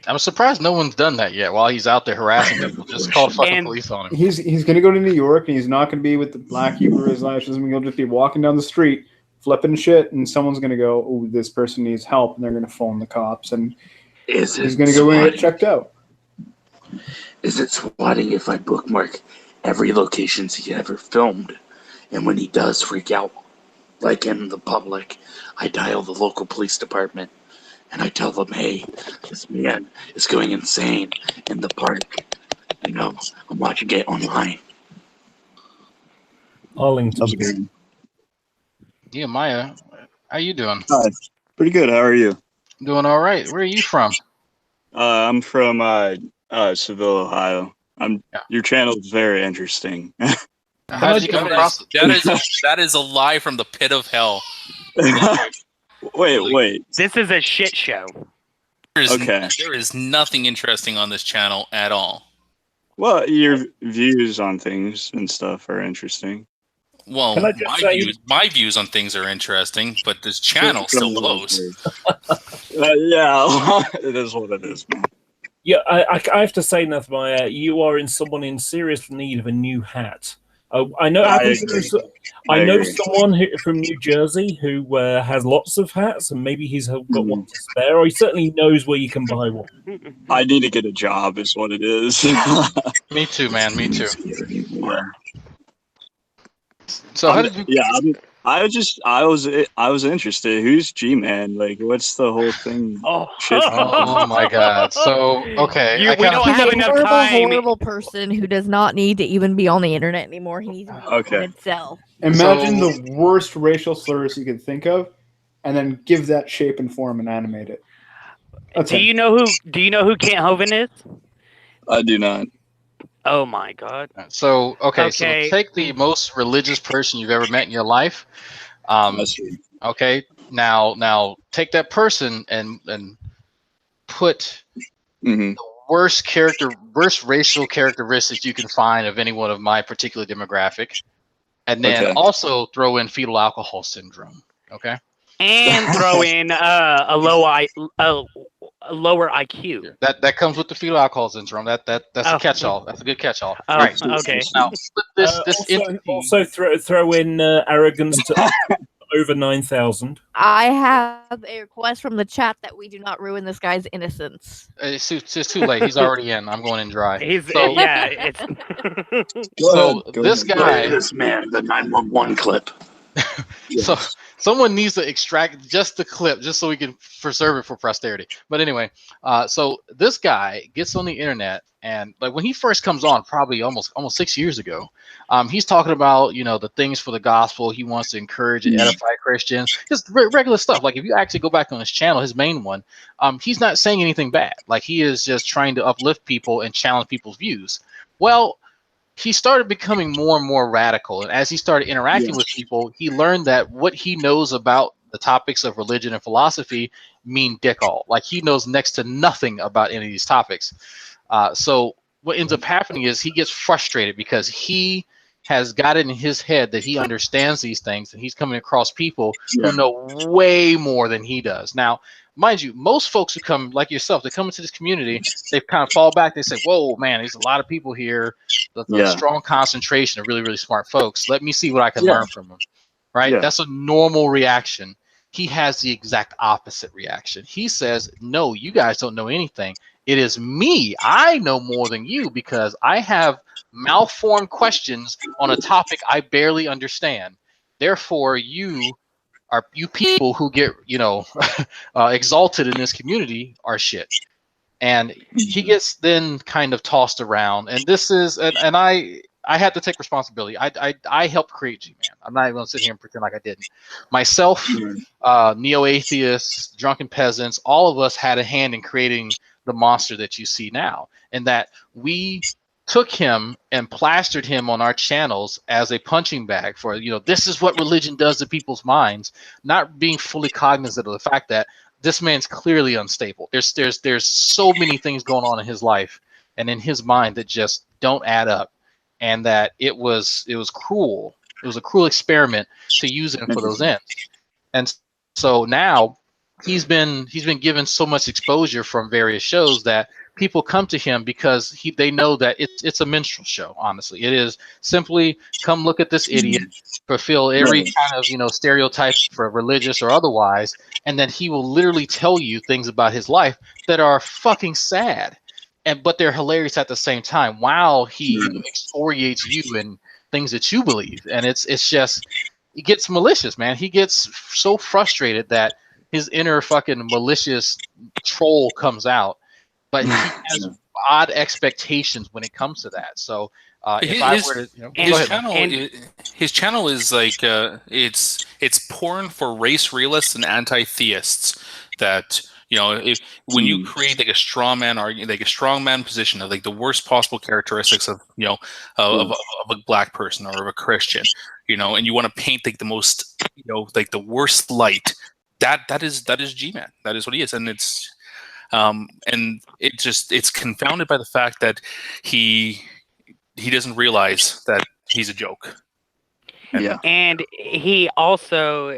I'm surprised no one's done that yet while he's out there harassing people. Just call the fucking police on him. He's going to go to New York, and he's not going to be with the black Hebrew Israelites. He'll just be walking down the street, flipping shit, and someone's going to go, "Oh, this person needs help," and they're going to phone the cops, and he's going to go in and get checked out. Is it swatting if I bookmark every location he ever filmed, and when he does freak out, like in the public, I dial the local police department and I tell them, hey, this man is going insane in the park. I'm watching it online. Arlington. Yeah, Maya, how you doing? Hi, pretty good. How are you? Doing all right. Where are you from? I'm from Seville, Ohio. Your channel is very interesting. How did you come across that is a lie from the pit of hell. Wait. This is a shit show. There is nothing interesting on this channel at all. Well, your views on things and stuff are interesting. Well, my views on things are interesting, but this channel still blows. Yeah, it is what it is, man. Yeah, I have to say, Nathmaya, you are someone in serious need of a new hat. I know someone from New Jersey who has lots of hats, and maybe he's got one to spare, or he certainly knows where you can buy one. I need to get a job, is what it is. Me too, man. Me too. Yeah. So how did you? Yeah, I was interested. Who's G-Man? Like, what's the whole thing? Oh my God! So okay, we don't have enough time. Horrible person who does not need to even be on the internet anymore. He needs to be on itself. Imagine the worst racial slurs you could think of. and then give that shape and form and animate it. Do you know who Kent Hovind is? I do not. Oh my God. So so take the most religious person you've ever met in your life. Okay, now take that person and put the worst racial characteristics you can find of anyone of my particular demographic, and then also throw in fetal alcohol syndrome. Okay. And throw in a lower IQ. That comes with the fetal alcohol syndrome. That's a catch-all. That's a good catch-all. Oh, Right. okay. Now also throw in arrogance to over 9,000. I have a request from the chat that we do not ruin this guy's innocence. It's too late. He's already in. I'm going in dry. So this guy, this man, the 911 clip. So someone needs to extract just the clip, just so we can preserve it for posterity. But anyway, so this guy gets on the internet, and like when he first comes on, probably almost 6 years ago, he's talking about the things for the gospel. He wants to encourage and edify Christians, just regular stuff. Like if you actually go back on his channel, his main one, he's not saying anything bad. Like he is just trying to uplift people and challenge people's views. Well, he started becoming more and more radical, and as he started interacting with people, he learned that what he knows about the topics of religion and philosophy mean dick all. Like he knows next to nothing about any of these topics. So what ends up happening is he gets frustrated because he has got it in his head that he understands these things, and he's coming across people who know way more than he does. Now, mind you, most folks who come, like yourself, they come into this community, they kind of fall back. They say, whoa, man, there's a lot of people here. The strong concentration of really, really smart folks. Let me see what I can learn from them. Right? That's a normal reaction. He has the exact opposite reaction. He says, no, you guys don't know anything. It is me. I know more than you because I have malformed questions on a topic I barely understand. Therefore, you people who get exalted in this community are shit. And he gets then kind of tossed around, and this is and I had to take responsibility. I helped create G-Man. I'm not even gonna sit here and pretend like I didn't. Myself, neo-atheists, drunken peasants, all of us had a hand in creating the monster that you see now, and that we took him and plastered him on our channels as a punching bag for this is what religion does to people's minds, not being fully cognizant of the fact that this man's clearly unstable. There's so many things going on in his life and in his mind that just don't add up, and that it was cruel. It was a cruel experiment to use him for those ends. And so now he's been given so much exposure from various shows that people come to him because they know that it's a minstrel show. Honestly, it is simply come look at this idiot, fulfill every kind of stereotype for religious or otherwise, and then he will literally tell you things about his life that are fucking sad, but they're hilarious at the same time. While he excoriates you and things that you believe, and it's just it gets malicious, man. He gets so frustrated that his inner fucking malicious troll comes out. But he has odd expectations when it comes to that. So if I were to, his channel is like it's porn for race realists and anti-theists. That when you create like a straw man argument, like a strong man position of like the worst possible characteristics of of a black person or of a Christian, and you want to paint like the most like the worst light. That is G-Man. That is what he is, and it's. And it's confounded by the fact that he doesn't realize that he's a joke. And he also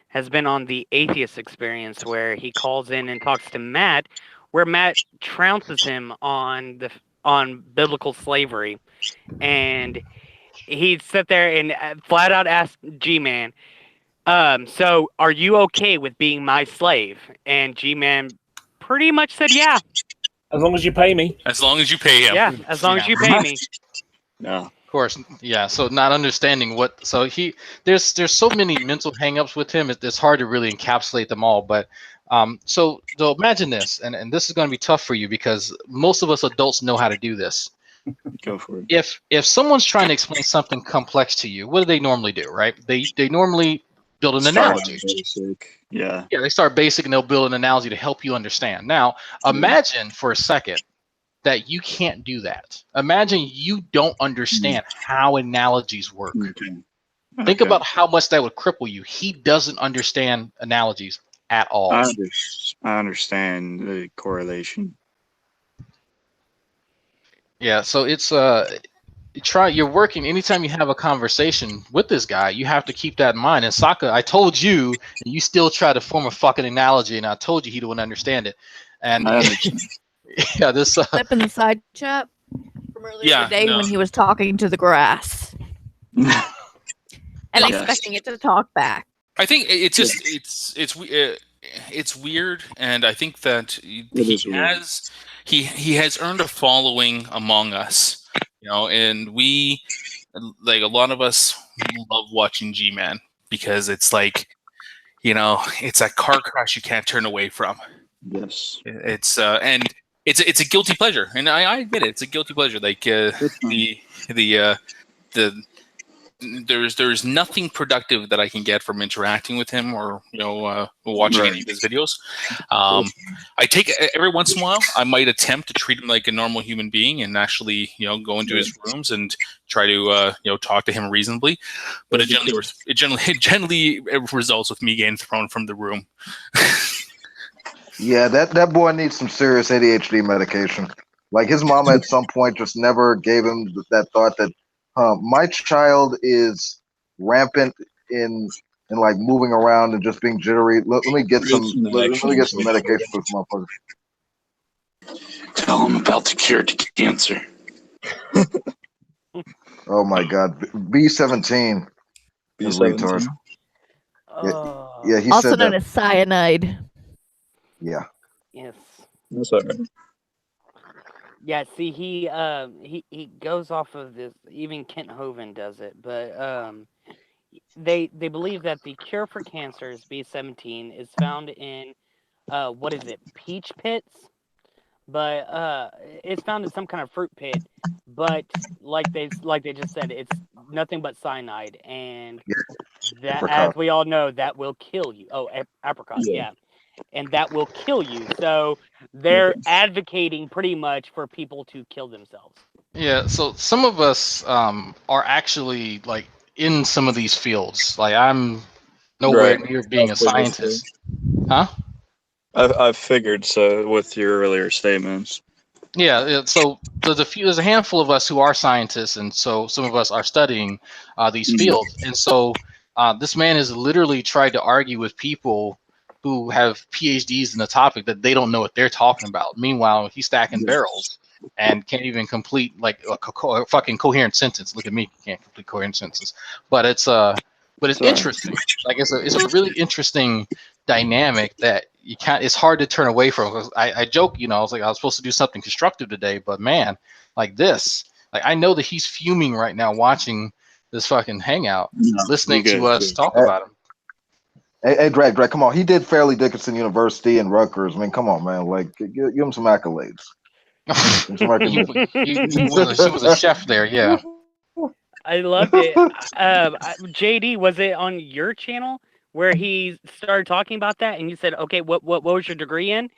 has been on the Atheist Experience, where he calls in and talks to Matt, where Matt trounces him on biblical slavery, and he'd sit there and flat out ask G-Man, so are you okay with being my slave? And G-Man pretty much said, yeah. As long as you pay me. As long as you pay him. Yeah, as long as you pay me. No. Of course, yeah. So not understanding there's so many mental hangups with him. It's hard to really encapsulate them all. But so imagine this, and this is going to be tough for you because most of us adults know how to do this. Go for it. If someone's trying to explain something complex to you, what do they normally do, right? They normally build an Start analogy. basic. Yeah. Yeah, they start basic and they'll build an analogy to help you understand. Now, imagine for a second that you can't do that. Imagine you don't understand how analogies work. Think about how much that would cripple you. He doesn't understand analogies at all. I understand the correlation. Yeah, so it's you're working anytime you have a conversation with this guy, you have to keep that in mind. And Sokka, I told you, and you still try to form a fucking analogy, and I told you he wouldn't understand it. And yeah, this clip in the side chat from earlier today when he was talking to the grass and expecting it to talk back. I think it's just it's weird, and I think that he has earned a following among us, you know, and we, like, a lot of us love watching G-Man because it's like, you know, it's a car crash you can't turn away from. Yes, it's and it's a guilty pleasure, and I admit it, it's a guilty pleasure. Like there's nothing productive that I can get from interacting with him or, you know, watching any of his videos. I take every once in a while, I might attempt to treat him like a normal human being and actually, you know, go into his rooms and try to you know, talk to him reasonably. But it generally results with me getting thrown from the room. Yeah, that boy needs some serious ADHD medication. Like, his mama at some point just never gave him that thought that my child is rampant in like moving around and just being jittery. Let me get some medication for this motherfucker. Tell him about the cure to cancer. Oh my God, B17 is retard. Yeah, he also said known that. as cyanide. Yeah. Yes. That's all right. Yeah, see, he goes off of this. Even Kent Hovind does it, but they believe that the cure for cancer, B17, is found in what is it, peach pits? But it's found in some kind of fruit pit. But like they just said, it's nothing but cyanide, and that, as we all know, that will kill you. Oh, apricot, yeah. And that will kill you. So they're advocating pretty much for people to kill themselves. Yeah, so some of us are actually like in some of these fields. Like, I'm nowhere near being a scientist. Huh? I've figured so with your earlier statements. Yeah, so there's a handful of us who are scientists, and so some of us are studying these fields. And so this man has literally tried to argue with people who have PhDs in the topic that they don't know what they're talking about. Meanwhile, he's stacking barrels and can't even complete like a fucking coherent sentence. Look at me, can't complete coherent sentences. But it's interesting. Like, it's a really interesting dynamic that you can't. It's hard to turn away from. 'Cause I joke, you know, I was supposed to do something constructive today, but man, like this, like, I know that he's fuming right now watching this fucking hangout, listening to us talk about him. Hey, Drag, come on. He did Fairleigh Dickinson University and Rutgers. I mean, come on, man. Like, give him some accolades. He was a chef there, yeah. I loved it. JD, was it on your channel where he started talking about that, and you said, "Okay, what was your degree in,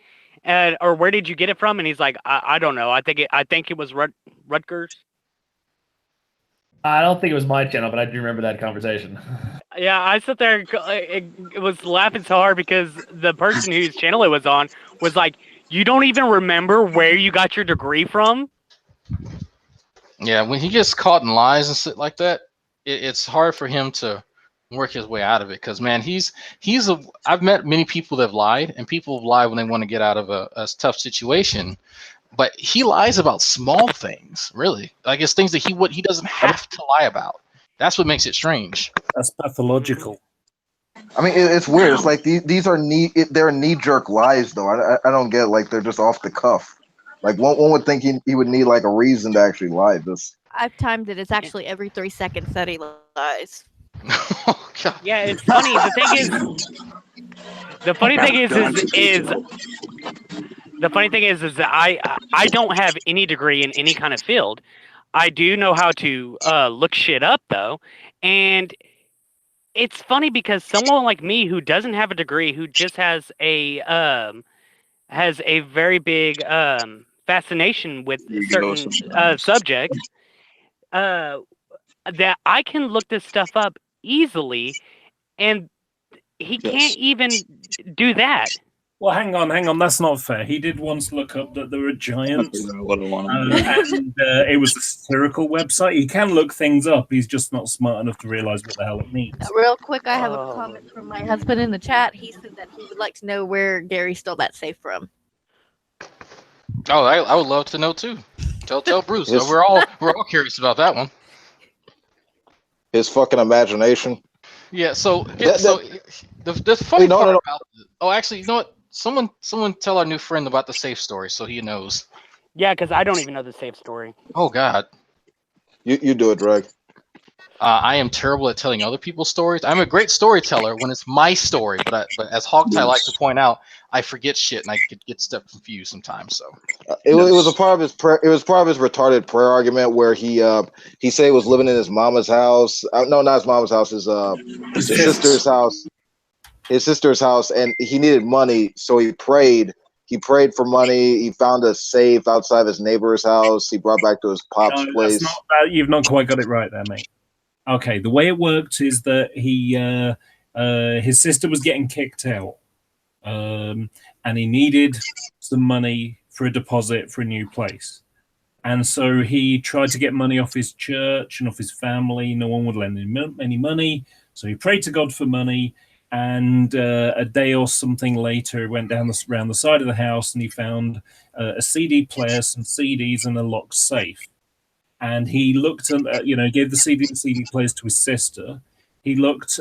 or where did you get it from?" And he's like, "I don't know. I think it was Rutgers." I don't think it was my channel, but I do remember that conversation. Yeah, I sat there and was laughing so hard because the person whose channel it was on was like, "You don't even remember where you got your degree from?" Yeah, when he gets caught in lies and shit like that, it's hard for him to work his way out of it. Because, man, I've met many people that have lied, and people have lied when they want to get out of a tough situation. But he lies about small things, really. Like, it's things that he doesn't have to lie about. That's what makes it strange. That's pathological. I mean, it's weird. It's like these are they're knee-jerk lies, though. I don't get it. Like, they're just off the cuff. Like, one would think he would need like a reason to actually lie. This. I've timed it. It's actually every 3 seconds that he lies. Oh, God. Yeah, it's funny. The funny thing is that I don't have any degree in any kind of field. I do know how to look shit up, though, and it's funny because someone like me who doesn't have a degree, who just has a very big fascination with certain subjects, that I can look this stuff up easily, and he can't even do that. Well, hang on. That's not fair. He did once look up that there were giants, and it was a satirical website. He can look things up. He's just not smart enough to realize what the hell it means. Real quick, I have a comment from my husband in the chat. He said that he would like to know where Gary stole that safe from. Oh, I would love to know too. Tell Bruce. We're all curious about that one. His fucking imagination. Yeah. So the funny part about it. Oh, actually, you know what? Someone tell our new friend about the safe story so he knows. Yeah, because I don't even know the safe story. Oh God. You do it, Drag. I am terrible at telling other people's stories. I'm a great storyteller when it's my story, but as Hogtie likes to point out, I forget shit and I get stuff confused sometimes. So it was a part of his prayer. It was part of his retarded prayer argument where he said he was living in his mama's house. No, not his mama's house. His sister's house. His sister's house, and he needed money, so he prayed. He prayed for money. He found a safe outside his neighbor's house. He brought back to his pop's place. You've not quite got it right there, mate. Okay, the way it worked is that his sister was getting kicked out, and he needed some money for a deposit for a new place. And so he tried to get money off his church and off his family. No one would lend him any money, so he prayed to God for money. And a day or something later, he went around the side of the house and he found a CD player, some CDs, and a locked safe. And he looked at, gave the CD players to his sister. He looked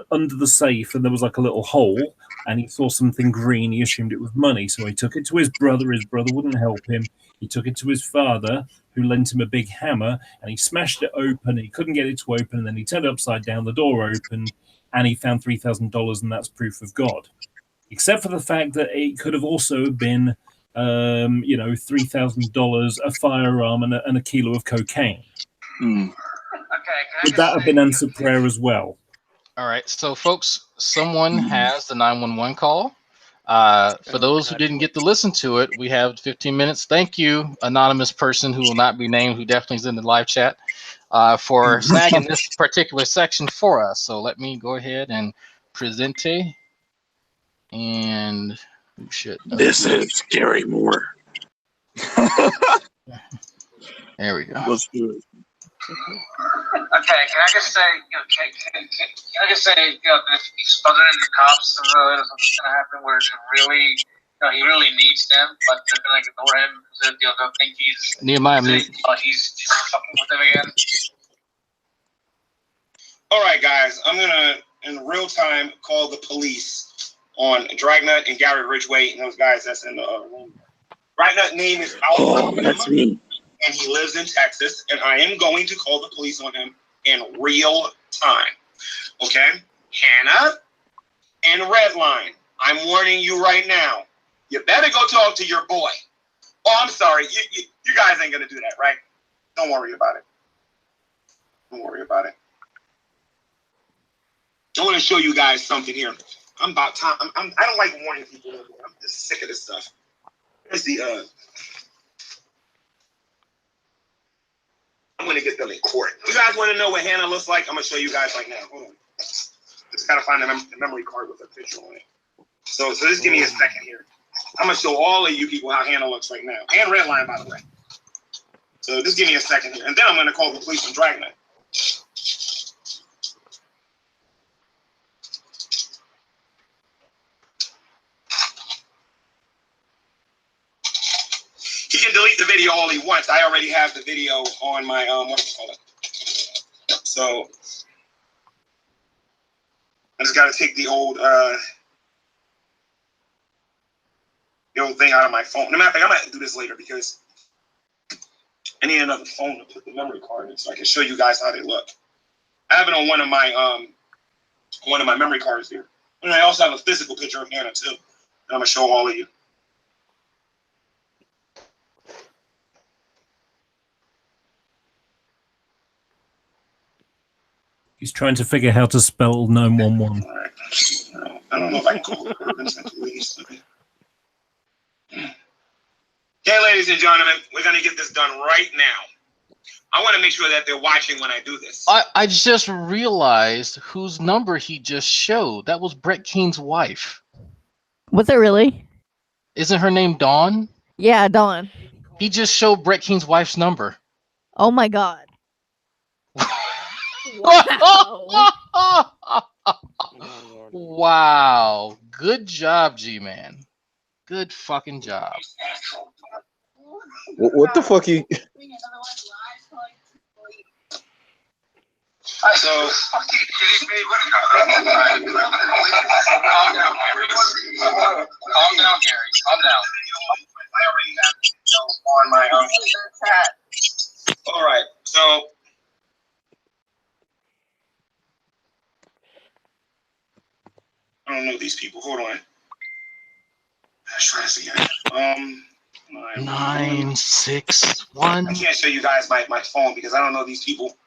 under the safe and there was like a little hole and he saw something green. He assumed it was money. So he took it to his brother. His brother wouldn't help him. He took it to his father, who lent him a big hammer, and he smashed it open. He couldn't get it to open. And then he turned it upside down. The door opened and he found $3,000, and that's proof of God. Except for the fact that it could have also been $3,000, a firearm, and a kilo of cocaine. Would that have been answered prayer as well? All right, so folks, someone has the 911 call. For those who didn't get to listen to it, we have 15 minutes. Thank you, anonymous person who will not be named, who definitely is in the live chat, for snagging this particular section for us. So let me go ahead and present it. And this is Gary Moore. There we go. Let's do it. Okay, can I just say, can I just say, that if he's bothering the cops, something's gonna happen where really, he really needs them, but they're gonna ignore him because they'll think he's Nehemiah. He's fucking with them again. All right, guys, I'm gonna in real time call the police on Dragnut and Gary Ridgway and those guys that's in the room. Dragnut name is Albert. That's me. And he lives in Texas, and I am going to call the police on him in real time. Okay? Hannah and Redline, I'm warning you right now. You better go talk to your boy. Oh, I'm sorry. You guys ain't going to do that, right? Don't worry about it. Don't worry about it. I want to show you guys something here. I'm about time. I don't like warning people. I'm just sick of this stuff. Here's the I'm gonna get them in court. You guys want to know what Hannah looks like? I'm gonna show you guys right now. Hold on. Just gotta find the memory card with a picture on it. So just give me a second here. I'm gonna show all of you people how Hannah looks right now. And Redline, by the way. So just give me a second here, and then I'm gonna call the police on Dragnet. He can delete the video all he wants. I already have the video on my So I just gotta take the old thing out of my phone. No matter of fact, I might do this later because I need another phone to put the memory card in so I can show you guys how they look. I have it on one of my memory cards here. And I also have a physical picture of Hannah too. And I'm gonna show all of you. He's trying to figure how to spell 911. I don't know if I can call it urban central East. Okay, ladies and gentlemen, we're gonna get this done right now. I want to make sure that they're watching when I do this. I just realized whose number he just showed. That was Brett Keene's wife. Was it really? Isn't her name Dawn? Yeah, Dawn. He just showed Brett Keene's wife's number. Oh my god. Wow. Wow. Good job, G-Man. Good fucking job. What the fuck you? So, calm down, Gary. Calm down. I already have on my own. All right. So, I don't know these people. Hold on. Let's try this again. 961. I can't show you guys my phone because I don't know these people.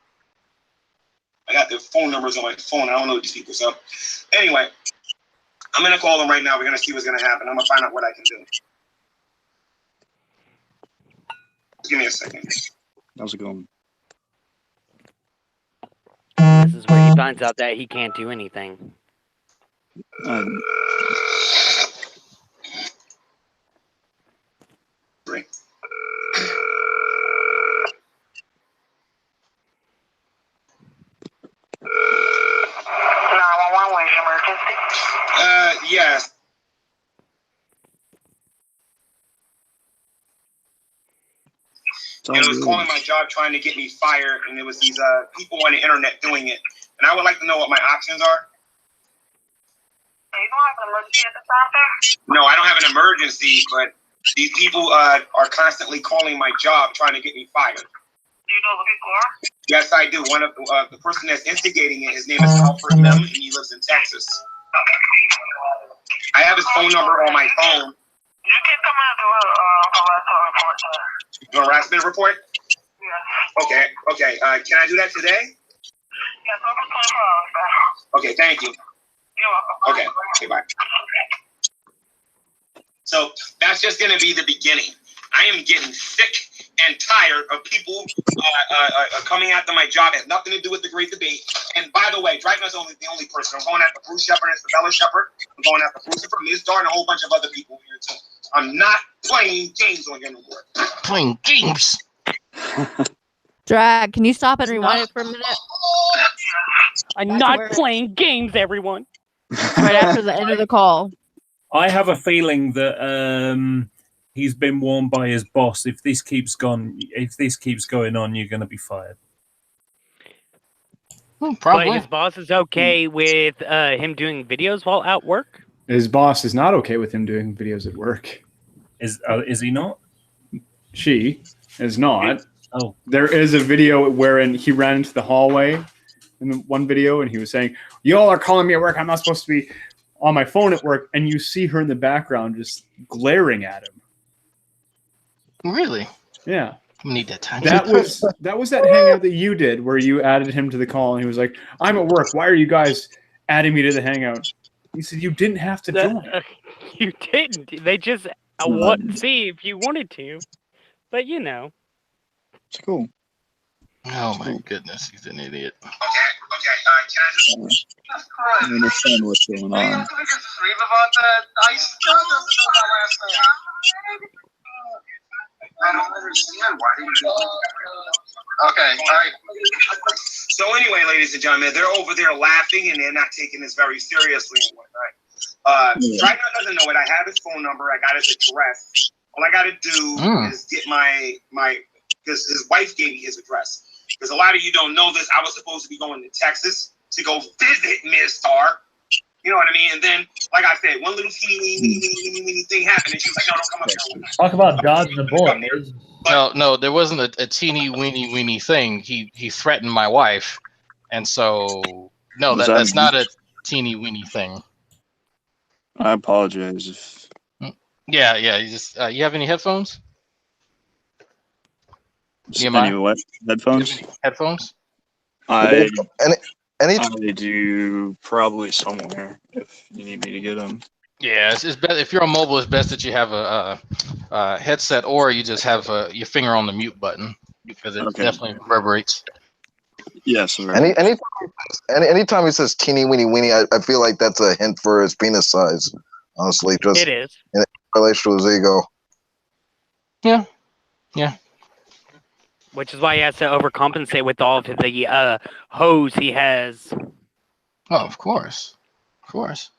I got their phone numbers on my phone. I don't know these people. So, anyway, I'm gonna call them right now. We're gonna see what's gonna happen. I'm gonna find out what I can do. Give me a second. How's it going? This is where he finds out that he can't do anything. Right. Yes. And it was calling my job trying to get me fired, and it was these people on the internet doing it. And I would like to know what my options are. You don't have an emergency at the time there? No, I don't have an emergency, but these people are constantly calling my job trying to get me fired. Do you know who people are? Yes, I do. One of the person that's instigating it, his name is Alfred Mem, and he lives in Texas. I have his phone number on my phone. You can come in and do a harassment report. Harassment report? Yes. Okay. Can I do that today? Yes, over 24 hours, man. Okay, thank you. You're welcome. Okay, bye. So that's just going to be the beginning. I am getting sick and tired of people coming after my job. It has nothing to do with the Great Debate. And by the way, Dragna's only the only person. I'm going after Bruce Shepard and Isabella Shepard. I'm going after Lucifer, Ms. Dar, and a whole bunch of other people here too. I'm not playing games on here no more. Playing games. Drag, can you stop and rewind it for a minute? I'm not playing games, everyone. Right after the end of the call. I have a feeling that he's been warned by his boss. If this keeps going on, you're going to be fired. But his boss is okay with him doing videos while at work. His boss is not okay with him doing videos at work. Is he not? She is not. Oh, there is a video wherein he ran into the hallway in the one video, and he was saying, "Y'all are calling me at work. I'm not supposed to be on my phone at work." And you see her in the background just glaring at him. Really? Yeah. I need that time. That was that hangout that you did where you added him to the call, and he was like, "I'm at work. Why are you guys adding me to the hangout?" He said, "You didn't have to join." You didn't. They just want to see if you wanted to. But you know. It's cool. Oh my goodness, he's an idiot. Okay. Can I just? I understand what's going on. About the ice. I don't understand why they do that. Okay, all right. So anyway, ladies and gentlemen, they're over there laughing and they're not taking this very seriously and whatnot. Dragna doesn't know it. I have his phone number. I got his address. All I got to do is get my because his wife gave me his address. Because a lot of you don't know this. I was supposed to be going to Texas to go visit Ms. Star. You know what I mean? And then, like I said, one little teeny thing happened, and she was like, "No, don't come up here." Talk about dodging the bullet, Miz. No, there wasn't a teeny weeny thing. He threatened my wife, and so no, that's not a teeny weeny thing. I apologize if. Yeah. You just you have any headphones? Any what? Headphones? Headphones? Any I do probably somewhere if you need me to get them. Yeah, it's best if you're on mobile. It's best that you have a headset, or you just have your finger on the mute button because it definitely reverberates. Yes. Sir. Anytime he says teeny weeny weeny, I feel like that's a hint for his penis size. Honestly, just It is. in relation to his ego. Yeah. Yeah. Which is why he has to overcompensate with all of the hoes he has. Oh, of course. Of course.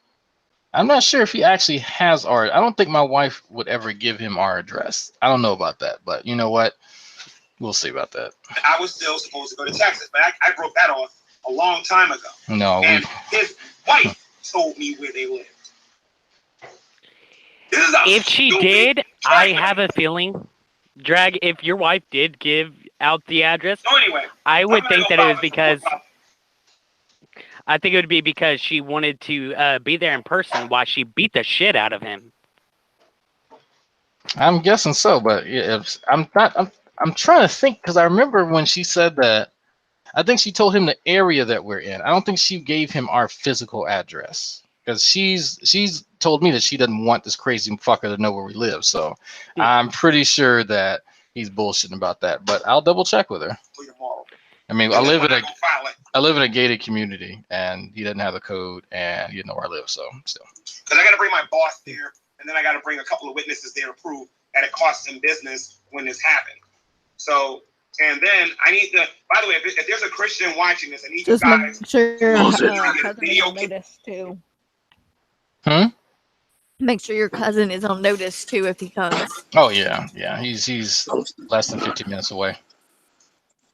I'm not sure if he actually has our. I don't think my wife would ever give him our address. I don't know about that, but you know what? We'll see about that. I was still supposed to go to Texas, but I broke that off a long time ago. No. And his wife told me where they lived. If she did, I have a feeling, Drag, if your wife did give out the address, so anyway, I would think that it was because... I think it would be because she wanted to be there in person while she beat the shit out of him. I'm guessing so, but I'm trying to think because I remember when she said that. I think she told him the area that we're in. I don't think she gave him our physical address because she's told me that she doesn't want this crazy fucker to know where we live. So I'm pretty sure that he's bullshitting about that. But I'll double check with her. I mean, I live in a gated community, and he doesn't have the code, and he doesn't know where I live. So still, because I got to bring my boss there, and then I got to bring a couple of witnesses there to prove that it cost him business when this happened. So, and then I need to. By the way, if there's a Christian watching this, I need Just you guys. make sure your cousin is video on notice too. Make sure your cousin is on notice too if he comes. Oh yeah. He's less than 15 minutes away.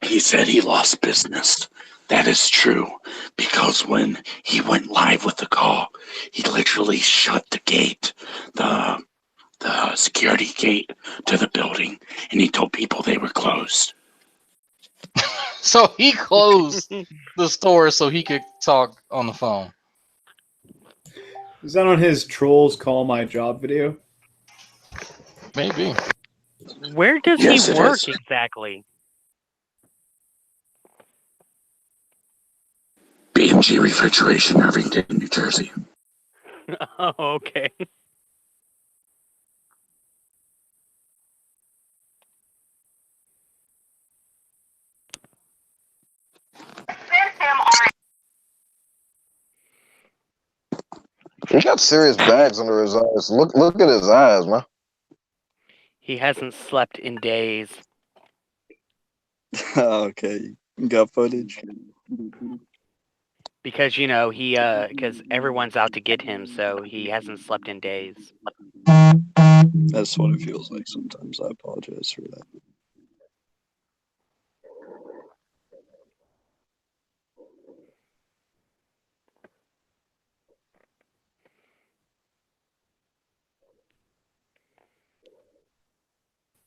He said he lost business. That is true, because when he went live with the call, he literally shut the gate, the security gate to the building, and he told people they were closed. So he closed the store so he could talk on the phone. Is that on his Trolls Call My Job video? Maybe. Where does he work exactly? B&G Refrigeration, Irvington, New Jersey. Oh, okay. He got serious bags under his eyes. Look at his eyes, man. He hasn't slept in days. Okay, got footage. Because, you know, because everyone's out to get him, so he hasn't slept in days. That's what it feels like sometimes. I apologize for that.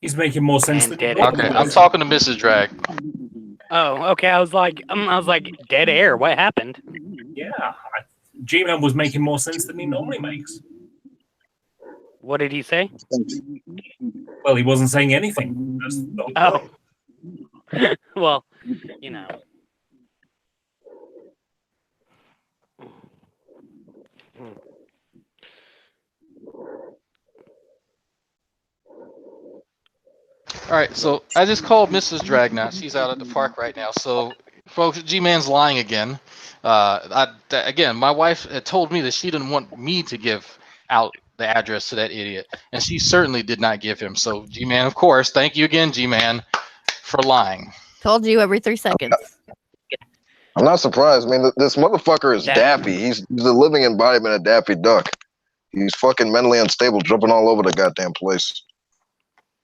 He's making more sense than Okay, I'm talking to Mrs. Drag. Oh, okay. I was like, dead air. What happened? Yeah, G-Man was making more sense than he normally makes. What did he say? Well, he wasn't saying anything. Oh. Well, you know. All right, so I just called Mrs. Dragna. She's out at the park right now. So, folks, G-Man's lying again. Again, my wife had told me that she didn't want me to give out the address to that idiot, and she certainly did not give him. So, G-Man, of course, thank you again, G-Man, for lying. Told you every 3 seconds. I'm not surprised. I mean, this motherfucker is Daffy. He's the living embodiment of Daffy Duck. He's fucking mentally unstable, jumping all over the goddamn place.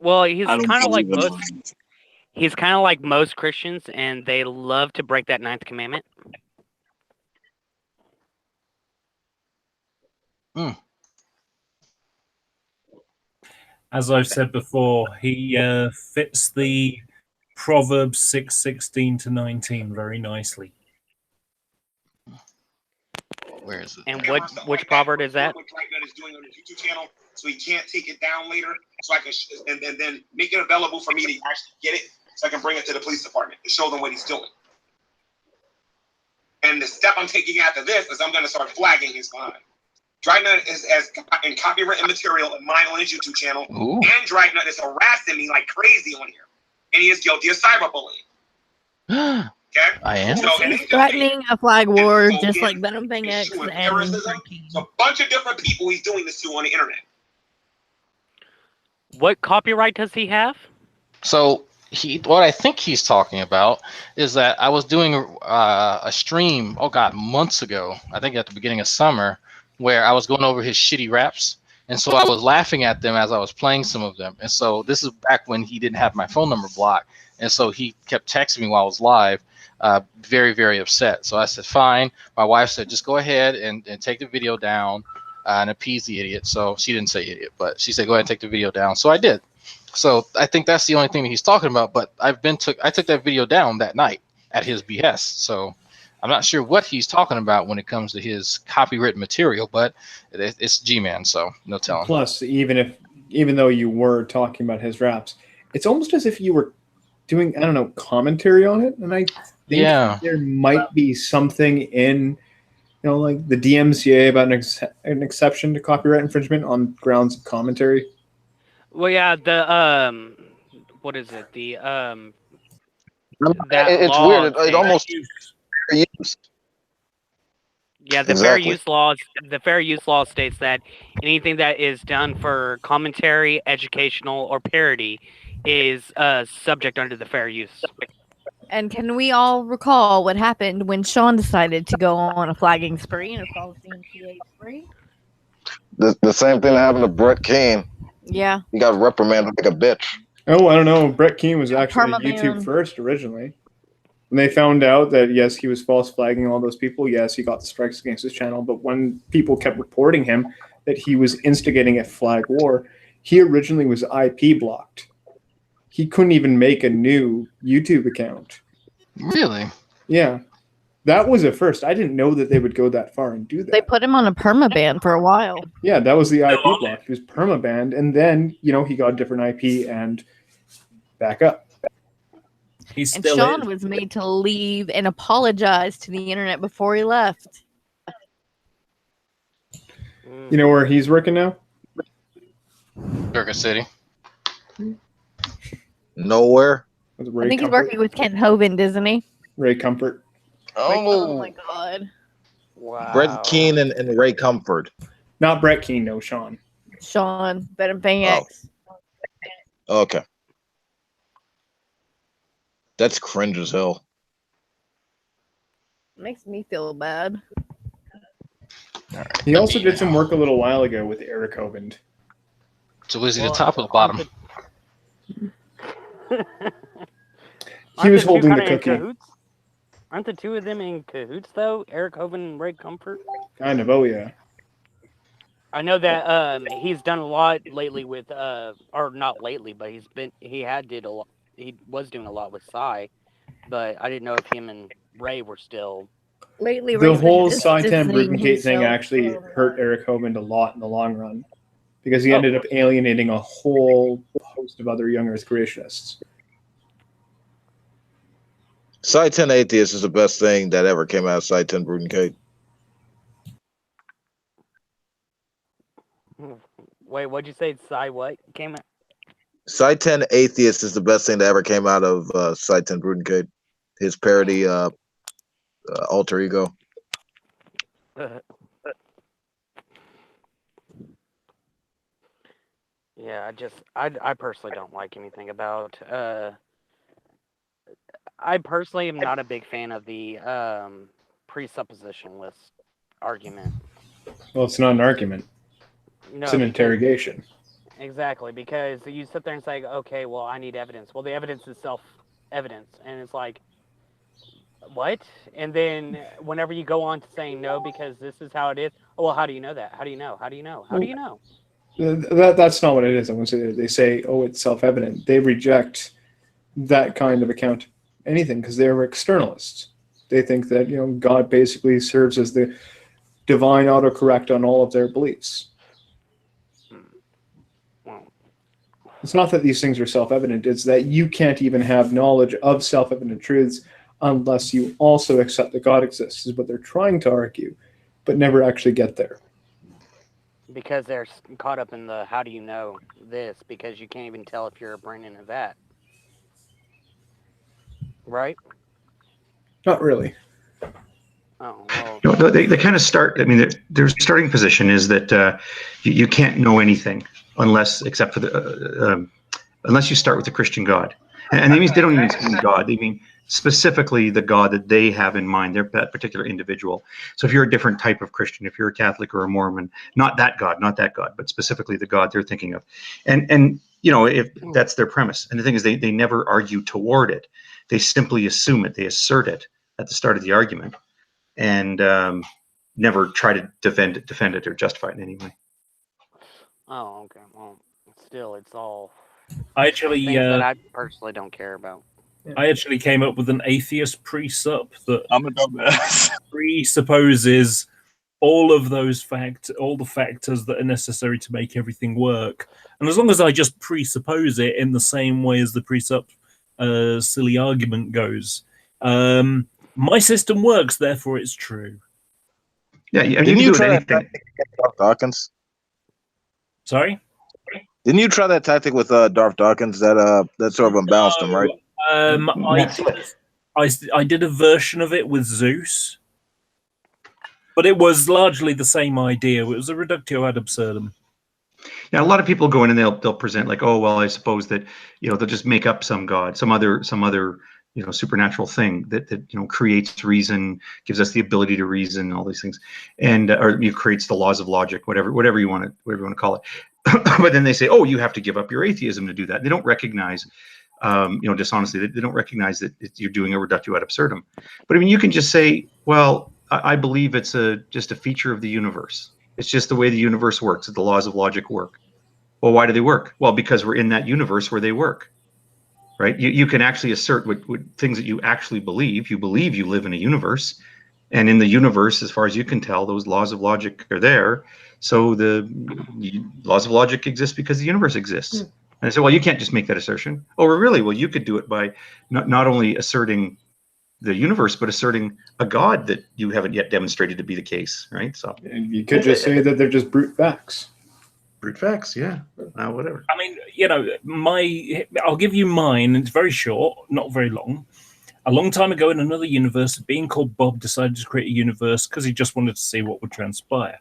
Well, he's kind of like most. He's kind of like most Christians, and they love to break that 9th commandment. As I've said before, he fits the Proverbs 6:16 to 19 very nicely. Where is it? And which proverb is that? What Dragnet is doing on his YouTube channel, so he can't take it down later. So I can and then make it available for me to actually get it, so I can bring it to the police department to show them what he's doing. And the step I'm taking after this is I'm going to start flagging his line. Dragnet is in copywritten material of mine on his YouTube channel, and Dragnet is harassing me like crazy on here, and he is guilty of cyberbullying. Okay, I am. So, and He's threatening a flag war, just like Venom Thing X and terrorism. So a bunch of different people he's doing this to on the internet. What copyright does he have? So what I think he's talking about is that I was doing a stream, months ago, I think at the beginning of summer, where I was going over his shitty raps. And so I was laughing at them as I was playing some of them. And so this is back when he didn't have my phone number blocked. And so he kept texting me while I was live, very, very upset. So I said, fine. My wife said, just go ahead and take the video down and appease the idiot. So she didn't say idiot, but she said, go ahead and take the video down. So I did. So I think that's the only thing that he's talking about. But I took that video down that night at his behest. So I'm not sure what he's talking about when it comes to his copywritten material, but it's G-Man, so no telling. Plus, even though you were talking about his raps, it's almost as if you were doing, I don't know, commentary on it. And I think there might be something in, like the DMCA about an exception to copyright infringement on grounds of commentary. Well, yeah, the what is it? The it's weird. It almost. Yeah, the fair use law. The fair use law states that anything that is done for commentary, educational, or parody is subject under the fair use. And can we all recall what happened when Sean decided to go on a flagging spree and follow CMCA spree? The same thing that happened to Brett Keane. Yeah. He got reprimanded like a bitch. Oh, I don't know. Brett Keane was actually YouTube first originally. When they found out that, yes, he was false flagging all those people, yes, he got strikes against his channel. But when people kept reporting him that he was instigating a flag war, he originally was IP blocked. He couldn't even make a new YouTube account. Really? Yeah. That was a first. I didn't know that they would go that far and do that. They put him on a permaban for a while. Yeah, that was the IP block. He was permabanned, and then, he got a different IP and back up. And Sean was made to leave and apologize to the internet before he left. You know where he's working now? Circuit City. Nowhere. I think he's working with Kent Hovind, isn't he? Ray Comfort. Oh my god. Wow. Brett Keane and Ray Comfort. Not Brett Keane, no, Sean. Sean, Venom Thing X. Okay. That's cringe as hell. Makes me feel bad. He also did some work a little while ago with Eric Hovind. So was he the top or the bottom? He was holding the cookie. Aren't the two of them in cahoots though? Eric Hovind and Ray Comfort? Kind of, oh yeah. I know that he's done a lot lately with or not lately, but he was doing a lot with Psy, but I didn't know if him and Ray were still lately. The whole Saitan Bruggencate thing actually hurt Eric Hovind a lot in the long run, because he ended up alienating a whole host of other young Earth creationists. Saitan Atheist is the best thing that ever came out of Saitan Bruggencate. Wait, what'd you say? Psy what came out? Saitan Atheist is the best thing that ever came out of Saitan Bruggencate. His parody alter ego. Yeah, I personally don't like anything about I personally am not a big fan of the presuppositionless argument. Well, it's not an argument. No, it's an interrogation. Exactly, because you sit there and say, okay, well, I need evidence. Well, the evidence is self-evidence. And it's like, what? And then whenever you go on to saying no, because this is how it is, oh, well, how do you know that? How do you know? How do you know? How do you know? That's not what it is. I want to say they say, oh, it's self-evident. They reject that kind of account, anything, because they're externalists. They think that, God basically serves as the divine autocorrect on all of their beliefs. It's not that these things are self-evident. It's that you can't even have knowledge of self-evident truths unless you also accept that God exists, is what they're trying to argue, but never actually get there. Because they're caught up in the how do you know this, because you can't even tell if you're a brain in a vat. Right? Not really. Oh, well. You know, they kind of start. I mean, their starting position is that you can't know anything unless you start with the Christian God, and that means they don't even mean God. They mean specifically the God that they have in mind, that particular individual. So if you're a different type of Christian, if you're a Catholic or a Mormon, not that God, but specifically the God they're thinking of, and you know, if that's their premise. And the thing is, they never argue toward it. They simply assume it. They assert it at the start of the argument, and never try to defend it or justify it in any way. Oh, okay. Well, still, it's all I actually things that I personally don't care about. I actually came up with an atheist presup that I'm a dumbass. Presupposes all of those all the factors that are necessary to make everything work. And as long as I just presuppose it in the same way as the presup silly argument goes, my system works, therefore it's true. Yeah, didn't you try that tactic against Darth Dawkins? Sorry? Didn't you try that tactic with Darth Dawkins that sort of unbalanced him, right? I did a version of it with Zeus, but it was largely the same idea. It was a reductio ad absurdum. Yeah, a lot of people go in and they'll present like, oh well, I suppose that they'll just make up some god, some other supernatural thing that creates reason, gives us the ability to reason, all these things, and or creates the laws of logic, whatever you want to call it. But then they say, oh, you have to give up your atheism to do that. They don't recognize dishonesty. They don't recognize that you're doing a reductio ad absurdum. But I mean, you can just say, well, I believe it's just a feature of the universe. It's just the way the universe works. The laws of logic work. Well, why do they work? Well, because we're in that universe where they work, right? You can actually assert what things that you actually believe. You believe you live in a universe, and in the universe, as far as you can tell, those laws of logic are there. So the laws of logic exist because the universe exists. And I said, well, you can't just make that assertion. Oh, really? Well, you could do it by not only asserting the universe, but asserting a God that you haven't yet demonstrated to be the case, right? So and you could just say that they're just brute facts. Brute facts, yeah. Whatever. I mean, I'll give you mine. It's very short, not very long. A long time ago in another universe, a being called Bob decided to create a universe because he just wanted to see what would transpire.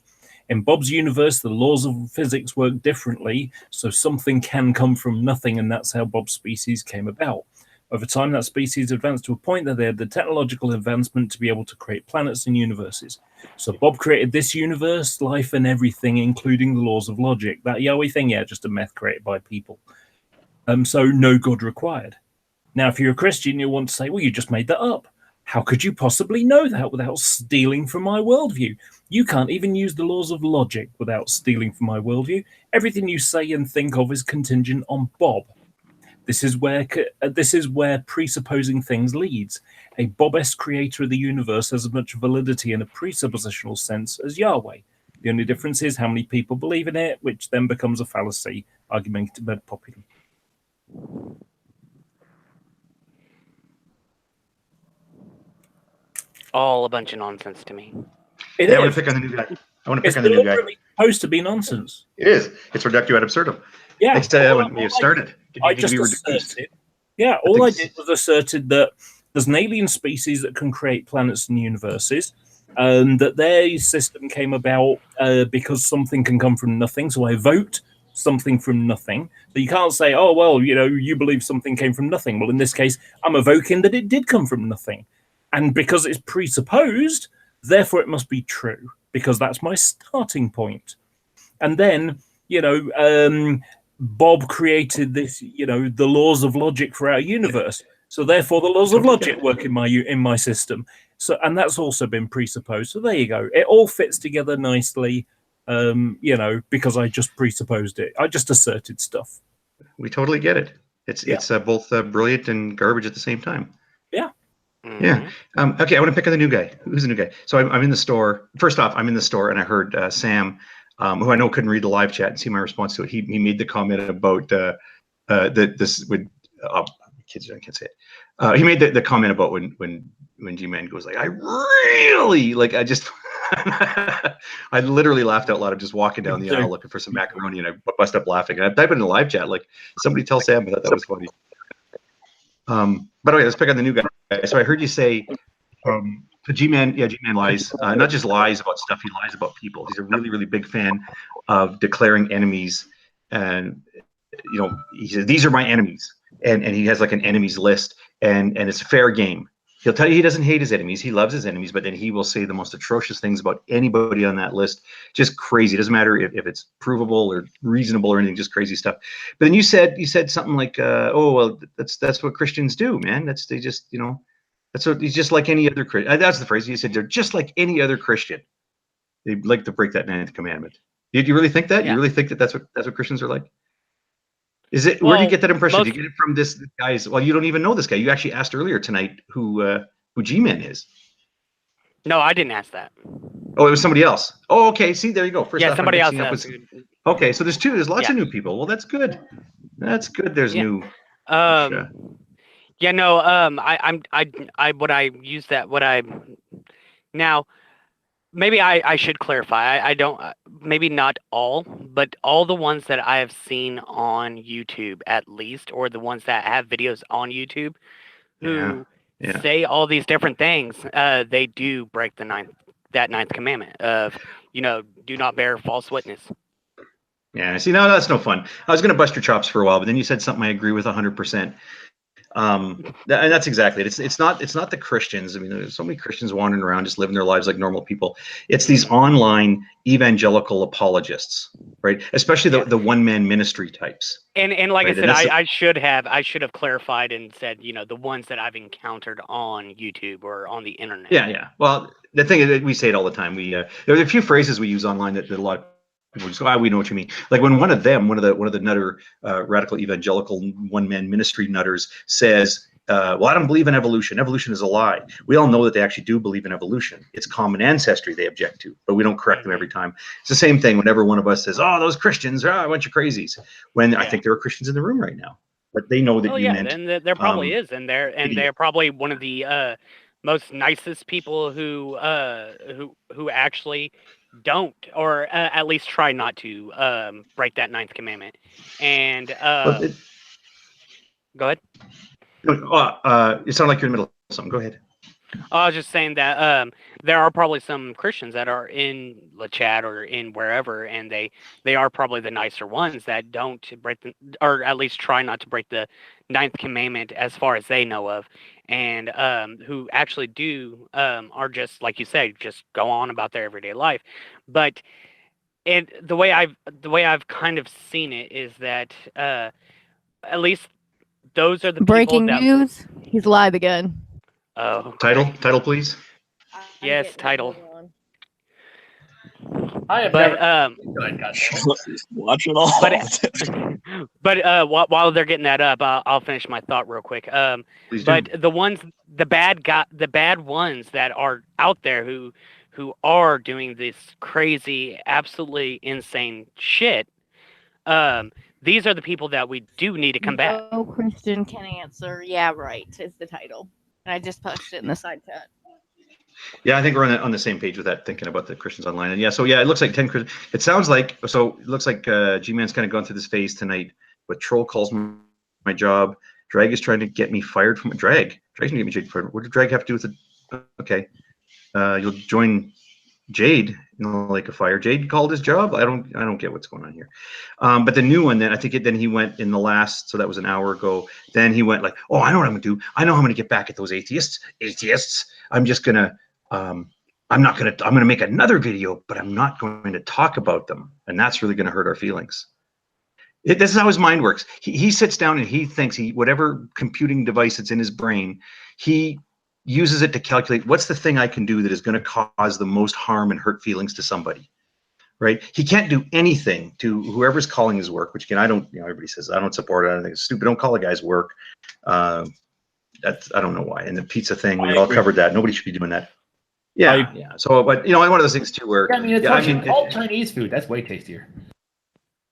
In Bob's universe, the laws of physics work differently, so something can come from nothing, and that's how Bob's species came about. Over time, that species advanced to a point that they had the technological advancement to be able to create planets and universes. So Bob created this universe, life and everything, including the laws of logic. That Yahweh thing, yeah, just a myth created by people. So no God required. Now, if you're a Christian, you'll want to say, well, you just made that up. How could you possibly know that without stealing from my worldview? You can't even use the laws of logic without stealing from my worldview. Everything you say and think of is contingent on Bob. This is where presupposing things leads. A Bob-esque creator of the universe has as much validity in a presuppositional sense as Yahweh. The only difference is how many people believe in it, which then becomes a fallacy, argumented ad populum. All a bunch of nonsense to me. I want to pick on the new guy. It's supposed to be nonsense. It is. It's reductio ad absurdum. Yeah. It's when you started. I just asserted. Yeah, all I did was asserted that there's an alien species that can create planets and universes, and that their system came about because something can come from nothing. So I vote something from nothing. So you can't say, oh, well, you believe something came from nothing. Well, in this case, I'm evoking that it did come from nothing. And because it's presupposed, therefore it must be true, because that's my starting point. And then, Bob created this, the laws of logic for our universe. So therefore the laws of logic work in my system. So, and that's also been presupposed. So there you go. It all fits together nicely, because I just presupposed it. I just asserted stuff. We totally get it. It's both brilliant and garbage at the same time. Yeah. Yeah. Okay, I want to pick on the new guy. Who's the new guy? So I'm in the store. First off, I'm in the store and I heard Sam, who I know couldn't read the live chat and see my response to it. He made the comment about that this would kids, I can't say it. He made the comment about when G-Man goes like, I really like, I just, I literally laughed out loud. I'm just walking down the aisle looking for some macaroni, and I bust up laughing. And I typed in the live chat like, somebody tell Sam. I thought that was funny. But anyway, let's pick on the new guy. So I heard you say, G-Man lies. Not just lies about stuff, he lies about people. He's a really, really big fan of declaring enemies. And, you know, he says, these are my enemies. And he has like an enemies list, and it's a fair game. He'll tell you he doesn't hate his enemies. He loves his enemies, but then he will say the most atrocious things about anybody on that list. Just crazy. It doesn't matter if it's provable or reasonable or anything, just crazy stuff. But then you said something like, oh, well, that's what Christians do, man. They just, you know, that's what he's just like any other Christian. That's the phrase. You said they're just like any other Christian. They like to break that 9th commandment. Do you really think that? Yeah. You really think that that's what Christians are like? Is it? Well, where do you get that impression? Do you get it from this guy's? Well, you don't even know this guy. You actually asked earlier tonight who G-Man is. No, I didn't ask that. Oh, it was somebody else. Oh, okay. See, there you go. First somebody else. Okay, so there's lots of new people. Well, that's good. That's good. There's new. Yeah, no. Now, maybe I should clarify. I don't. Maybe not all, but all the ones that I have seen on YouTube, at least, or the ones that have videos on YouTube, who say all these different things, they do break the 9th commandment of, you know, do not bear false witness. Yeah. See, no, that's no fun. I was going to bust your chops for a while, but then you said something I agree with 100%. And that's exactly it. It's not the Christians. I mean, there's so many Christians wandering around just living their lives like normal people. It's these online evangelical apologists, right? Especially the one-man ministry types. And like right? I said, I should have clarified and said, you know, the ones that I've encountered on YouTube or on the internet. Yeah. Well, the thing is, we say it all the time. There are a few phrases we use online that a lot of people just go, we know what you mean. Like when one of the nutter radical evangelical one-man ministry nutters says, well, I don't believe in evolution. Evolution is a lie. We all know that they actually do believe in evolution. It's common ancestry they object to, but we don't correct them every time. It's the same thing whenever one of us says, oh, those Christians are a bunch of crazies. When I think there are Christians in the room right now, but they know that you meant. And there probably is, and they're probably one of the most nicest people who actually don't, or at least try not to break that 9th commandment. And go ahead. It sounded like you're in the middle of something. Go ahead. I was just saying that there are probably some Christians that are in the chat or in wherever, and they are probably the nicer ones that don't break or at least try not to break the 9th commandment as far as they know of, and who actually do are just like you say, just go on about their everyday life. But the way I've kind of seen it is that at least those are the breaking people news. He's live again. Oh, title, please. Yes, title. I have watch it all. But while they're getting that up, I'll finish my thought real quick. But the bad ones that are out there who are doing this crazy, absolutely insane shit. These are the people that we do need to combat. No Christian can answer. Yeah, right. Is the title. And I just posted it in the side chat. Yeah, I think we're on the same page with that, thinking about the Christians online. And so it looks like 10 Christians. It sounds like, it looks like G-Man's kind of gone through this phase tonight, but Troll calls my job. Drag is trying to get me fired from Drag. Drag's going to get me fired. What did Drag have to do with it? Okay. You'll join Jade in the Lake of Fire. Jade called his job. I don't get what's going on here. But the new one, then I think then he went in the last, so that was an hour ago. Then he went like, oh, I know what I'm gonna do. I know how I'm gonna get back at those atheists. I'm just gonna, I'm gonna make another video, but I'm not going to talk about them, and that's really gonna hurt our feelings. This is how his mind works. He sits down and he thinks whatever computing device that's in his brain, he uses it to calculate what's the thing I can do that is going to cause the most harm and hurt feelings to somebody, right? He can't do anything to whoever's calling his work, which again, everybody says, I don't support it. I think it's stupid. Don't call a guy's work. I don't know why. And the pizza thing, we all covered that. Nobody should be doing that. Yeah. So, but one of those things too, where it's all Chinese food. That's way tastier.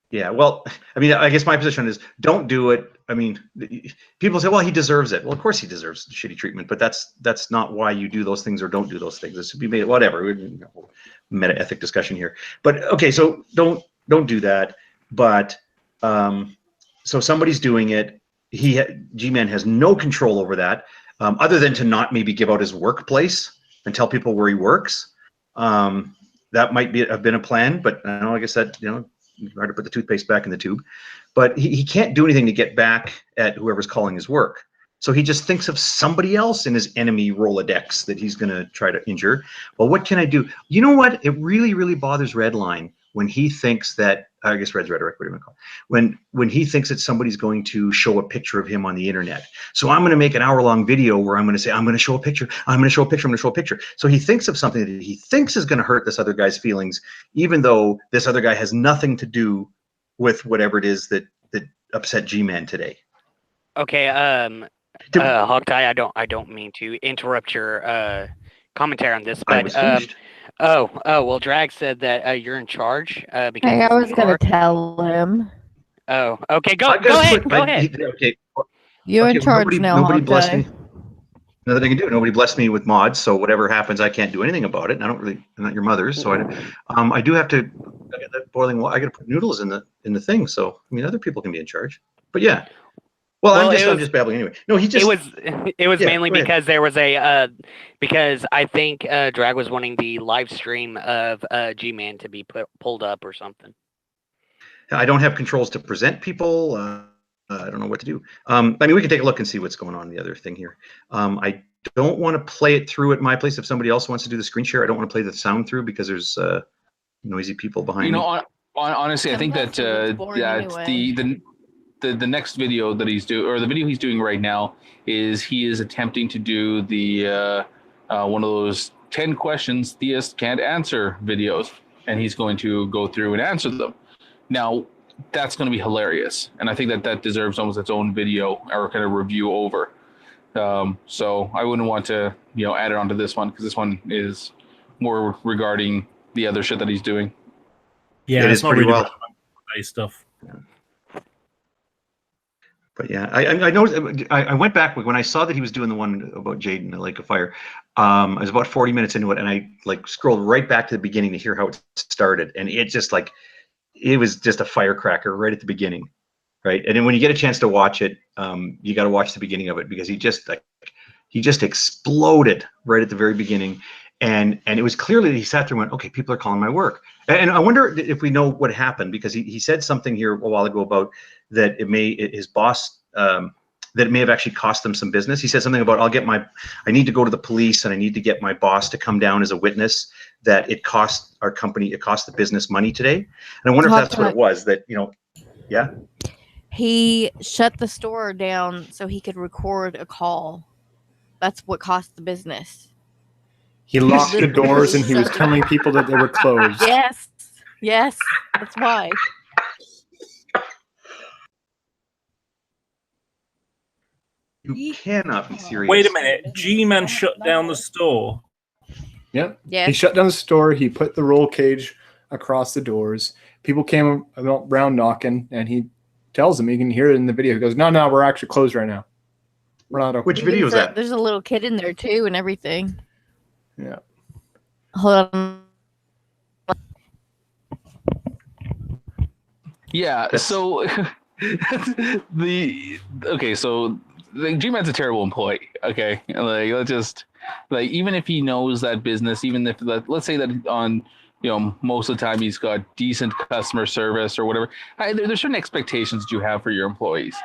Yeah, well, I mean, I guess my position is don't do it. I mean, people say, well, he deserves it. Well, of course he deserves shitty treatment, but that's not why you do those things or don't do those things. This should be made, whatever, meta ethic discussion here. But okay, so don't do that. But so somebody's doing it. G-Man has no control over that, other than to not maybe give out his workplace and tell people where he works. That might have been a plan, but like I said, hard to put the toothpaste back in the tube. But he can't do anything to get back at whoever's calling his work. So he just thinks of somebody else in his enemy Rolodex that he's going to try to injure. Well, what can I do? You know what? It really, really bothers Redline when he thinks that, I guess Red's rhetoric, what do you want to call it? When he thinks that somebody's going to show a picture of him on the internet. So I'm going to make an hour-long video where I'm going to say, I'm going to show a picture, I'm going to show a picture, I'm going to show a picture. So he thinks of something that he thinks is going to hurt this other guy's feelings, even though this other guy has nothing to do with whatever it is that upset G-Man today. Okay, Hogtie, I don't mean to interrupt your commentary on this, but well, Drag said that you're in charge because Hey, I was gonna tell him. Oh, okay, go ahead. Okay. You're in charge now, Nobody blessed Hogtie. me. Nothing I can do. Nobody blessed me with mods, so whatever happens, I can't do anything about it. And I'm not your mother's, so I do have to. I got that boiling water. I got to put noodles in the thing. So I mean, other people can be in charge. But yeah. Well, I'm just babbling anyway. No, it was mainly because there was because I think Drag was wanting the live stream of G-Man to be pulled up or something. I don't have controls to present people. I don't know what to do. I mean, we can take a look and see what's going on in the other thing here. I don't want to play it through at my place. If somebody else wants to do the screen share, I don't want to play the sound through because there's noisy people behind me. Honestly, I think that the next video that he's doing, or the video he's doing right now, is he is attempting to do the one of those 10 questions theists can't answer videos, and he's going to go through and answer them. Now, that's going to be hilarious, and I think that deserves almost its own video or kind of review over. So I wouldn't want to add it onto this one because this one is more regarding the other shit that he's doing. Yeah, it it's is not pretty really well. Stuff. But yeah, I noticed. I went back when I saw that he was doing the one about Jade and the Lake of Fire. I was about 40 minutes into it, and I scrolled right back to the beginning to hear how it started, and it just it was just a firecracker right at the beginning, right? And then when you get a chance to watch it, you got to watch the beginning of it because he just exploded right at the very beginning, and it was clearly that he sat there and went, okay, people are calling my work, and I wonder if we know what happened because he said something here a while ago about that his boss that it may have actually cost them some business. He said something about I need to go to the police and I need to get my boss to come down as a witness that it cost our company, it cost the business money today. And I wonder if that's what it was that, yeah. He shut the store down so he could record a call. That's what cost the business. He locked the doors and he was telling people that they were closed. Yes, that's why. You cannot be serious. Wait a minute. G-Man shut down the store. Yep. Yeah. He shut down the store. He put the roll cage across the doors. People came around knocking, and he tells them, you can hear it in the video. He goes, no, we're actually closed right now. We're not open. Which video is that? There's a little kid in there, too, and everything. Yeah. Hold on. Yeah, so so G-Man's a terrible employee. Okay, let's just even if he knows that business, even if let's say that on most of the time he's got decent customer service or whatever, there's certain expectations that you have for your employees,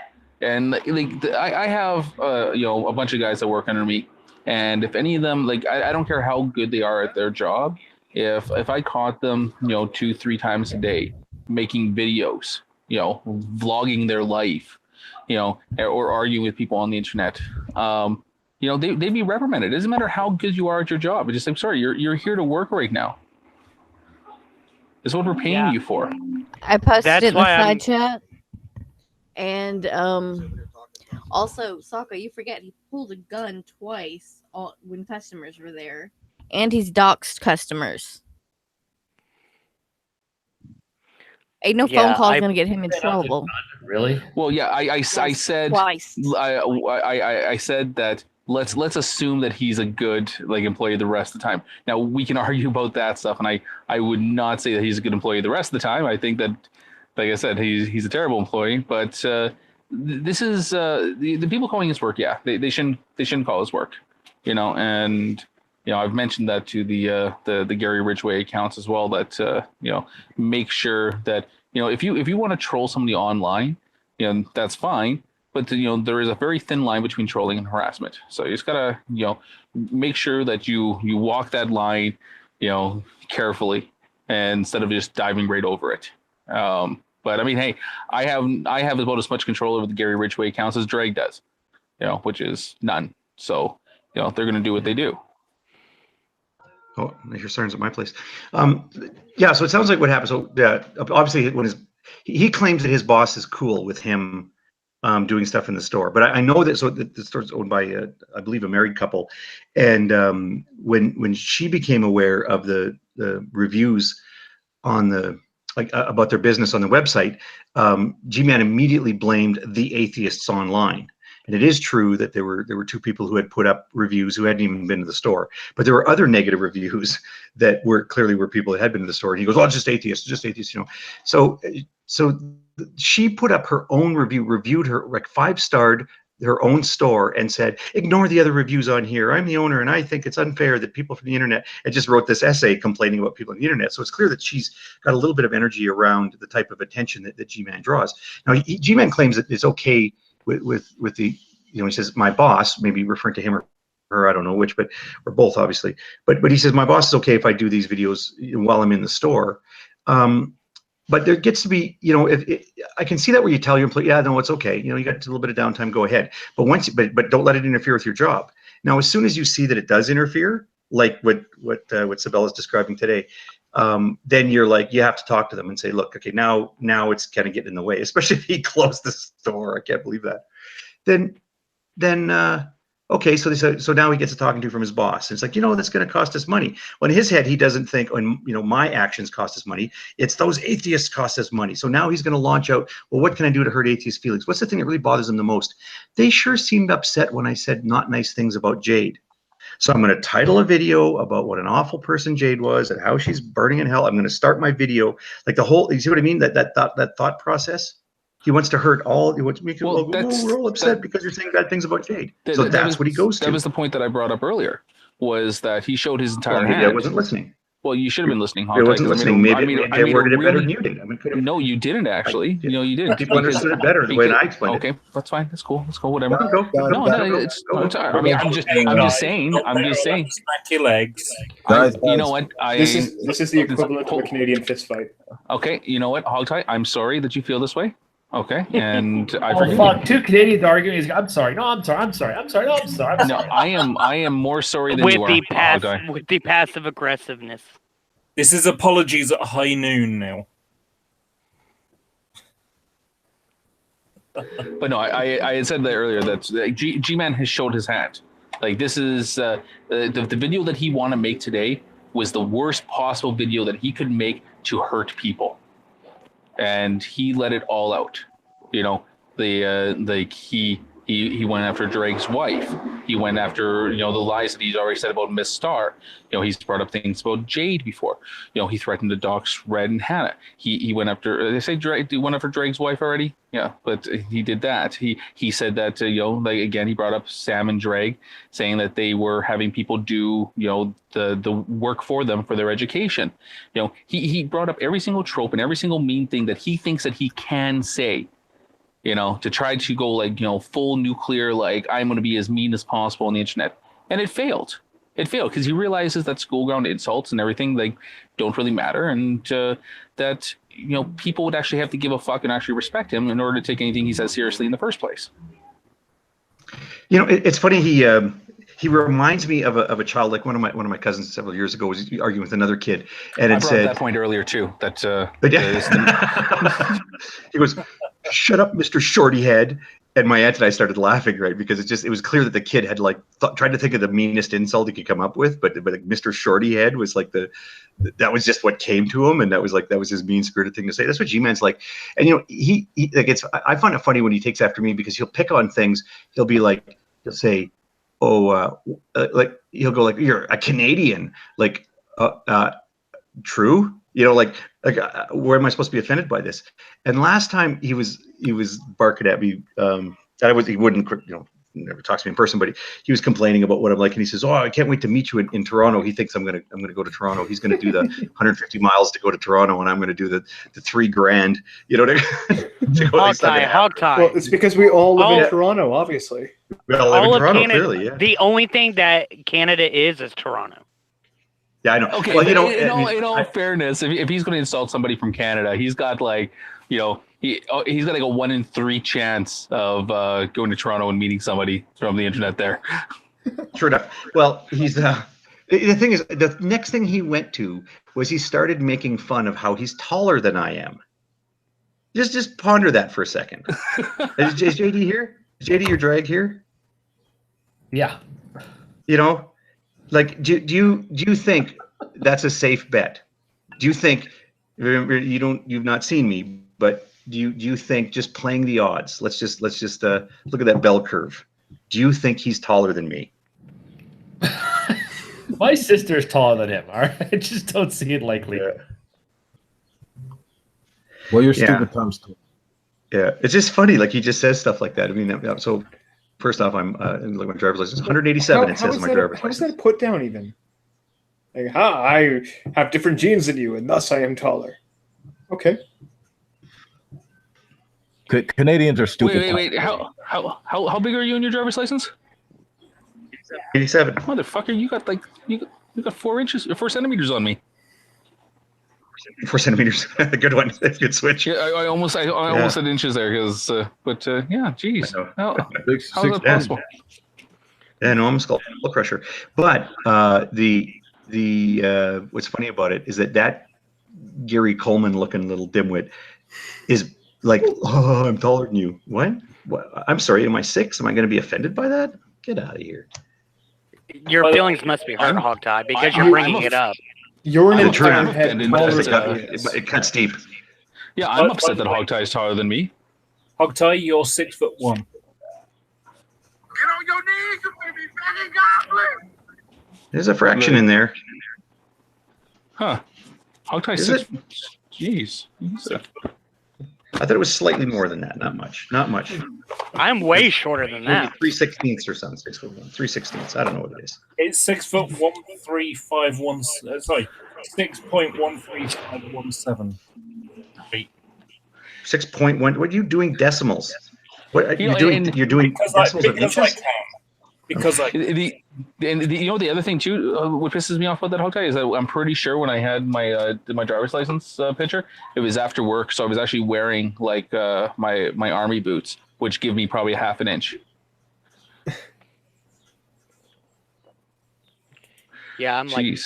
and I have a bunch of guys that work under me, and if any of them I don't care how good they are at their job, if I caught them 2-3 times a day making videos, vlogging their life, or arguing with people on the internet, they'd be reprimanded. It doesn't matter how good you are at your job. It's just I'm sorry, you're here to work right now. This is what we're paying you for. I posted it in the side chat. And also, Sokka, you forget he pulled a gun twice when customers were there. And he's doxed customers. Ain't no phone call gonna get him in trouble. Really? Well, yeah, I said Twice. I said that let's assume that he's a good employee the rest of the time. Now we can argue about that stuff, and I would not say that he's a good employee the rest of the time. I think that, like I said, he's a terrible employee. But this is the people calling his work. Yeah, they shouldn't call his work. And I've mentioned that to the Gary Ridgway accounts as well. That make sure that if you want to troll somebody online, that's fine. But there is a very thin line between trolling and harassment. So you just gotta make sure that you walk that line carefully, and instead of just diving right over it. But I mean, hey, I have about as much control over the Gary Ridgway accounts as Drake does, which is none. So they're gonna do what they do. Oh, your siren's at my place. Yeah, so it sounds like what happened. So yeah, obviously when he claims that his boss is cool with him doing stuff in the store, but I know that the store's owned by I believe a married couple, and when she became aware of the reviews on about their business on the website, G-Man immediately blamed the atheists online. And it is true that there were two people who had put up reviews who hadn't even been to the store, but there were other negative reviews that were clearly people that had been to the store. And he goes, "Oh, it's just atheists, So she put up her own review, reviewed her 5-starred her own store, and said, "Ignore the other reviews on here. I'm the owner, and I think it's unfair that people from the internet," and just wrote this essay complaining about people on the internet. So it's clear that she's got a little bit of energy around the type of attention that G-Man draws. Now, G-Man claims that it's okay with the, he says, my boss, maybe referring to him or her, I don't know which, or both obviously, but he says, my boss is okay if I do these videos while I'm in the store. But there gets to be, I can see that where you tell your employee, yeah, no, it's okay. You got a little bit of downtime, go ahead. But don't let it interfere with your job. Now, as soon as you see that it does interfere, like what Sabella is describing today, then you're like, you have to talk to them and say, look, okay, now it's kind of getting in the way, especially if he closed the store. I can't believe that. Then okay, so now he gets a talking to from his boss. And it's like, that's going to cost us money. Well, in his head, he doesn't think, my actions cost us money. It's those atheists cost us money. So now he's going to launch out, well, what can I do to hurt atheist feelings? What's the thing that really bothers him the most? They sure seemed upset when I said not nice things about Jade. So I'm going to title a video about what an awful person Jade was and how she's burning in hell. I'm going to start my video like the whole. You see what I mean? That thought process. He wants to hurt all. He wants to make it. Well, we're all upset because you're saying bad things about Jade. So that's what he goes to. That was the point that I brought up earlier. Was that he showed his entire hand. I wasn't listening. Well, you should have been listening. I wasn't listening. Maybe I worded it better than you did. No, you didn't actually. You didn't. People understood it better the way I explained it. Okay, that's fine. That's cool. Let's go. Whatever. I'm just saying. Smack your legs. You know what? This is the equivalent of a Canadian fist fight. Okay, you know what, Hogtie? I'm sorry that you feel this way. Okay, and I forgive you. Two Canadians arguing. I'm sorry. No, I'm sorry. I'm sorry. I'm sorry. No, I'm sorry. I'm sorry. No, I am more sorry than you are. With the passive aggressiveness. This is apologies at high noon now. But no, I had said that earlier that G-Man has showed his hand. Like this is the video that he wanted to make today was the worst possible video that he could make to hurt people. And he let it all out. He went after Drake's wife. He went after the lies that he's already said about Miss Star. He's brought up things about Jade before. He threatened to dox Red and Hannah. He went after. They say Drake. He went after Drake's wife already. Yeah, but he did that. He said that again. He brought up Sam and Drake, saying that they were having people do the work for them for their education. He brought up every single trope and every single mean thing that he thinks that he can say. To try to go full nuclear, I'm going to be as mean as possible on the internet. And it failed. It failed because he realizes that school ground insults and everything don't really matter. And that, people would actually have to give a fuck and actually respect him in order to take anything he says seriously in the first place. It's funny. He reminds me of a child, like one of my cousins several years ago was arguing with another kid, and I brought up that point earlier too. That he goes, "Shut up, Mr. Shorty Head." And my aunt and I started laughing, right? Because it was clear that the kid had like tried to think of the meanest insult he could come up with, but like Mr. Shorty Head was like that was just what came to him, and that was his mean spirited thing to say. That's what G-Man's like. And you know, he like I find it funny when he takes after me because he'll pick on things. He'll be like, he'll say, like he'll go like, "You're a Canadian," like, true. You know, like where am I supposed to be offended by this? And last time he was barking at me. He wouldn't, you know, never talks to me in person, but he was complaining about what I'm like, and he says, "Oh, I can't wait to meet you in Toronto." He thinks I'm gonna go to Toronto. He's gonna do the 150 miles to go to Toronto, and I'm gonna do the $3,000. You know, Hog tie. Well, it's because we all live in Toronto, obviously. We all live in Toronto, Canada, clearly. Yeah. The only thing that Canada is Toronto. Yeah, I know. Okay, well, you know, in all fairness, if he's going to insult somebody from Canada, he's got like, you know, he's got like a 1 in 3 chance of going to Toronto and meeting somebody from the internet there. Sure enough. Well, he's the thing is, the next thing he went to was he started making fun of how he's taller than I am. Just ponder that for a second. Is JD here? Is JD your drag here? Yeah. You know, like, do you think that's a safe bet? Do you think you've not seen me, but do you think just playing the odds? Let's just look at that bell curve. Do you think he's taller than me? My sister's taller than him. All right, I just don't see it likely. Yeah. Well, you're stupid times two. Yeah, it's just funny. Like he just says stuff like that. I mean, so first off, I'm like my driver's license 187. It says on my driver's license. How is that put down even? Like, I have different genes than you, and thus I am taller. Okay. Canadians are stupid. Wait. How big are you in your driver's license? 87. Motherfucker, you got 4 centimeters on me. 4 centimeters. Good one. That's a good switch. Yeah, I almost said inches there because, yeah, geez. How's that possible? Yeah, no, I'm a skull crusher. But the what's funny about it is that Gary Coleman looking little dimwit is like, "Oh, I'm taller than you." What? I'm sorry. Am I 6? Am I going to be offended by that? Get out of here. Your feelings must be hurt, Hog tie, because you're bringing it up. You're an entire head it cuts deep. Yeah, I'm upset that Hog tie is taller than me. Hog tie, you're 6'1". There's a fraction in there. Huh. Hog tie Is 6. it? Jeez. I thought it was slightly more than that. Not much. Not much. I'm way shorter than that. 3/16 or something. 6'1". 3/16. I don't know what it is. It's 6'1351". Sorry, 6.13517 feet. 6.1. What are you doing decimals? What are you doing? You're doing decimals of inches. Because the other thing too, what pisses me off about that Hog tie is that I'm pretty sure when I had my driver's license picture, it was after work, so I was actually wearing like my army boots, which give me probably 1/2 inch. Yeah, I'm like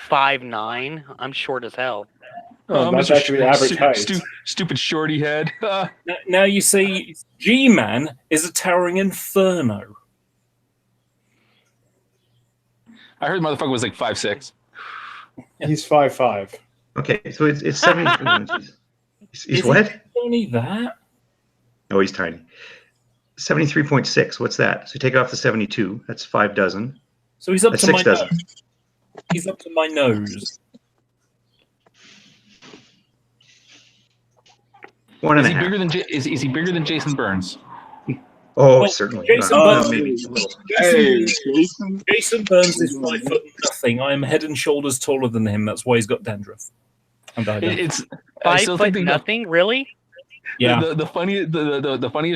5'9". I'm short as hell. Oh, that's actually advertised. Stupid shorty head. Now you see, G-Man is a towering inferno. I heard the motherfucker was like 5'6". He's 5'5". Okay, so it's 70 inches. He's what? Only that? Oh, he's tiny. 73.6. What's that? So take off the 72. That's 5 dozen. So he's up That's to 6 my dozen. nose. He's up to my nose. 1 and Is a he half. bigger than is he bigger than Jason Burns? Oh, Well, certainly. Jason Burns, Maybe a little. Jason Burns is 5'0". I am head and shoulders taller than him. That's why he's got dandruff. And I don't. It's I still think 5'0", really? Yeah. The funniest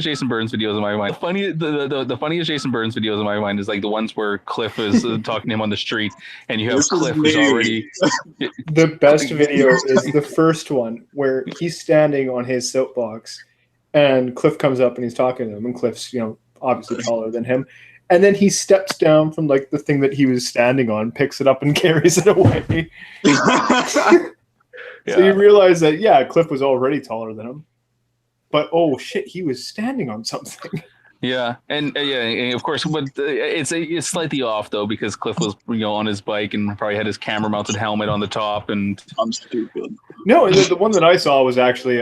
Jason Burns videos in my mind. The funniest Jason Burns videos in my mind is like the ones where Cliff is talking to him on the street, and you have Cliff who's already. The best video is the first one where he's standing on his soapbox, and Cliff comes up and he's talking to him, and Cliff's obviously taller than him, and then he steps down from like the thing that he was standing on, picks it up, and carries it away. So you realize that Cliff was already taller than him. but oh shit, he was standing on something. Yeah, and and of course, but it's slightly off though because Cliff was on his bike and probably had his camera mounted helmet on the top, and I'm stupid. No, and the one that I saw was actually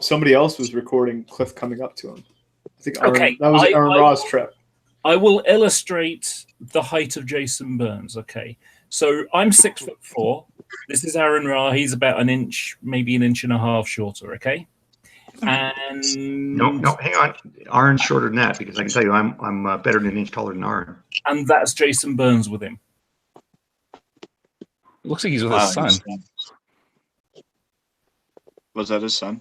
somebody else was recording Cliff coming up to him. I think that was Aaron Ra's trip. I will illustrate the height of Jason Burns. Okay, so I'm 6'4". This is Aaron Ra. He's about an inch, maybe an inch and a half shorter. Okay. And no, hang on. Aaron's shorter than that because I can tell you I'm better than an inch taller than Aaron. And that's Jason Burns with him. Looks like he's with his son. Was that his son?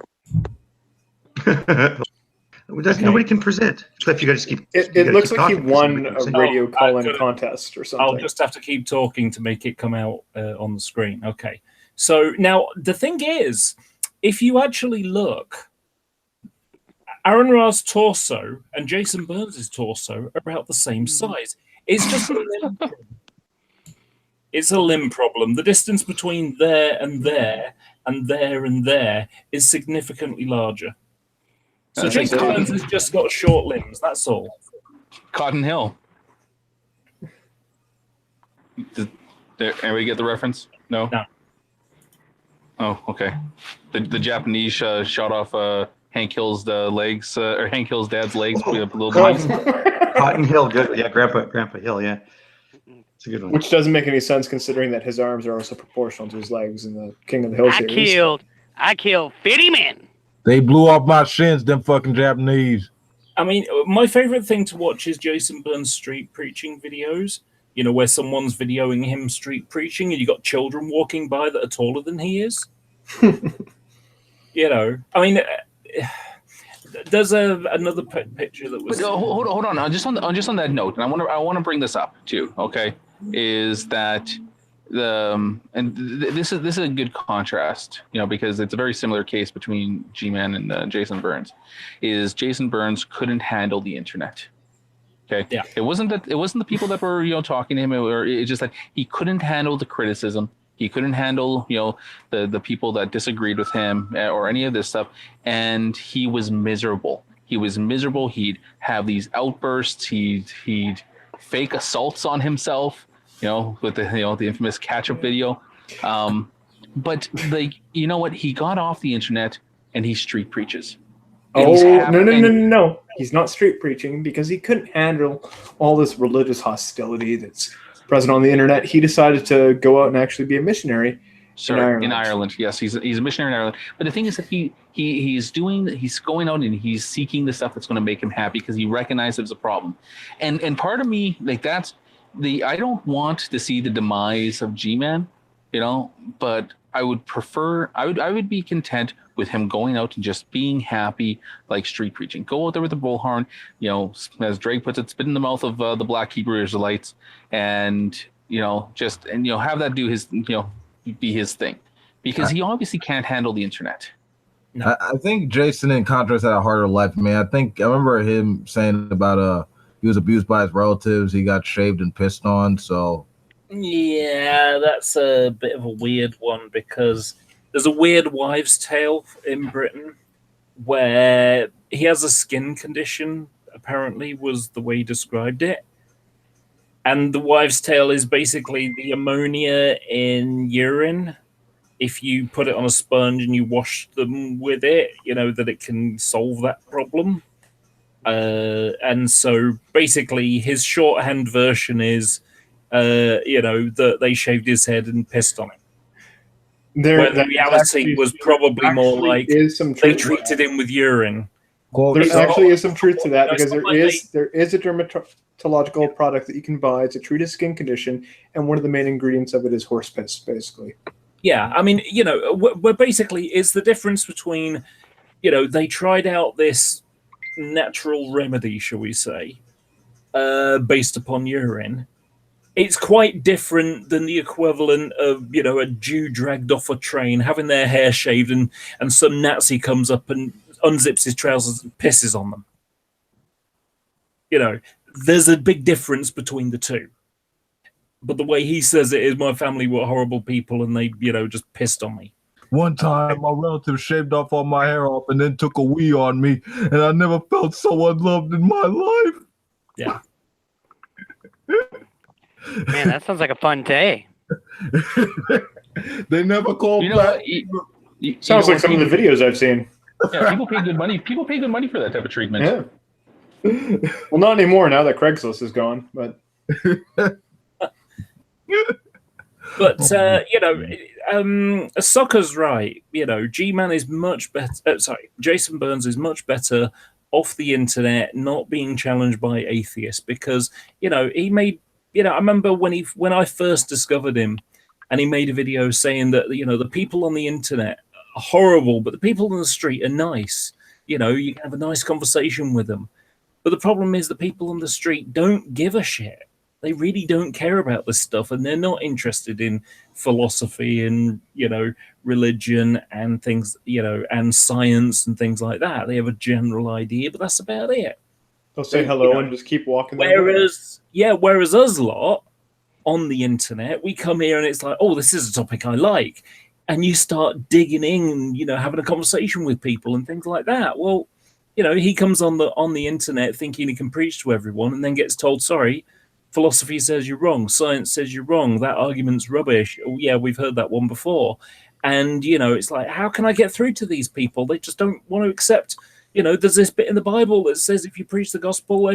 Nobody can present. Cliff, you got to keep. It looks like he won a radio call-in contest or something. I'll just have to keep talking to make it come out on the screen. Okay. So now the thing is, if you actually look, Aaron Ra's torso and Jason Burns' torso are about the same size. It's just a limb problem. It's a limb problem. The distance between there and there and there and there is significantly larger. So Jason Burns has just got short limbs. That's all. Cotton Hill. Did anybody get the reference? No. Oh, okay. The Japanese shot off Hank Hill's legs, or Hank Hill's dad's legs. With a little Cotton Hill, good. Yeah, Grandpa Hill. Yeah, it's a good one. Which doesn't make any sense considering that his arms are also proportional to his legs in the King of the Hill series. I killed 50 men. They blew off my shins, them fucking Japanese. I mean, my favorite thing to watch is Jason Burns' street preaching videos. You know, where someone's videoing him street preaching, and you got children walking by that are taller than he is. You know, I mean, there's another picture that was. But, hold on. Just on that note, and I want to bring this up too. Okay, is that this is a good contrast, because it's a very similar case between G-Man and Jason Burns. Is Jason Burns couldn't handle the internet. Okay. Yeah. It wasn't the people that were talking to him, or it's just that he couldn't handle the criticism. He couldn't handle the people that disagreed with him or any of this stuff, and he was miserable. He'd have these outbursts. He'd fake assaults on himself. With the infamous catch-up video. But you know what? He got off the internet and he street preaches. No. He's not street preaching because he couldn't handle all this religious hostility that's present on the internet. He decided to go out and actually be a missionary in Ireland. Yes, he's a missionary in Ireland. But the thing is that he's going out and he's seeking the stuff that's going to make him happy because he recognizes there's a problem. And part of me, that's I don't want to see the demise of G-Man, but I would be content with him going out and just being happy, like street preaching. Go out there with the bullhorn, as Drake puts it, spit in the mouth of the black Hebrew Israelites, and have that do his be his thing, because he obviously can't handle the internet. No. I think Jason, in contrast, had a harder life. I remember him saying about he was abused by his relatives. He got shaved and pissed on. So yeah, that's a bit of a weird one because there's a weird wives' tale in Britain where he has a skin condition, apparently was the way he described it. And the wives' tale is basically the ammonia in urine. If you put it on a sponge and you wash them with it, that it can solve that problem. And so basically his shorthand version is, that they shaved his head and pissed on him. Where the reality was probably more like they treated him with urine. There actually is some truth to that because there is a dermatological product that you can buy to treat a skin condition, and one of the main ingredients of it is horse piss, basically. Yeah, I mean, we're basically it's the difference between, they tried out this natural remedy, shall we say, based upon urine. It's quite different than the equivalent of, a Jew dragged off a train, having their hair shaved, and some Nazi comes up and unzips his trousers and pisses on them. There's a big difference between the two. But the way he says it is, my family were horrible people and they, just pissed on me. One time, my relative shaved off all my hair off and then took a wee on me, and I never felt so unloved in my life. Yeah. Man, that sounds like a fun day. They never called back. Sounds like some of the videos I've seen. Yeah, people pay good money. People pay good money for that type of treatment. Yeah. Well, not anymore now that Craigslist is gone, but. But Sokka's right. G-Man is much better. Jason Burns is much better off the internet, not being challenged by atheists, because he made. I remember when I first discovered him, and he made a video saying that the people on the internet are horrible, but the people on the street are nice. You can have a nice conversation with them. But the problem is the people on the street don't give a shit. They really don't care about this stuff, and they're not interested in philosophy and religion and things, and science and things like that. They have a general idea, but that's about it. They'll say hello and just keep walking. Whereas us lot on the internet, we come here and it's like, oh, this is a topic I like, and you start digging in, and having a conversation with people and things like that. Well, he comes on the internet thinking he can preach to everyone, and then gets told, sorry, philosophy says you're wrong, science says you're wrong, that argument's rubbish. Oh, yeah, we've heard that one before. And, it's like, how can I get through to these people? They just don't want to accept, there's this bit in the Bible that says if you preach the gospel,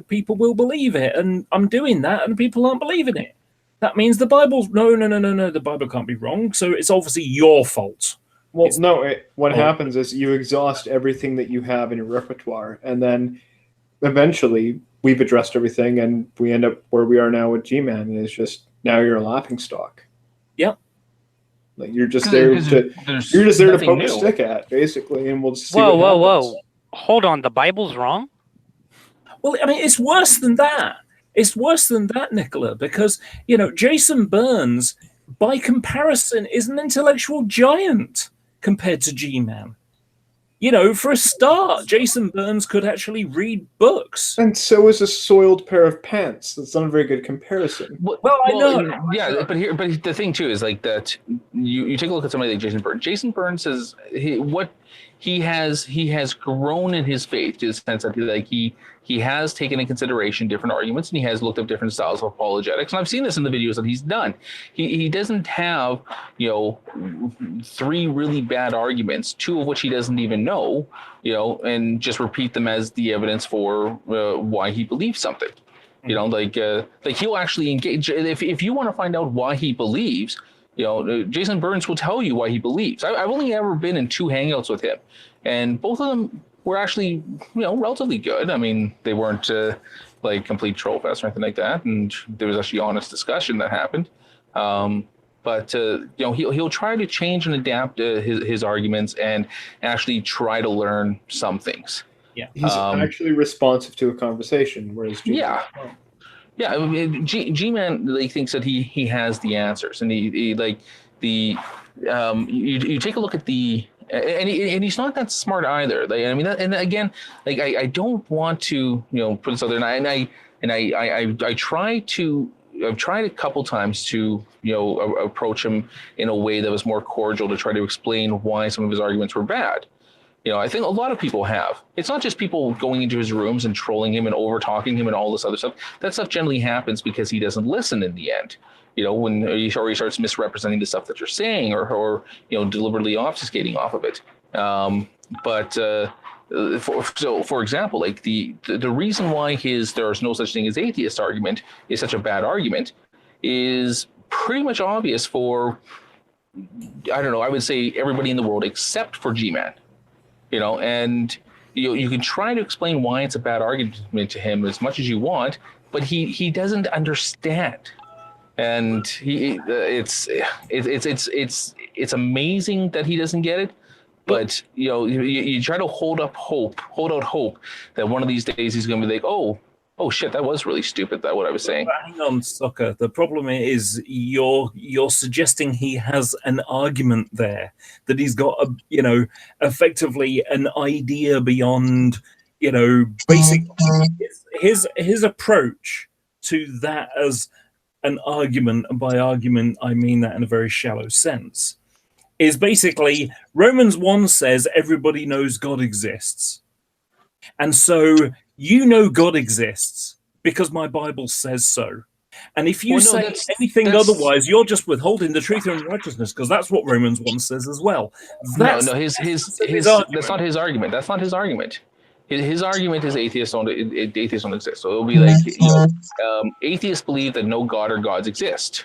people will believe it. And I'm doing that, and people aren't believing it. That means the Bible's, no, the Bible can't be wrong. So it's obviously your fault. Well, what happens is you exhaust everything that you have in your repertoire, and then eventually we've addressed everything, and we end up where we are now with G-Man, and it's just now you're a laughing stock. Yep. Like you're just there to poke a stick at, basically, and we'll just see. Whoa! Hold on, the Bible's wrong? Well, I mean, it's worse than that. It's worse than that, Nicola, because Jason Burns, by comparison, is an intellectual giant compared to G-Man. For a start, Jason Burns could actually read books. And so is a soiled pair of pants. That's not a very good comparison. Well, I know. Yeah, but the thing too is like that. You take a look at somebody like Jason Burns. Jason Burns says he has grown in his faith, to the sense that he has taken into consideration different arguments, and he has looked up different styles of apologetics. And I've seen this in the videos that he's done. He doesn't have 3 really bad arguments, 2 of which he doesn't even know, and just repeat them as the evidence for why he believes something. Like he'll actually engage. If you want to find out why he believes, Jason Burns will tell you why he believes. I've only ever been in 2 hangouts with him, and both of them were actually, relatively good. I mean, they weren't like complete troll fest or anything like that, and there was actually honest discussion that happened. But he'll try to change and adapt his arguments and actually try to learn some things. Yeah, he's actually responsive to a conversation, whereas I mean, G-Man thinks that he has the answers, and you take a look at and he's not that smart either. And again, I don't want to put this out there, and I try to. I've tried a couple times to approach him in a way that was more cordial, to try to explain why some of his arguments were bad. I think a lot of people have. It's not just people going into his rooms and trolling him and over talking him and all this other stuff. That stuff generally happens because he doesn't listen in the end. When he starts misrepresenting the stuff that you're saying, or deliberately obfuscating off of it. For example, like the reason why there's no such thing as atheist argument is such a bad argument is pretty much obvious for, I don't know, I would say everybody in the world except for G-Man. And you can try to explain why it's a bad argument to him as much as you want, but he doesn't understand. And it's amazing that he doesn't get it. But you try to hold out hope that one of these days he's going to be like, oh shit, that was really stupid. That what I was saying. But hang on, Sokka. The problem is you're suggesting he has an argument there, that he's got effectively an idea beyond basic. His approach to that as an argument, and by argument I mean that in a very shallow sense, is basically Romans 1 says everybody knows God exists. And so you know God exists because my Bible says so. And if you say anything otherwise, you're just withholding the truth and righteousness, because that's what Romans 1 says as well. That's not his argument. That's not his argument. His argument is atheists don't exist. So it'll be like, atheists believe that no God or gods exist.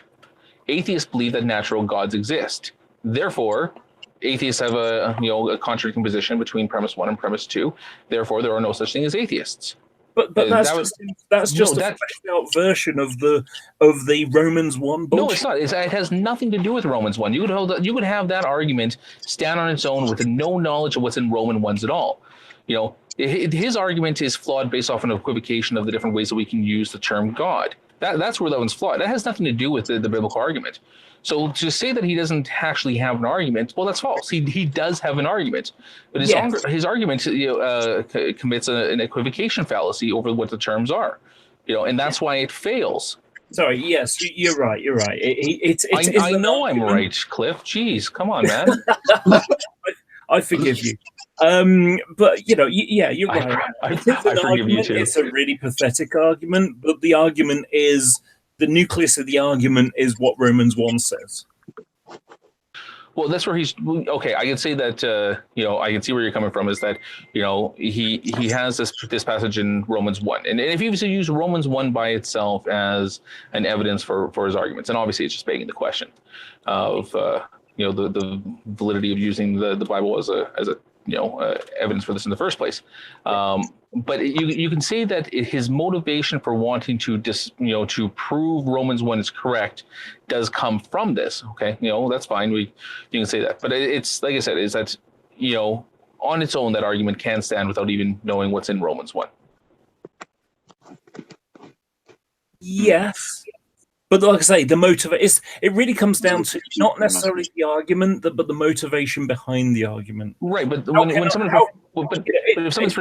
Atheists believe that natural gods exist. Therefore, atheists have a contradicting position between premise 1 and premise 2. Therefore, there are no such thing as atheists. But that's just a fleshed out version of the Romans 1 bullshit. No, it's not. It has nothing to do with Romans 1. You could have that argument stand on its own with no knowledge of what's in Roman 1s at all. His argument is flawed based off an equivocation of the different ways that we can use the term God. That's where that one's flawed. That has nothing to do with the biblical argument. So to say that he doesn't actually have an argument, well, that's false. He does have an argument, but his argument commits an equivocation fallacy over what the terms are, and that's why it fails. Sorry. Yes, you're right. You're right. I know I'm right, Cliff. Jeez, come on, man. I forgive you. But you're right. I forgive you too. It's a really pathetic argument, but the argument is the nucleus of the argument is what Romans 1 says. Well, that's where he's okay. I can say that I can see where you're coming from. Is that he has this passage in Romans 1, and if he was to use Romans 1 by itself as an evidence for his arguments, and obviously it's just begging the question of the validity of using the Bible as a evidence for this in the first place. But you can say that his motivation for wanting to to prove Romans 1 is correct does come from this. Okay, that's fine. You can say that, but it's like I said, is that on its own that argument can stand without even knowing what's in Romans 1. Yes. But like I say, it really comes down to not necessarily the argument, but the motivation behind the argument. Right, but if someone's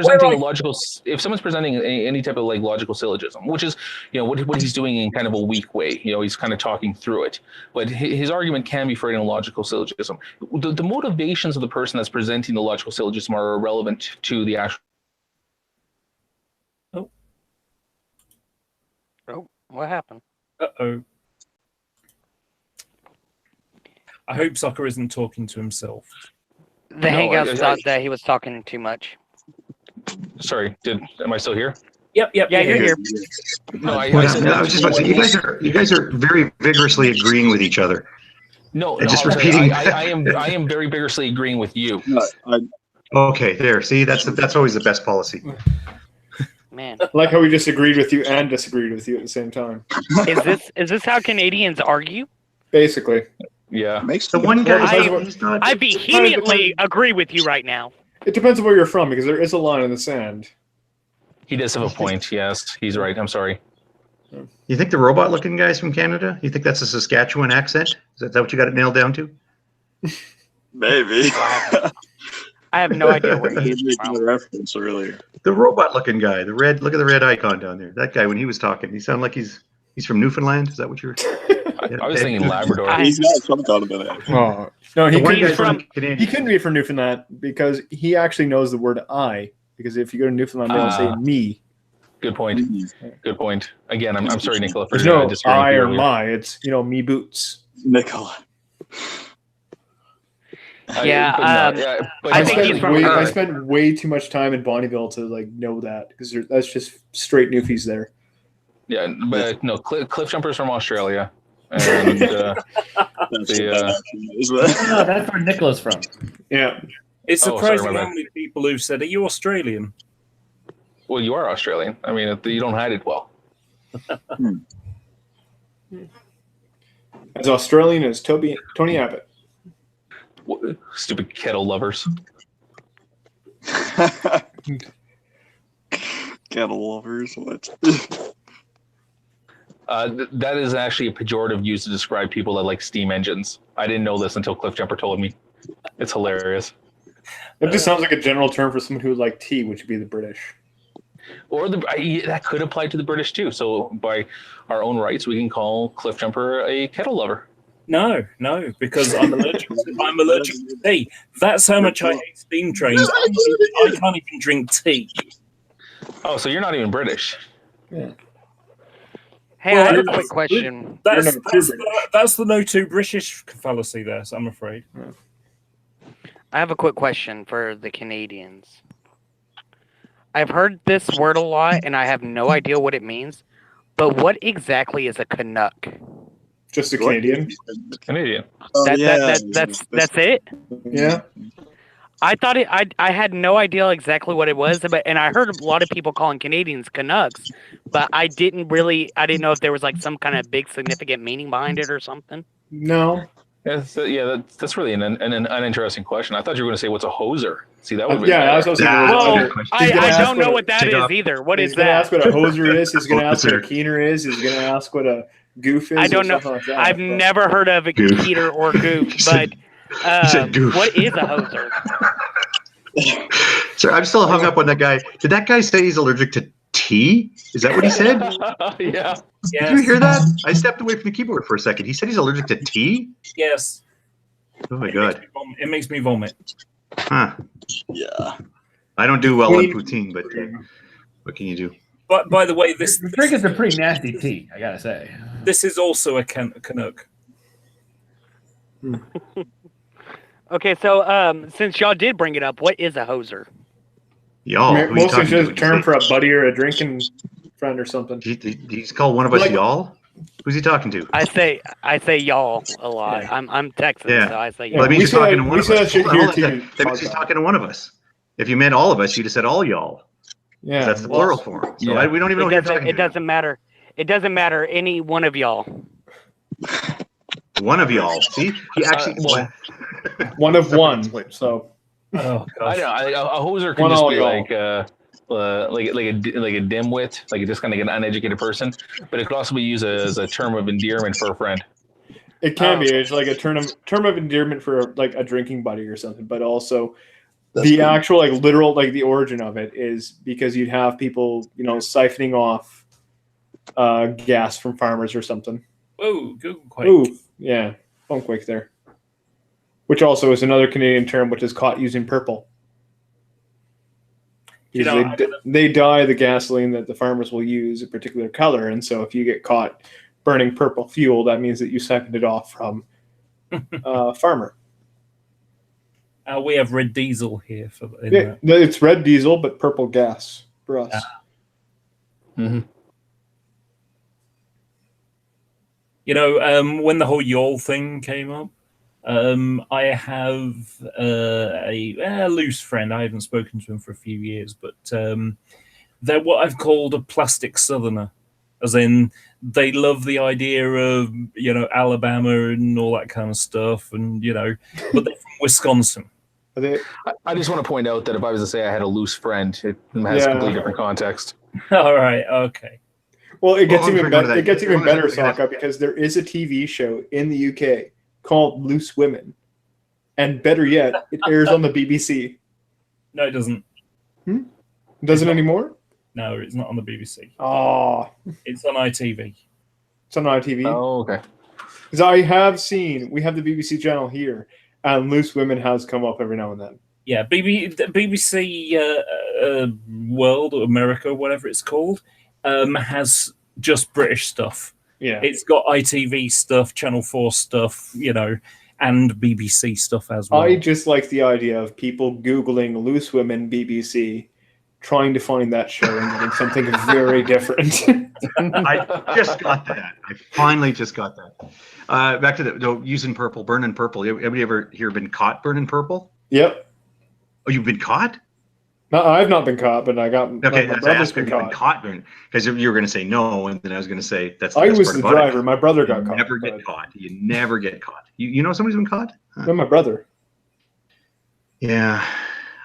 presenting any type of logical syllogism, which is what he's doing in kind of a weak way, he's kind of talking through it. But his argument can be framed in a logical syllogism. The motivations of the person that's presenting the logical syllogism are irrelevant to the actual. Oh, what happened? Uh-oh. I hope Sucker isn't talking to himself. The Hangouts thought that he was talking too much. Sorry, am I still here? Yep. Yeah, you're here. No, I was just about to say, you guys are very vigorously agreeing with each other. No, just repeating. I am very vigorously agreeing with you. Okay, there. See, that's always the best policy. Man, I like how we just agreed with you and disagreed with you at the same time. Is this how Canadians argue? Basically. Yeah. Makes the one guy. I vehemently agree with you right now. It depends on where you're from, because there is a line in the sand. He does have a point. Yes, he's right. I'm sorry. You think the robot-looking guy's from Canada? You think that's a Saskatchewan accent? Is that what you got it nailed down to? Maybe. I have no idea where he is from. A reference earlier. The robot-looking guy, the red. Look at the red icon down there. That guy, when he was talking, he sounded like he's from Newfoundland. Is that what you're? I was thinking Labrador. He's not some kind of an accent. Oh no, he couldn't be from Newfoundland because he actually knows the word "I." Because if you go to Newfoundland, they'll say "me." Good point. Good point. Again, I'm sorry, Nicola. For There's no disagreeing I with you or earlier. my. It's me boots. Nicola. I think he's from. I spent way too much time in Bonnyville to know that because that's just straight Newfies there. Yeah, but no, Cliff Jumper's from Australia, and that's where Nicola's from. Yeah, it's Oh, sorry, surprising my how bad. many people who've said, "Are you Australian?" Well, you are Australian. I mean, you don't hide it well. As Australian as Tony Abbott. What, stupid kettle lovers. Kettle lovers. What? That is actually a pejorative used to describe people that like steam engines. I didn't know this until Cliff Jumper told me. It's hilarious. That just sounds like a general term for someone who would like tea, which would be the British. Or that could apply to the British too. So by our own rights, we can call Cliff Jumper a kettle lover. No, because I'm allergic. I'm allergic to tea. That's how much I hate steam trains. I can't even drink tea. Oh, so you're not even British? Yeah. Hey, I have a quick question. That's the no too British fallacy there, so I'm afraid. I have a quick question for the Canadians. I've heard this word a lot, and I have no idea what it means. But what exactly is a Canuck? Just a Canadian. Canadian. That's it. Yeah. I thought it. I had no idea exactly what it was, and I heard a lot of people calling Canadians Canucks, but I didn't know if there was like some kind of big significant meaning behind it or something. No. Yeah, that's really an uninteresting question. I thought you were going to say what's a hoser. See, that would be yeah. I was also well, I don't know what that is either. What is that? He's going to ask what a hoser is. He's going to ask what a keener is. He's going to ask what a goof is. I don't know. Like that, I've never heard of a Keter or goof, but what is a hoser? Sir, I'm still hung up on that guy. Did that guy say he's allergic to tea? Is that what he said? Yeah. Did you hear that? I stepped away from the keyboard for a second. He said he's allergic to tea? Yes. Oh my god. It makes me vomit. Huh. Yeah. I don't do well on poutine, but what can you do? But by the way, this drink is a pretty nasty tea, I gotta say. This is also a Canuck. Okay, so since y'all did bring it up, what is a hoser? Y'all. Mostly just a term for a buddy or a drinking friend or something. He's called one of us y'all? Who's he talking to? I say y'all a lot. Yeah. I'm Texan, so I say y'all. Well, that means he's talking to one of us. That means he's talking to one of us. If you meant all of us, you'd have said all y'all. Yeah. That's the plural form. So we don't even know what you're talking It doesn't matter. It doesn't matter. Any one of y'all. One of y'all. See? He actually... one of one. So... Oh, I know. A hoser can just be like a dimwit, like just kind of an uneducated person, but it could also be used as a term of endearment for a friend. It can be. It's like a term of endearment for like a drinking buddy or something, but also actual like literal like the origin of it is because you'd have people siphoning off gas from farmers or something. Oh, good quake. Ooh, yeah, phone quake there. Which also is another Canadian term, which is caught using purple. They dye the gasoline that the farmers will use a particular color, and so if you get caught burning purple fuel, that means that you siphoned it off from a farmer. We have red diesel here for it's red diesel, but purple gas for us. Mm-hmm. When the whole y'all thing came up, I have a loose friend. I haven't spoken to him for a few years, but they're what I've called a plastic southerner, as in they love the idea of Alabama and all that kind of stuff, and but they're from Wisconsin. I just want to point out that if I was to say I had a loose friend, it has a completely different context. All right, okay. Well, it gets even better. It gets even better, Sokka, because there is a TV show in the UK called Loose Women, and better yet, it airs on the BBC. No, it doesn't. Doesn't anymore? No, it's not on the BBC. Oh, it's on ITV. It's on ITV. Oh, okay. Because I have seen, we have the BBC channel here, and Loose Women has come up every now and then. Yeah, BBC World or America, whatever it's called, has just British stuff. Yeah, it's got ITV stuff, Channel 4 stuff, and BBC stuff as well. I just like the idea of people Googling Loose Women BBC, trying to find that show and getting something very different. I just got that. I finally just got that. Back to the using purple, burning purple. Anybody ever here been caught burning purple? Yep. Oh, you've been caught? No, I've not been caught, but I got. Okay, my brother's been caught. Because you were going to say no, and then I was going to say that's. I was the driver. My brother got caught. Never get caught. You never get caught. You know somebody's been caught? Huh. No, my brother. Yeah,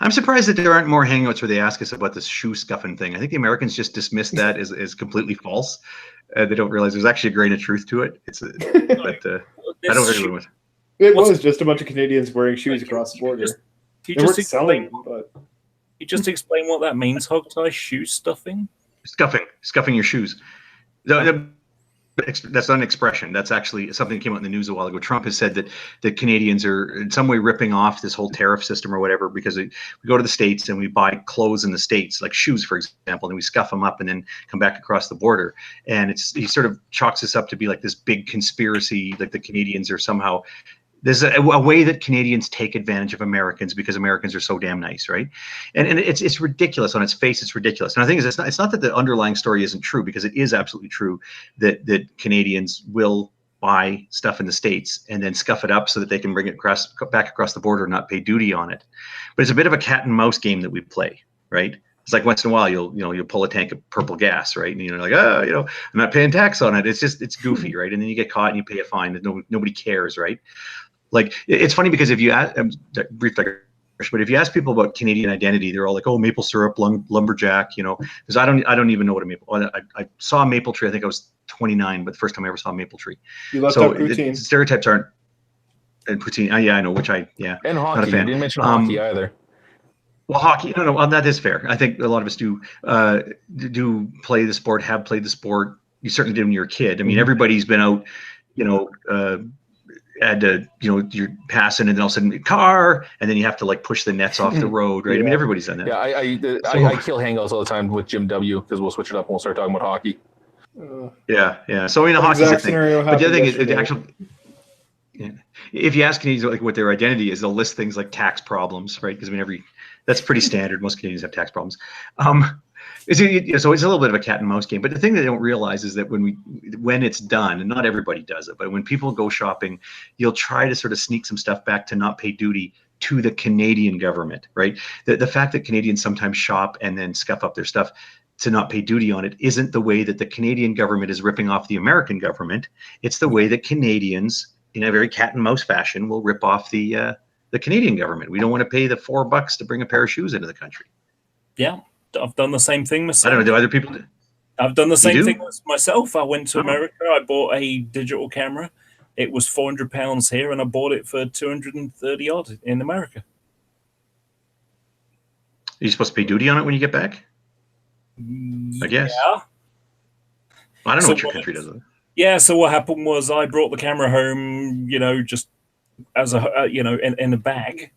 I'm surprised that there aren't more hangouts where they ask us about this shoe scuffing thing. I think the Americans just dismiss that as completely false. They don't realize there's actually a grain of truth to it. But I don't agree with it. It was just a bunch of Canadians wearing shoes across the border. They weren't selling, but. You just explain what that means, Hogtie? Shoe stuffing? Scuffing your shoes. That's not an expression. That's actually something that came out in the news a while ago. Trump has said that the Canadians are in some way ripping off this whole tariff system or whatever, because we go to the States and we buy clothes in the States, like shoes, for example, and we scuff them up and then come back across the border. And he sort of chalks this up to be like this big conspiracy, like the Canadians are somehow. There's a way that Canadians take advantage of Americans because Americans are so damn nice, right? And it's ridiculous on its face. It's ridiculous. And I think it's not that the underlying story isn't true, because it is absolutely true that Canadians will buy stuff in the States and then scuff it up so that they can bring it back across the border and not pay duty on it. But it's a bit of a cat and mouse game that we play, right? It's like once in a while you'll pull a tank of purple gas, right? And you're like, I'm not paying tax on it. It's goofy, right? And then you get caught and you pay a fine and nobody cares, right? Like, it's funny because if you ask, brief digression, but if you ask people about Canadian identity, they're all like, "Oh, maple syrup, lumberjack," because I don't even know what a maple. I saw a maple tree. I think I was 29, but the first time I ever saw a maple tree. You left out poutine. Stereotypes aren't. And poutine, yeah, I know. And hockey. Not a fan. You didn't mention hockey either. Well, hockey, no, that is fair. I think a lot of us do play the sport, have played the sport. You certainly did when you were a kid. I mean, everybody's been out, had to, you're passing and then all of a sudden car, and then you have to like push the nets off the road, right? I mean, everybody's done that. Yeah, I kill hangouts all the time with Jim W, because we'll switch it up and we'll start talking about hockey. Yeah. So hockey's a thing. But the other thing is, if you ask Canadians like what their identity is, they'll list things like tax problems, right? Because I mean, that's pretty standard. Most Canadians have tax problems. So it's a little bit of a cat and mouse game. But the thing they don't realize is that when it's done, and not everybody does it, but when people go shopping, you'll try to sort of sneak some stuff back to not pay duty to the Canadian government, right? The fact that Canadians sometimes shop and then scuff up their stuff to not pay duty on it isn't the way that the Canadian government is ripping off the American government. It's the way that Canadians, in a very cat and mouse fashion, will rip off the Canadian government. We don't want to pay the $4 to bring a pair of shoes into the country. Yeah. I've done the same thing myself. I don't know. Do other people do? I've done the same thing myself. I went to America. I bought a digital camera. It was £400 here, and I bought it for 230 odd in America. Are you supposed to pay duty on it when you get back? I guess. Yeah. I don't know what your country does. Yeah. So what happened was I brought the camera home, just as in a bag.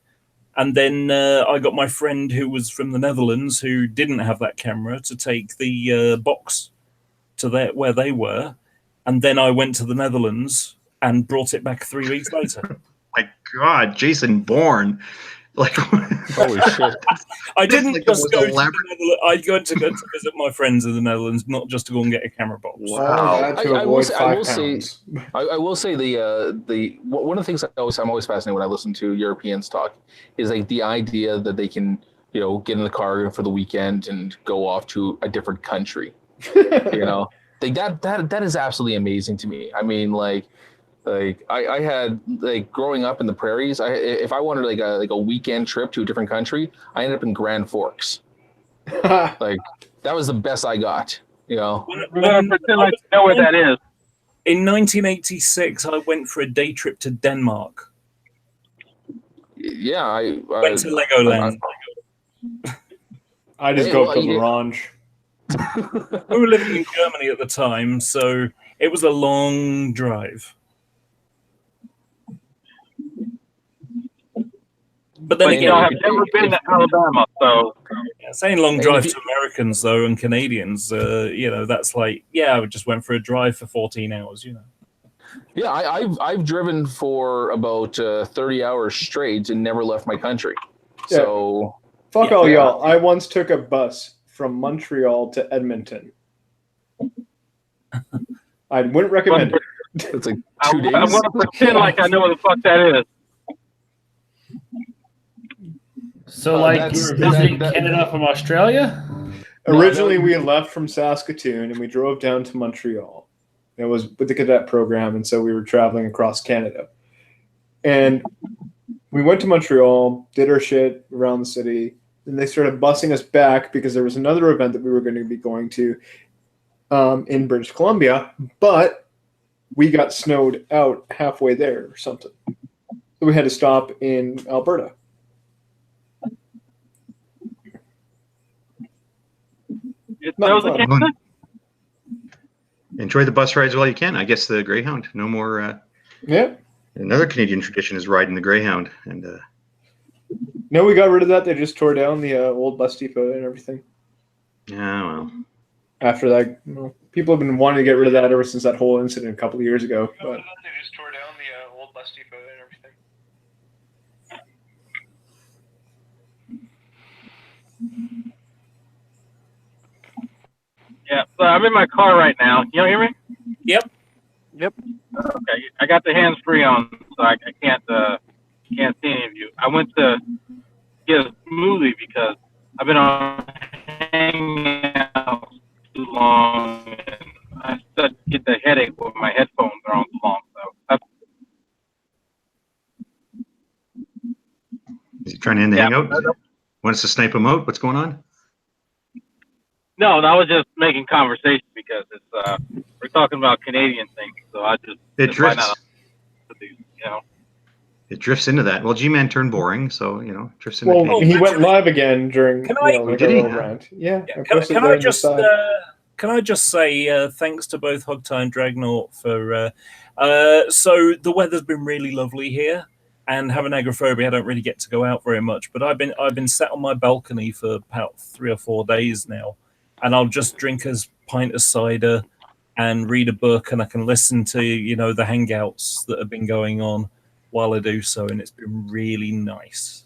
And then I got my friend who was from the Netherlands, who didn't have that camera, to take the box to where they were. And then I went to the Netherlands and brought it back 3 weeks later. My God, Jason Bourne. Like, holy shit. I didn't just go to the Netherlands. I went to go to visit my friends in the Netherlands, not just to go and get a camera box. Wow. I will say the one of the things I'm always fascinated when I listen to Europeans talk is like the idea that they can, get in the car for the weekend and go off to a different country. Like that is absolutely amazing to me. I mean, like I had, like, growing up in the prairies, if I wanted like a weekend trip to a different country, I ended up in Grand Forks. Like, that was the best I got. We're gonna pretend like you know where that is. In 1986, I went for a day trip to Denmark. Yeah, I went to Legoland. I just go up to L'Orange. We were living in Germany at the time, so it was a long drive. But then again, I've never been to Alabama, so saying long drive to Americans though and Canadians, that's like, I just went for a drive for 14 hours, Yeah, I've driven for about 30 hours straight and never left my country. Yeah. So fuck all y'all. I once took a bus from Montreal to Edmonton. I wouldn't recommend it. It's like 2 days. I'm gonna pretend like I know what the fuck that is. So, you were visiting Canada from Australia? Originally, we had left from Saskatoon and we drove down to Montreal. It was with the cadet program, and so we were traveling across Canada. And we went to Montreal, did our shit around the city, and they started busing us back because there was another event that we were going to be going to in British Columbia, but we got snowed out halfway there or something. So we had to stop in Alberta. enjoy the bus rides while you can. I guess the Greyhound. No more. Yeah. Another Canadian tradition is riding the Greyhound, and No, we got rid of that. They just tore down the old bus depot and everything. yeah, well, After that, people have been wanting to get rid of that ever since that whole incident a couple of years ago. But they just tore down the old bus depot and everything. Yeah, so I'm in my car right now. You hear me? Yep. Yep. Okay, I got the hands free on, so I can't see any of you. I went to get a smoothie because I've been on Hangout too long, and I started to get the headache when my headphones are on too long. So Is he trying to end the hangout? Wants to snipe him out? What's going on? no, I was just making conversation because it's we're talking about Canadian things, so I just It why drifts. not, you know. It drifts into that. Well, G-Man turned boring, so drifts into. well, Canadian. he went live again during Can I- like Did a he? little rant. Yeah. I Can posted I there on the just side. can I just say thanks to both Hogtie and Dragnaut for so the weather's been really lovely here, and having agoraphobia, I don't really get to go out very much. But I've been sat on my balcony for about 3 or 4 days now, and I'll just drink a pint of cider and read a book, and I can listen to the hangouts that have been going on while I do so, and it's been really nice.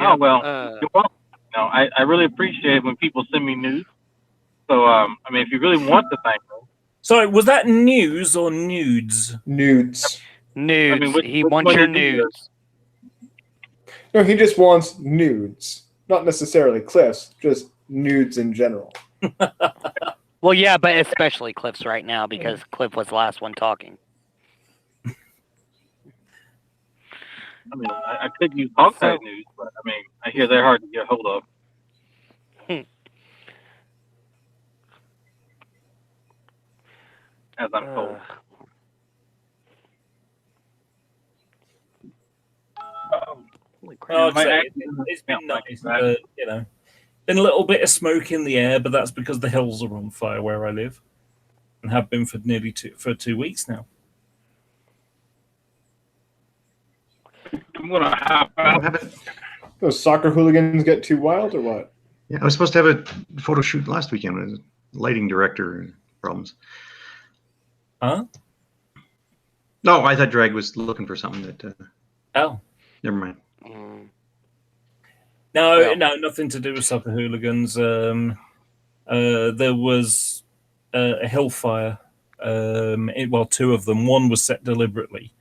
Oh well, you're welcome. No, I really appreciate when people send me news. So I mean, if you really want to thank them, Sorry, was that news or nudes? Nudes. Nudes. I mean, He which wants one your do you do? nudes. No, he just wants nudes, not necessarily Cliff's, just nudes in general. Well, yeah, but especially Cliff's right now because Cliff was the last one talking. I mean, I could use Hogtie news, but I mean, I hear they're hard to get hold of. As I'm told. Like I say, it's been nice, been a little bit of smoke in the air, but that's because the hills are on fire where I live, and have been for nearly 2 weeks now. I'm gonna hop out. Those soccer hooligans get too wild or what? Yeah, I was supposed to have a photo shoot last weekend with lighting director problems. Huh? No, I thought Drag was looking for something that. Oh. Never mind. No, nothing to do with soccer hooligans. There was a hillfire. Well, 2 of them. One was set deliberately,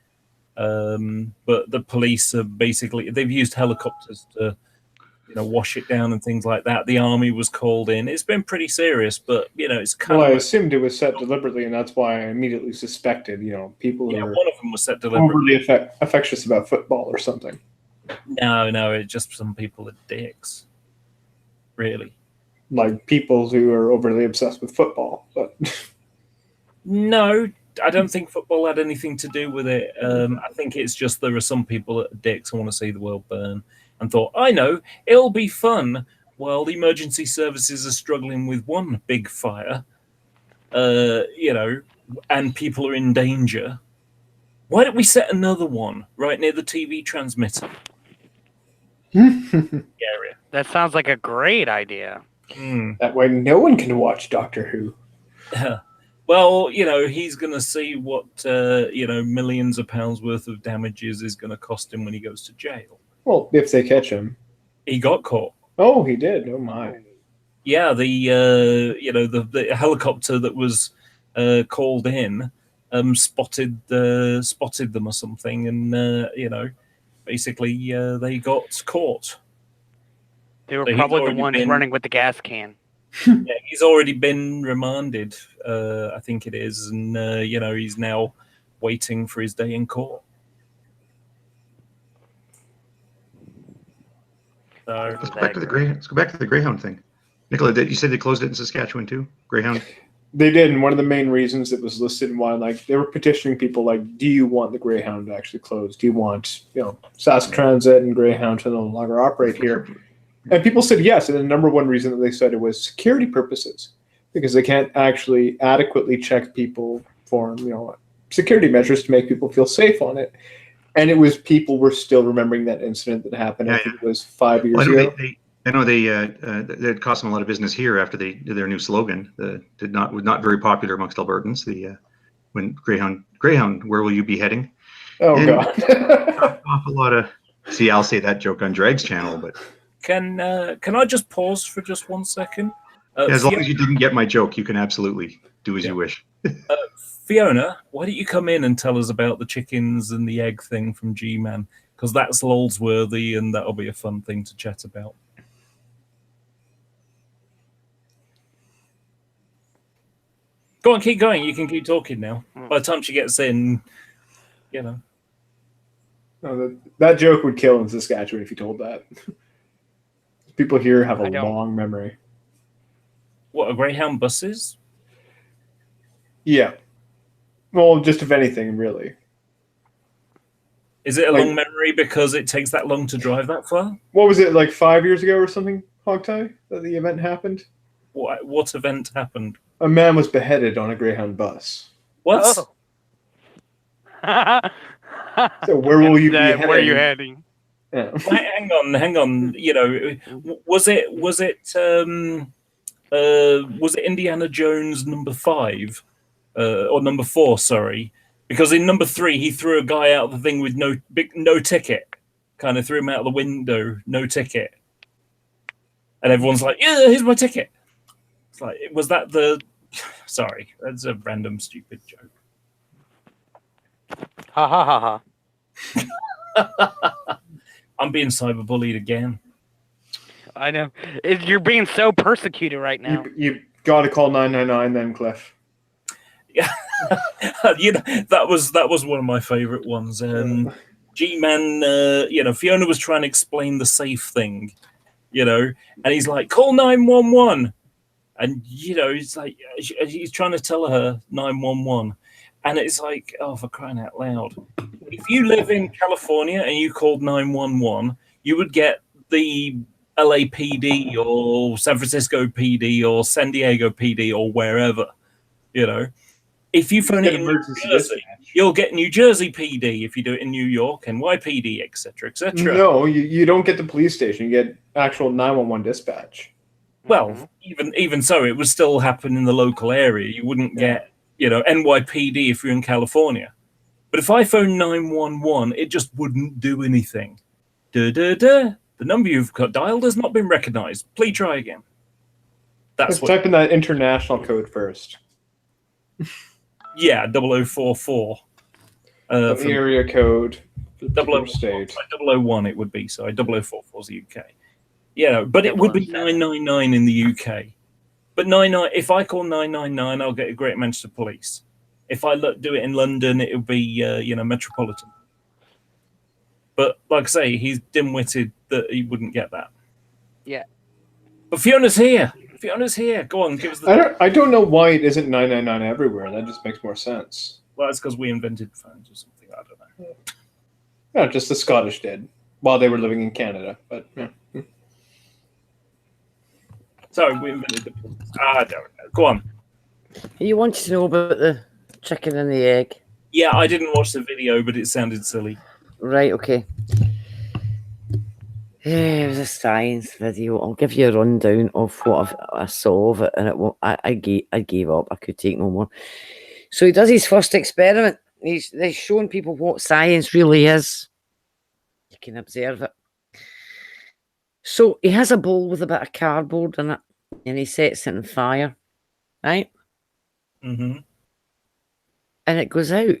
but the police are they've used helicopters to, wash it down and things like that. The army was called in. It's been pretty serious, but it's kind Well, I of. assumed it was set deliberately, and that's why I immediately suspected, people who are one of them was set deliberately. overly affectious about football or something. No, it's just some people are dicks. Really. Like people who are overly obsessed with football, but No, I don't think football had anything to do with it. I think it's just there are some people that are dicks and want to see the world burn and thought, I know, it'll be fun while the emergency services are struggling with one big fire, and people are in danger. Why don't we set another one right near the TV transmitter? Area. That sounds like a great idea. That way no one can watch Doctor Who. Well, he's going to see what, millions of pounds worth of damages is going to cost him when he goes to jail. Well, if they catch him. He got caught. Oh, he did. Oh, my. Yeah, the helicopter that was called in spotted them or something, and, basically they got caught. They were So he's probably the already ones been- running with the gas can. Yeah, he's already been remanded, I think it is, and he's now waiting for his day in court. So Let's go back to the Greyhound thing. Nicola, you said they closed it in Saskatchewan too? Greyhound? They did, and one of the main reasons it was listed in one, they were petitioning people do you want the Greyhound to actually close? Do you want, Sask Transit and Greyhound to no longer operate here? And people said yes, and the number one reason that they said it was security purposes. because they can't actually adequately check people for security measures to make people feel safe on it. And it was people were still remembering that incident that happened. I think it was 5 years ago. I know it cost them a lot of business here after they did their new slogan. Was not very popular amongst Albertans. When Greyhound, where will you be heading? Oh, and God. Off a lot of. See, I'll say that joke on Drag's channel, but Can I just pause for just 1 second? as long as you didn't get my joke, you can absolutely do as you wish. Fiona, why don't you come in and tell us about the chickens and the egg thing from G-Man? Because that's lols worthy, and that'll be a fun thing to chat about. Go on, keep going. You can keep talking now. By the time she gets in, No, that joke would kill in Saskatchewan if you told that. People here have a long memory. What, are Greyhound buses? Yeah. Well, just if anything, really. Is it a long memory because it takes that long to drive that far? What was it, like 5 years ago or something, Hogtie, that the event happened? What event happened? A man was beheaded on a Greyhound bus. What? So where will you be heading? Where are you heading? Yeah. Hang on. Was it Indiana Jones number 5 or number 4? Sorry, because in number 3 he threw a guy out of the thing with no ticket, kind of threw him out of the window, no ticket, and everyone's like, "Yeah, here's my ticket." It's like, was that the? Sorry, that's a random stupid joke. Ha ha ha ha. I'm being cyberbullied again. I know. You're being so persecuted right now. You got to call 999 then, Cliff. Yeah, that was one of my favorite ones. G-Man, Fiona was trying to explain the safe thing, and he's like, call 911, and it's like he's trying to tell her 911, and it's like, oh, for crying out loud! If you live in California and you called 911, you would get the LAPD or San Francisco PD or San Diego PD or wherever, If you phone it in New Jersey, you'll get New Jersey PD. If you do it in New York, NYPD, etc., etc. No, you don't get the police station. You get actual 911 dispatch. Well, even so, it would still happen in the local area. You wouldn't get, NYPD if you're in California. But if I phone 911, it just wouldn't do anything. The number you've dialed has not been recognized. Please try again. Let's type in that international code first. Yeah, 0044. The area code. 001 state. 001 it would be, sorry. 0044 is the UK. Yeah, but it would be 999 in the UK. But if I call 999, I'll get a Great Manchester Police. If I do it in London, it would be, Metropolitan. But like I say, he's dim-witted that he wouldn't get that. Yeah. But Fiona's here. Go on, give us the... I don't know why it isn't 999 everywhere. That just makes more sense. Well, it's because we invented phones or something. I don't know. No, just the Scottish did while they were living in Canada. But yeah. Sorry, we invented the... I don't know. Go on. You wanted to know about the chicken and the egg? Yeah, I didn't watch the video, but it sounded silly. Right, okay. It was a science video. I'll give you a rundown of what I saw of it, and I gave up. I could take no more. So he does his first experiment. He's showing people what science really is. You can observe it. So he has a bowl with a bit of cardboard in it, and he sets it on fire, right? Mm-hmm. And it goes out.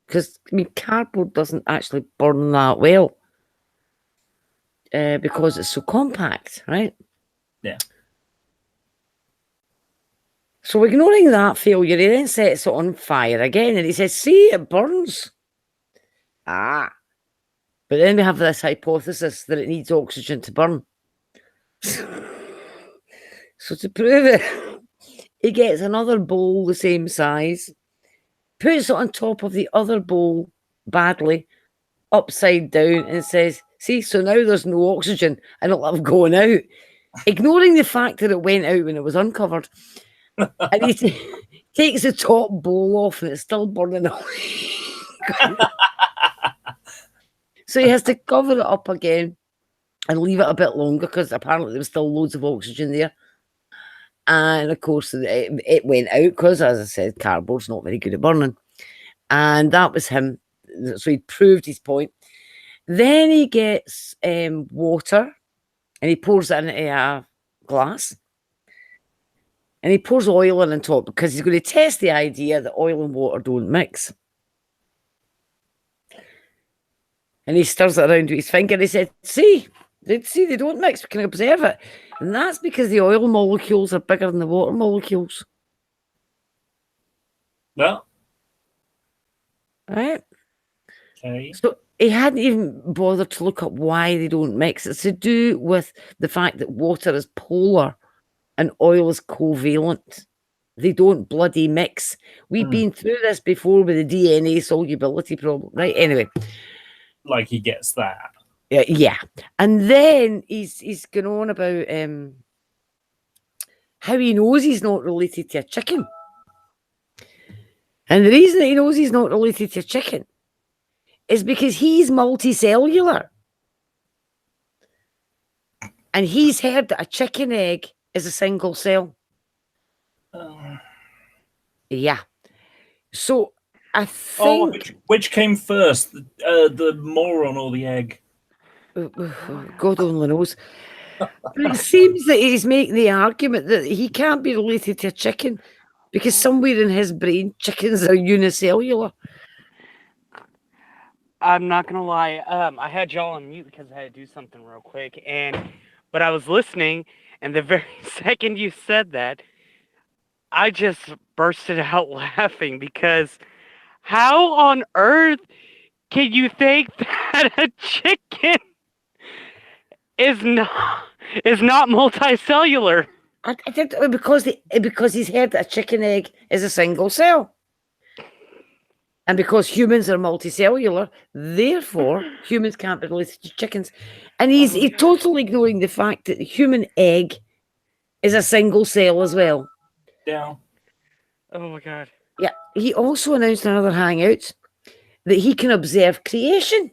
Because, cardboard doesn't actually burn that well. Because it's so compact, right? Yeah. So ignoring that failure, he then sets it on fire again, and he says, see, it burns. But then we have this hypothesis that it needs oxygen to burn. So to prove it, he gets another bowl the same size, puts it on top of the other bowl badly, upside down, and says, see, so now there's no oxygen and it'll have gone out, ignoring the fact that it went out when it was uncovered. And he takes the top bowl off and it's still burning away. So he has to cover it up again and leave it a bit longer because apparently there was still loads of oxygen there. And of course, it went out because, as I said, cardboard's not very good at burning. And that was him. So he proved his point. Then he gets water and he pours it into a glass. And he pours oil in on top because he's going to test the idea that oil and water don't mix. And he stirs it around with his finger and he said, see, they don't mix, we can observe it. And that's because the oil molecules are bigger than the water molecules. No. Right? Okay. So he hadn't even bothered to look up why they don't mix. It's to do with the fact that water is polar and oil is covalent. They don't bloody mix. We've been through this before with the DNA solubility problem. Right? Anyway. Like he gets that. Yeah. And then he's going on about how he knows he's not related to a chicken. And the reason that he knows he's not related to a chicken is because he's multicellular. And he's heard that a chicken egg is a single cell. Yeah. So I think... which came first, the moron or the egg? God only knows. But it seems that he's making the argument that he can't be related to a chicken because somewhere in his brain, chickens are unicellular. I'm not gonna lie. I had y'all on mute because I had to do something real quick, but I was listening, and the very second you said that, I just bursted out laughing because how on earth can you think that a chicken is not multicellular? I think because he's heard that a chicken egg is a single cell. And because humans are multicellular, therefore humans can't be related to chickens. And he's totally ignoring the fact that the human egg is a single cell as well. Yeah. Oh my God. Yeah. He also announced in another hangout that he can observe creation.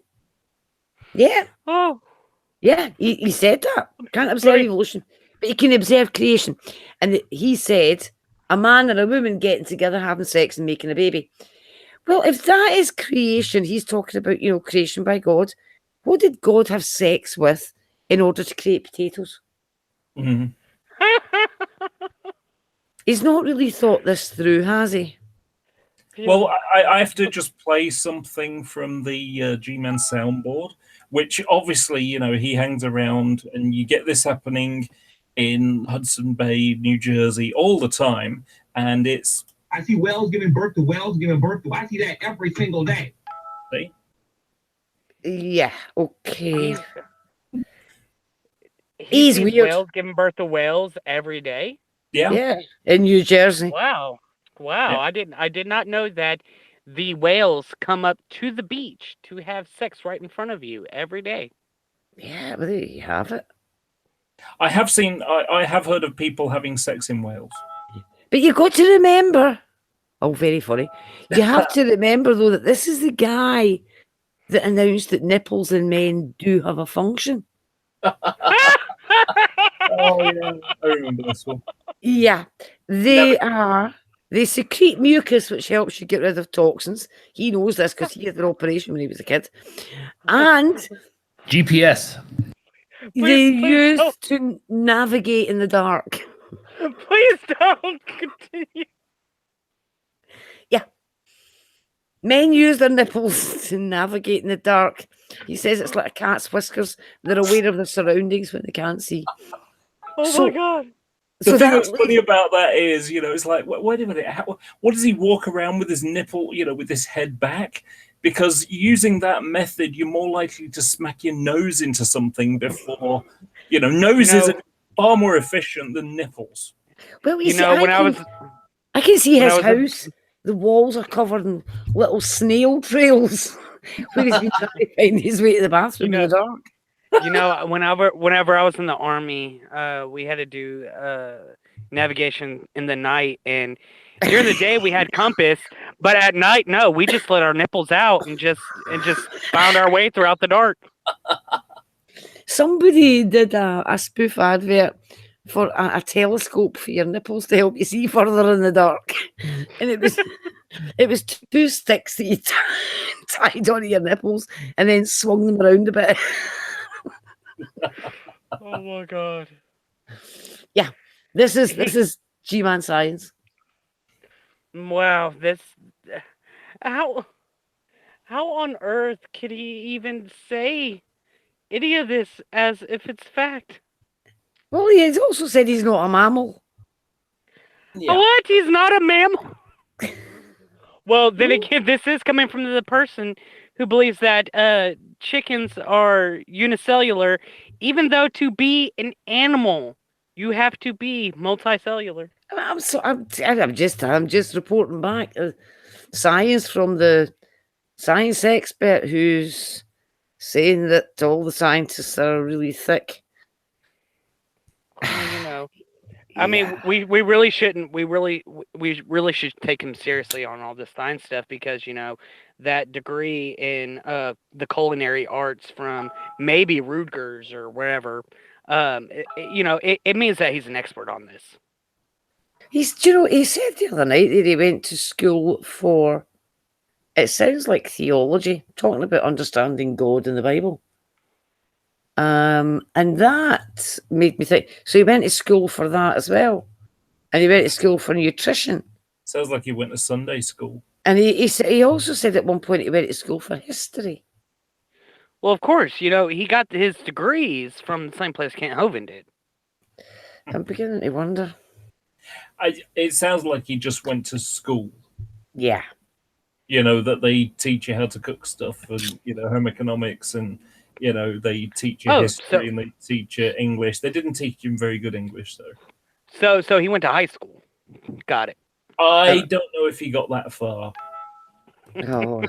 Yeah. Oh. Yeah, he said that. Can't observe evolution, but he can observe creation. And he said a man and a woman getting together, having sex and making a baby. Well, if that is creation, he's talking about, creation by God. What did God have sex with in order to create potatoes? Mm-hmm. He's not really thought this through, has he? Well, I have to just play something from the G-Man soundboard, which obviously, he hangs around and you get this happening in Hudson Bay, New Jersey all the time. And it's... I see whales giving birth to whales giving birth to... I see that every single day. See? Yeah, okay. He's weird. Whales giving birth to whales every day? Yeah, in New Jersey. Wow. Yeah. I did not know that the whales come up to the beach to have sex right in front of you every day. Yeah, but there you have it. I have heard of people having sex in Wales. But you've got to remember, very funny. You have to remember, though, that this is the guy that announced that nipples in men do have a function. Oh, yeah. I remember this one. Yeah, they secrete mucus, which helps you get rid of toxins. He knows this because he had an operation when he was a kid. And GPS. They used to navigate in the dark. Please don't continue. Yeah. Men use their nipples to navigate in the dark. He says it's like a cat's whiskers. They're aware of their surroundings when they can't see. Oh my God. The thing that's funny about that is, it's like, wait a minute, what does he walk around with his nipple, with his head back? Because using that method, you're more likely to smack your nose into something before, noses are far more efficient than nipples. Well, I can see his house. The walls are covered in little snail trails where he's been trying to find his way to the bathroom in the dark. Whenever I was in the army, we had to do navigation in the night, and during the day we had compass, but at night, no, we just let our nipples out and just found our way throughout the dark. Somebody did a spoof advert for a telescope for your nipples to help you see further in the dark, and it was 2 sticks that you tied onto your nipples and then swung them around a bit. Oh my god! Yeah, this is G-Man science. Wow, this how on earth could he even say any of this as if it's fact? Well, he has also said he's not a mammal. What? He's not a mammal? Well, then again, this is coming from the person who believes that chickens are unicellular, even though to be an animal, you have to be multicellular. I'm just reporting back science from the science expert who's saying that all the scientists are really thick. You know, I mean, we really shouldn't. We really should take him seriously on all this science stuff, because you know that degree in the culinary arts from maybe Rutgers or wherever, it means that he's an expert on this. He said the other night that he went to school for, it sounds like theology, talking about understanding God in the Bible. And that made me think, so he went to school for that as well. And he went to school for nutrition. Sounds like he went to Sunday school. And he also said at one point he went to school for history. Well, of course, he got his degrees from the same place Kent Hovind did. I'm beginning to wonder. It sounds like he just went to school. Yeah. That they teach you how to cook stuff and, home economics and, they teach you history and they teach you English. They didn't teach him very good English, though. So he went to high school. Got it. I don't know if he got that far. Oh.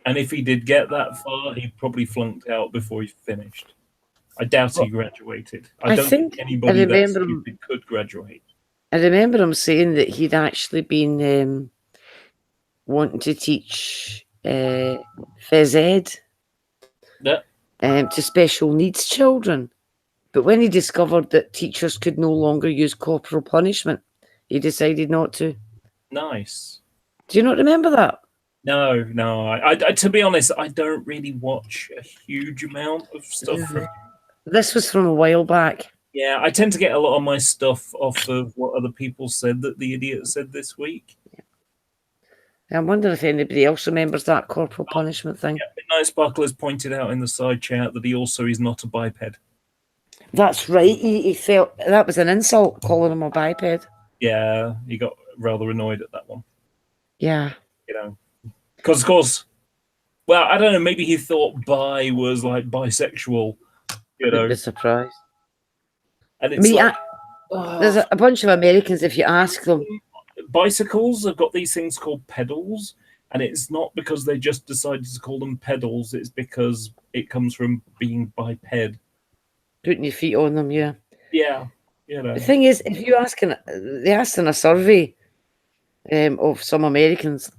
And if he did get that far, he probably flunked out before he finished. I doubt he graduated. I don't think anybody that stupid could graduate. I remember him saying that he'd actually been wanting to teach phys ed to special needs children. But when he discovered that teachers could no longer use corporal punishment, he decided not to. Nice. Do you not remember that? No. I to be honest, I don't really watch a huge amount of stuff from. This was from a while back. Yeah, I tend to get a lot of my stuff off of what other people said that the idiot said this week. I wonder if anybody else remembers that corporal punishment thing. Yeah, Midnight Sparkle has pointed out in the side chat that he also is not a biped. That's right. He felt that was an insult, calling him a biped. Yeah, he got rather annoyed at that one. Yeah. Because, of course, well, I don't know, maybe he thought bi was like bisexual, I'd be surprised. And it's there's a bunch of Americans, if you ask them. Bicycles have got these things called pedals, and it's not because they just decided to call them pedals, it's because it comes from being biped. Putting your feet on them, yeah. Yeah. The thing is, if you they asked in a survey of some Americans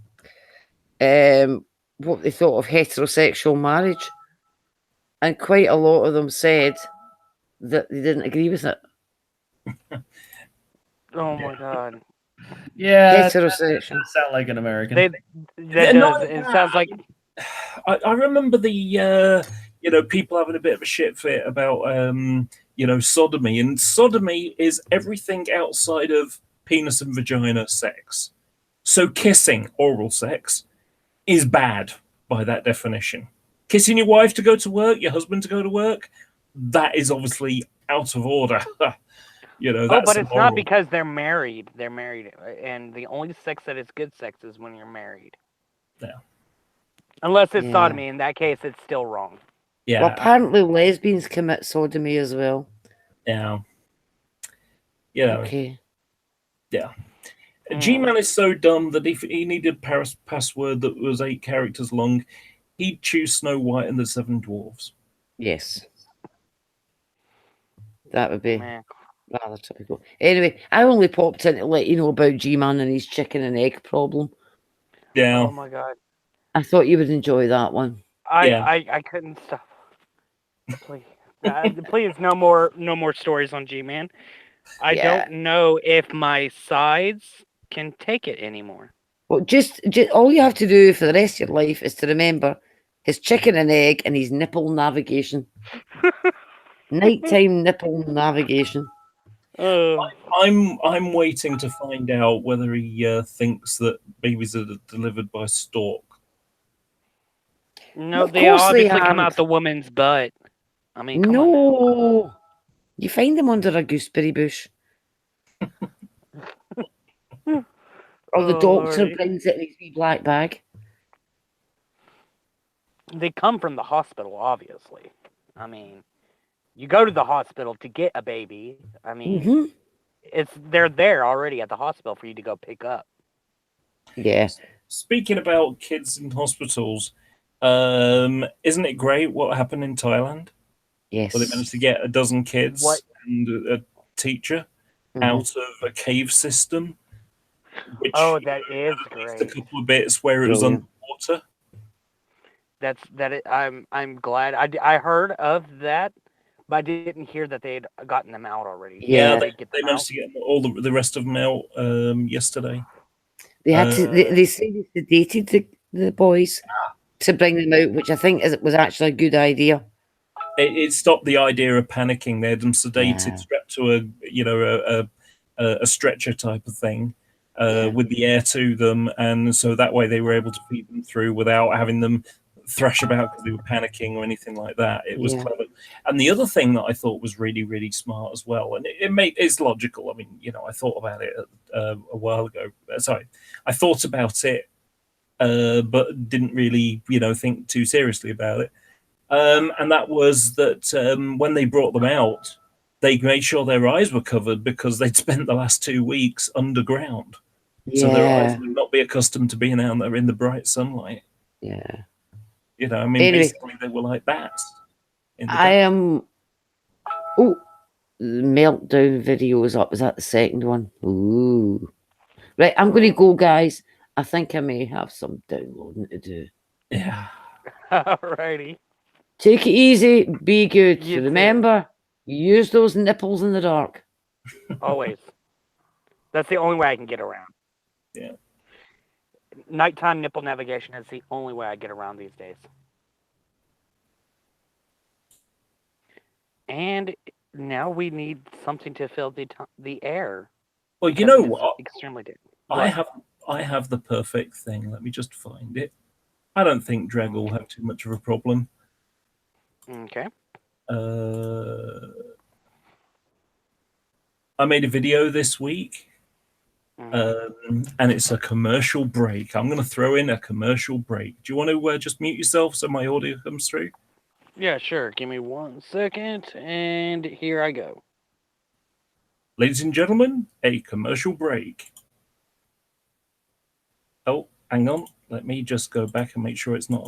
what they thought of heterosexual marriage, and quite a lot of them said that they didn't agree with it. Oh my god. Yeah, heterosexual. That sound like an American. It sounds like. I remember the people having a bit of a shit fit about sodomy, and sodomy is everything outside of penis and vagina sex. So kissing, oral sex, is bad by that definition. Kissing your wife to go to work, your husband to go to work, that is obviously out of order. That's but it's immoral. not because they're married. They're married, and the only sex that is good sex is when you're married. Yeah. Unless it's sodomy. In that case, it's still wrong. Yeah. Well, apparently lesbians commit sodomy as well. Yeah. Okay. Yeah. G-Man is so dumb that if he needed a password that was 8 characters long, he'd choose Snow White and the 7 Dwarfs. Yes. That would be. Rather typical. Anyway, I only popped in to let you know about G-Man and his chicken and egg problem. Yeah. Oh my god. I thought you would enjoy that one. I couldn't stop. Please, please, no more stories on G-Man. I don't know if my sides can take it anymore. Well, just all you have to do for the rest of your life is to remember his chicken and egg and his nipple navigation. Nighttime nipple navigation. I'm waiting to find out whether he thinks that babies are delivered by stork. No, Of they course they obviously come aren't. out the woman's butt. I mean, come on. No, you find them under a gooseberry bush. Or the doctor Lordy. brings it in his wee black bag. They come from the hospital, obviously. I mean, you go to the hospital to get a baby. I mean, they're there already at the hospital for you to go pick up. Yeah. Speaking about kids in hospitals, isn't it great what happened in Thailand? Yes. Where they managed to get a dozen kids and a teacher out of a cave system. Which, that is great. great. A couple of bits where it was underwater. I'm glad. I heard of that, but I didn't hear that they had gotten them out already. Yeah, Did they managed to get all the rest of them out yesterday. They had to. They say they sedated the boys to bring them out, which I think was actually a good idea. It stopped the idea of panicking. They had them sedated, strapped to a stretcher type of thing. With the air to them, and so that way they were able to feed them through without having them thrash about because they were panicking or anything like that. It was clever. And the other thing that I thought was really, really smart as well, and it's logical. I mean, I thought about it a while ago. Sorry, I thought about it, but didn't really, think too seriously about it. And that was that when they brought them out, they made sure their eyes were covered because they'd spent the last 2 weeks underground. So their eyes would not be accustomed to being out there in the bright sunlight. Yeah. Anyway, basically they were like bats. I am. Oh, the meltdown video is up. Is that the second one? Ooh. Right, I'm going to go, guys. I think I may have some downloading to do. Yeah. Alrighty. Take it easy. Be good. You Remember, use those nipples in the dark. Always. That's the only way I can get around. Yeah. Nighttime nipple navigation is the only way I get around these days. And now we need something to fill the air. Well, you know what? Extremely dead. I have the perfect thing. Let me just find it. I don't think Drag will have too much of a problem. Okay. I made a video this week. And it's a commercial break. I'm going to throw in a commercial break. Do you want to just mute yourself so my audio comes through? Yeah, sure. Give me 1 second, and here I go. Ladies and gentlemen, a commercial break. Oh, hang on. Let me just go back and make sure it's not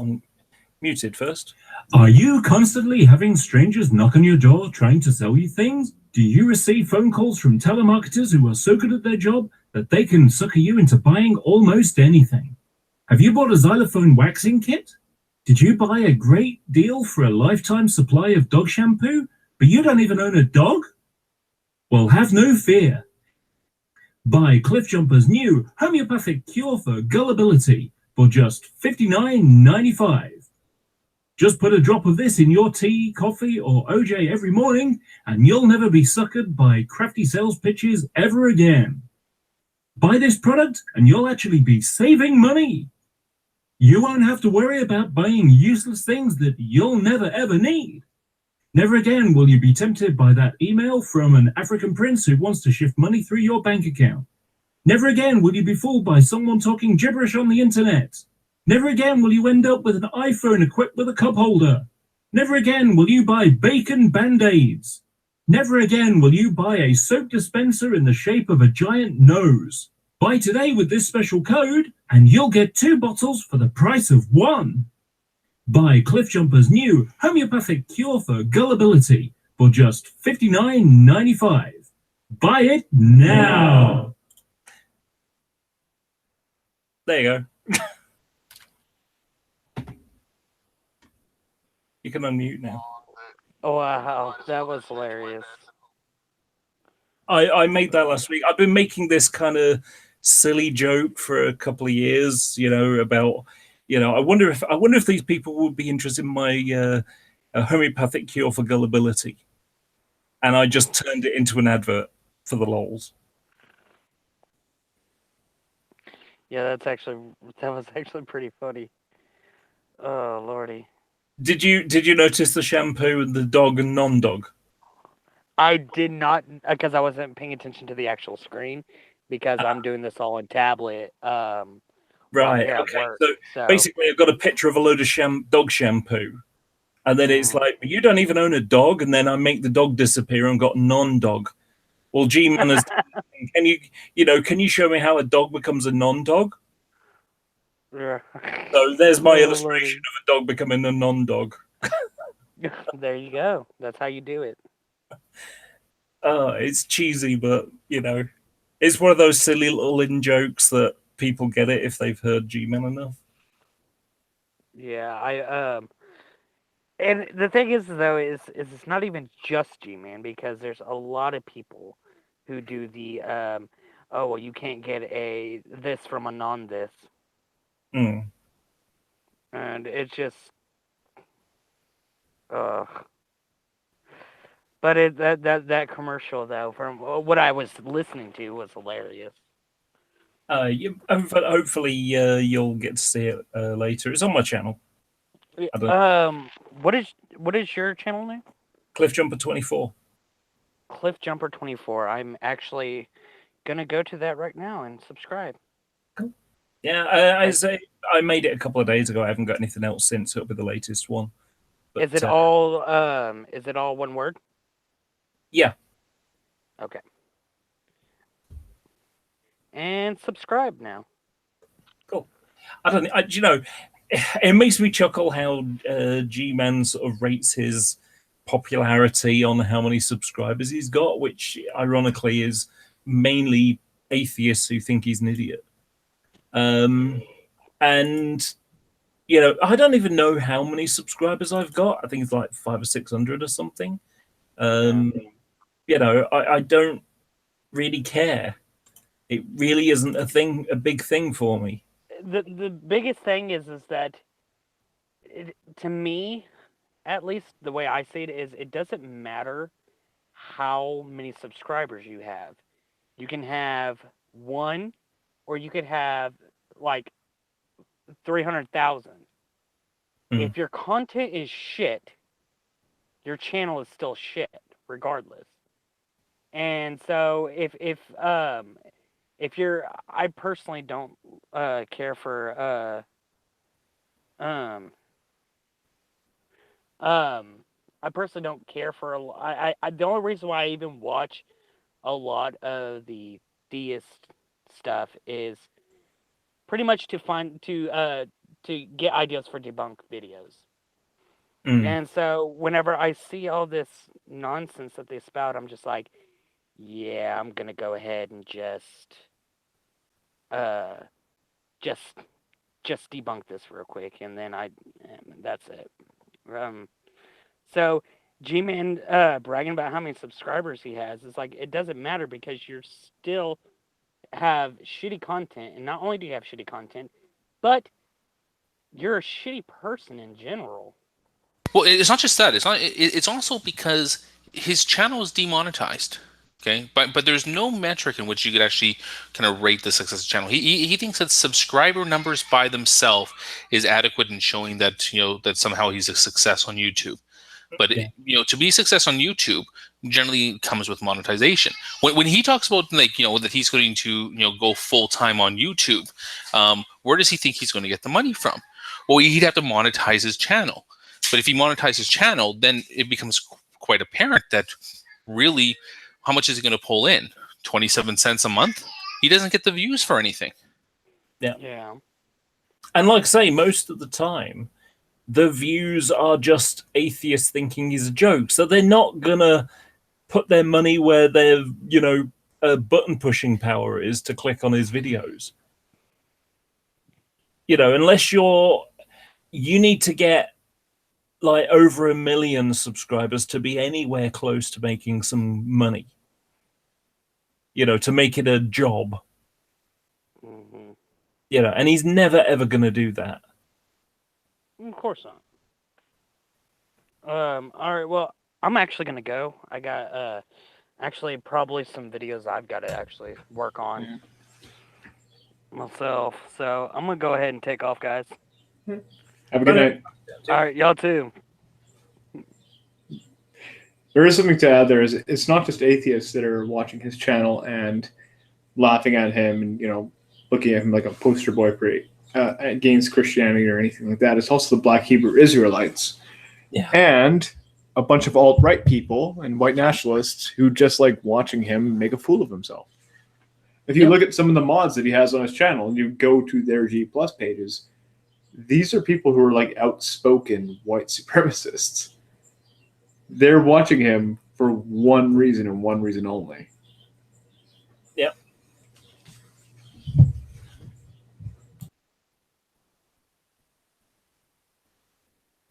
muted first. Are you constantly having strangers knock on your door trying to sell you things? Do you receive phone calls from telemarketers who are so good at their job that they can sucker you into buying almost anything? Have you bought a xylophone waxing kit? Did you buy a great deal for a lifetime supply of dog shampoo, but you don't even own a dog? Well, have no fear. Buy Cliff Jumper's new homeopathic cure for gullibility for just $59.95. Just put a drop of this in your tea, coffee, or OJ every morning, and you'll never be suckered by crafty sales pitches ever again. Buy this product, and you'll actually be saving money. You won't have to worry about buying useless things that you'll never ever need. Never again will you be tempted by that email from an African prince who wants to shift money through your bank account. Never again will you be fooled by someone talking gibberish on the internet. Never again will you end up with an iPhone equipped with a cup holder. Never again will you buy bacon Band-Aids. Never again will you buy a soap dispenser in the shape of a giant nose. Buy today with this special code, and you'll get 2 bottles for the price of 1. Buy Cliff Jumper's new homeopathic cure for gullibility for just $59.95. Buy it now. There you go. You can unmute now. Oh, wow, that was hilarious. I made that last week. I've been making this kind of silly joke for a couple of years, about, I wonder if these people would be interested in my homeopathic cure for gullibility. And I just turned it into an advert for the lols. Yeah, that was actually pretty funny. Oh, lordy. Did you notice the shampoo and the dog and non-dog? I did not, because I wasn't paying attention to the actual screen, because I'm doing this all in tablet. Right. Okay. Work, so basically, I've got a picture of a load of dog shampoo, and then it's like, you don't even own a dog, and then I make the dog disappear and got non-dog. Well, G-Man has. Can you show me how a dog becomes a non-dog? Yeah. So there's my illustration of a dog becoming a non-dog. There you go. That's how you do it. It's cheesy, but it's one of those silly little in jokes that people get it if they've heard G-Man enough. Yeah, and the thing is though is it's not even just G-Man, because there's a lot of people who do the oh well, you can't get a this from a non-this. Mm. And it's just but that commercial though, from what I was listening to, was hilarious. Hopefully you'll get to see it later. It's on my channel. What is your channel name? Cliffjumper24. Cliffjumper24. I'm actually gonna go to that right now and subscribe. Yeah, I made it a couple of days ago. I haven't got anything else since. It'll be the latest one. But, is it all one word? Yeah. Okay. And subscribe now. Cool. It makes me chuckle how G-Man sort of rates his popularity on how many subscribers he's got, which ironically is mainly atheists who think he's an idiot. And I don't even know how many subscribers I've got. I think it's like 500 or 600 or something. I don't really care. It really isn't a big thing for me. The biggest thing is that to me, at least the way I see it, is it doesn't matter how many subscribers you have. You can have one, or you could have like 300,000. If your content is shit, your channel is still shit regardless. And so if you're, I personally don't care for I personally don't care for the only reason why I even watch a lot of the deist stuff is pretty much to get ideas for debunk videos. And so whenever I see all this nonsense that they spout, I'm just like, yeah, I'm gonna go ahead and just debunk this real quick, and then that's it. So G-Man bragging about how many subscribers he has, it's like, it doesn't matter, because you're still have shitty content, and not only do you have shitty content, but you're a shitty person in general. Well, it's not just that. It's also because his channel is demonetized. Okay, but there's no metric in which you could actually kind of rate the success of the channel. He thinks that subscriber numbers by themselves is adequate in showing that that somehow he's a success on YouTube. But to be a success on YouTube generally comes with monetization. When he talks about that he's going to go full time on YouTube, where does he think he's going to get the money from? Well, he'd have to monetize his channel. But if he monetizes his channel, then it becomes quite apparent that really, how much is he going to pull in? 27 cents a month? He doesn't get the views for anything. Yeah. And like I say, most of the time, the views are just atheists thinking he's a joke. So they're not going to put their money where their, button pushing power is to click on his videos. Unless you need to get like over 1 million subscribers to be anywhere close to making some money. To make it a job. Mm-hmm. And he's never ever going to do that. Of course not. All right, well, I'm actually going to go. I got actually probably some videos I've got to actually work on myself. So I'm going to go ahead and take off, guys. Have a good night. All right, y'all too. There is something to add there. It's not just atheists that are watching his channel and laughing at him and, looking at him like a poster boy for against Christianity or anything like that. It's also the Black Hebrew Israelites. Yeah. And a bunch of alt-right people and white nationalists who just like watching him make a fool of himself. If you look at some of the mods that he has on his channel and you go to their G+ pages, these are people who are like outspoken white supremacists. They're watching him for one reason and one reason only. Yep.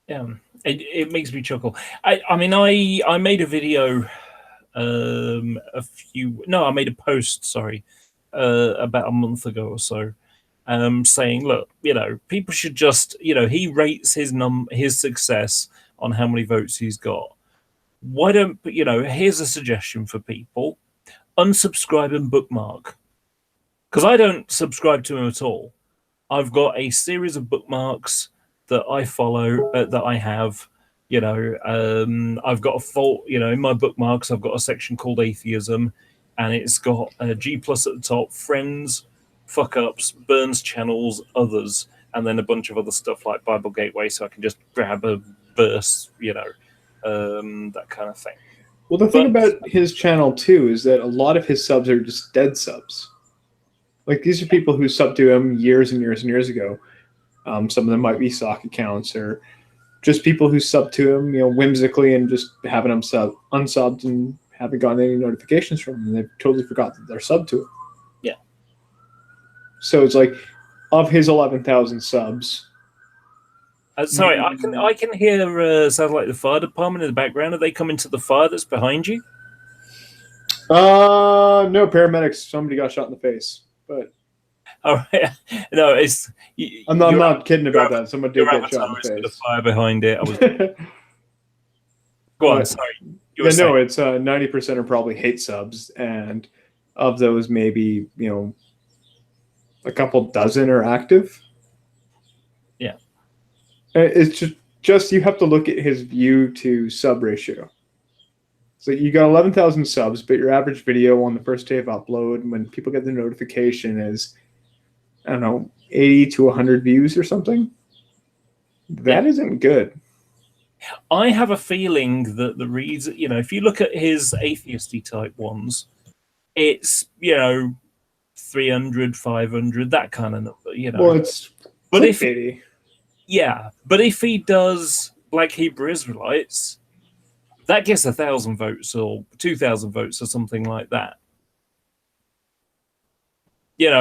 Yeah, it makes me chuckle. I made a video, I made a post, sorry, about a month ago or so, saying, look, people should just, he rates his success on how many votes he's got. Why don't, here's a suggestion for people. Unsubscribe and bookmark. Because I don't subscribe to him at all. I've got a series of bookmarks that I follow, that I have. I've got in my bookmarks, I've got a section called Atheism, and it's got G+ at the top, friends, fuck ups, Burns channels, others, and then a bunch of other stuff like Bible Gateway, so I can just grab a verse, that kind of thing. Well, the thing about his channel too is that a lot of his subs are just dead subs. Like these are people who subbed to him years and years and years ago. Some of them might be sock accounts or just people who subbed to him, whimsically and just having him unsubbed and haven't gotten any notifications from him. And they've totally forgot that they're subbed to him. Yeah. So it's like, of his 11,000 subs. Sorry, I can hear sounds like the fire department in the background. Are they coming to the fire that's behind you? No, paramedics. Somebody got shot in the face, but. All right. No, it's. I'm not kidding about that. Someone did get shot in the face. The fire behind it. I was. Go on. Sorry. It's 90% are probably hate subs, and of those, maybe a couple dozen are active. Yeah. It's just you have to look at his view to sub ratio. So you got 11,000 subs, but your average video on the first day of upload, when people get the notification, is 80 to 100 views or something. That isn't good. I have a feeling that the reason, if you look at his atheisty type ones, it's 300, 500, that kind of number. Well, it's but if 80. Yeah, but if he does Black Hebrew Israelites, that gets 1,000 votes or 2,000 votes or something like that.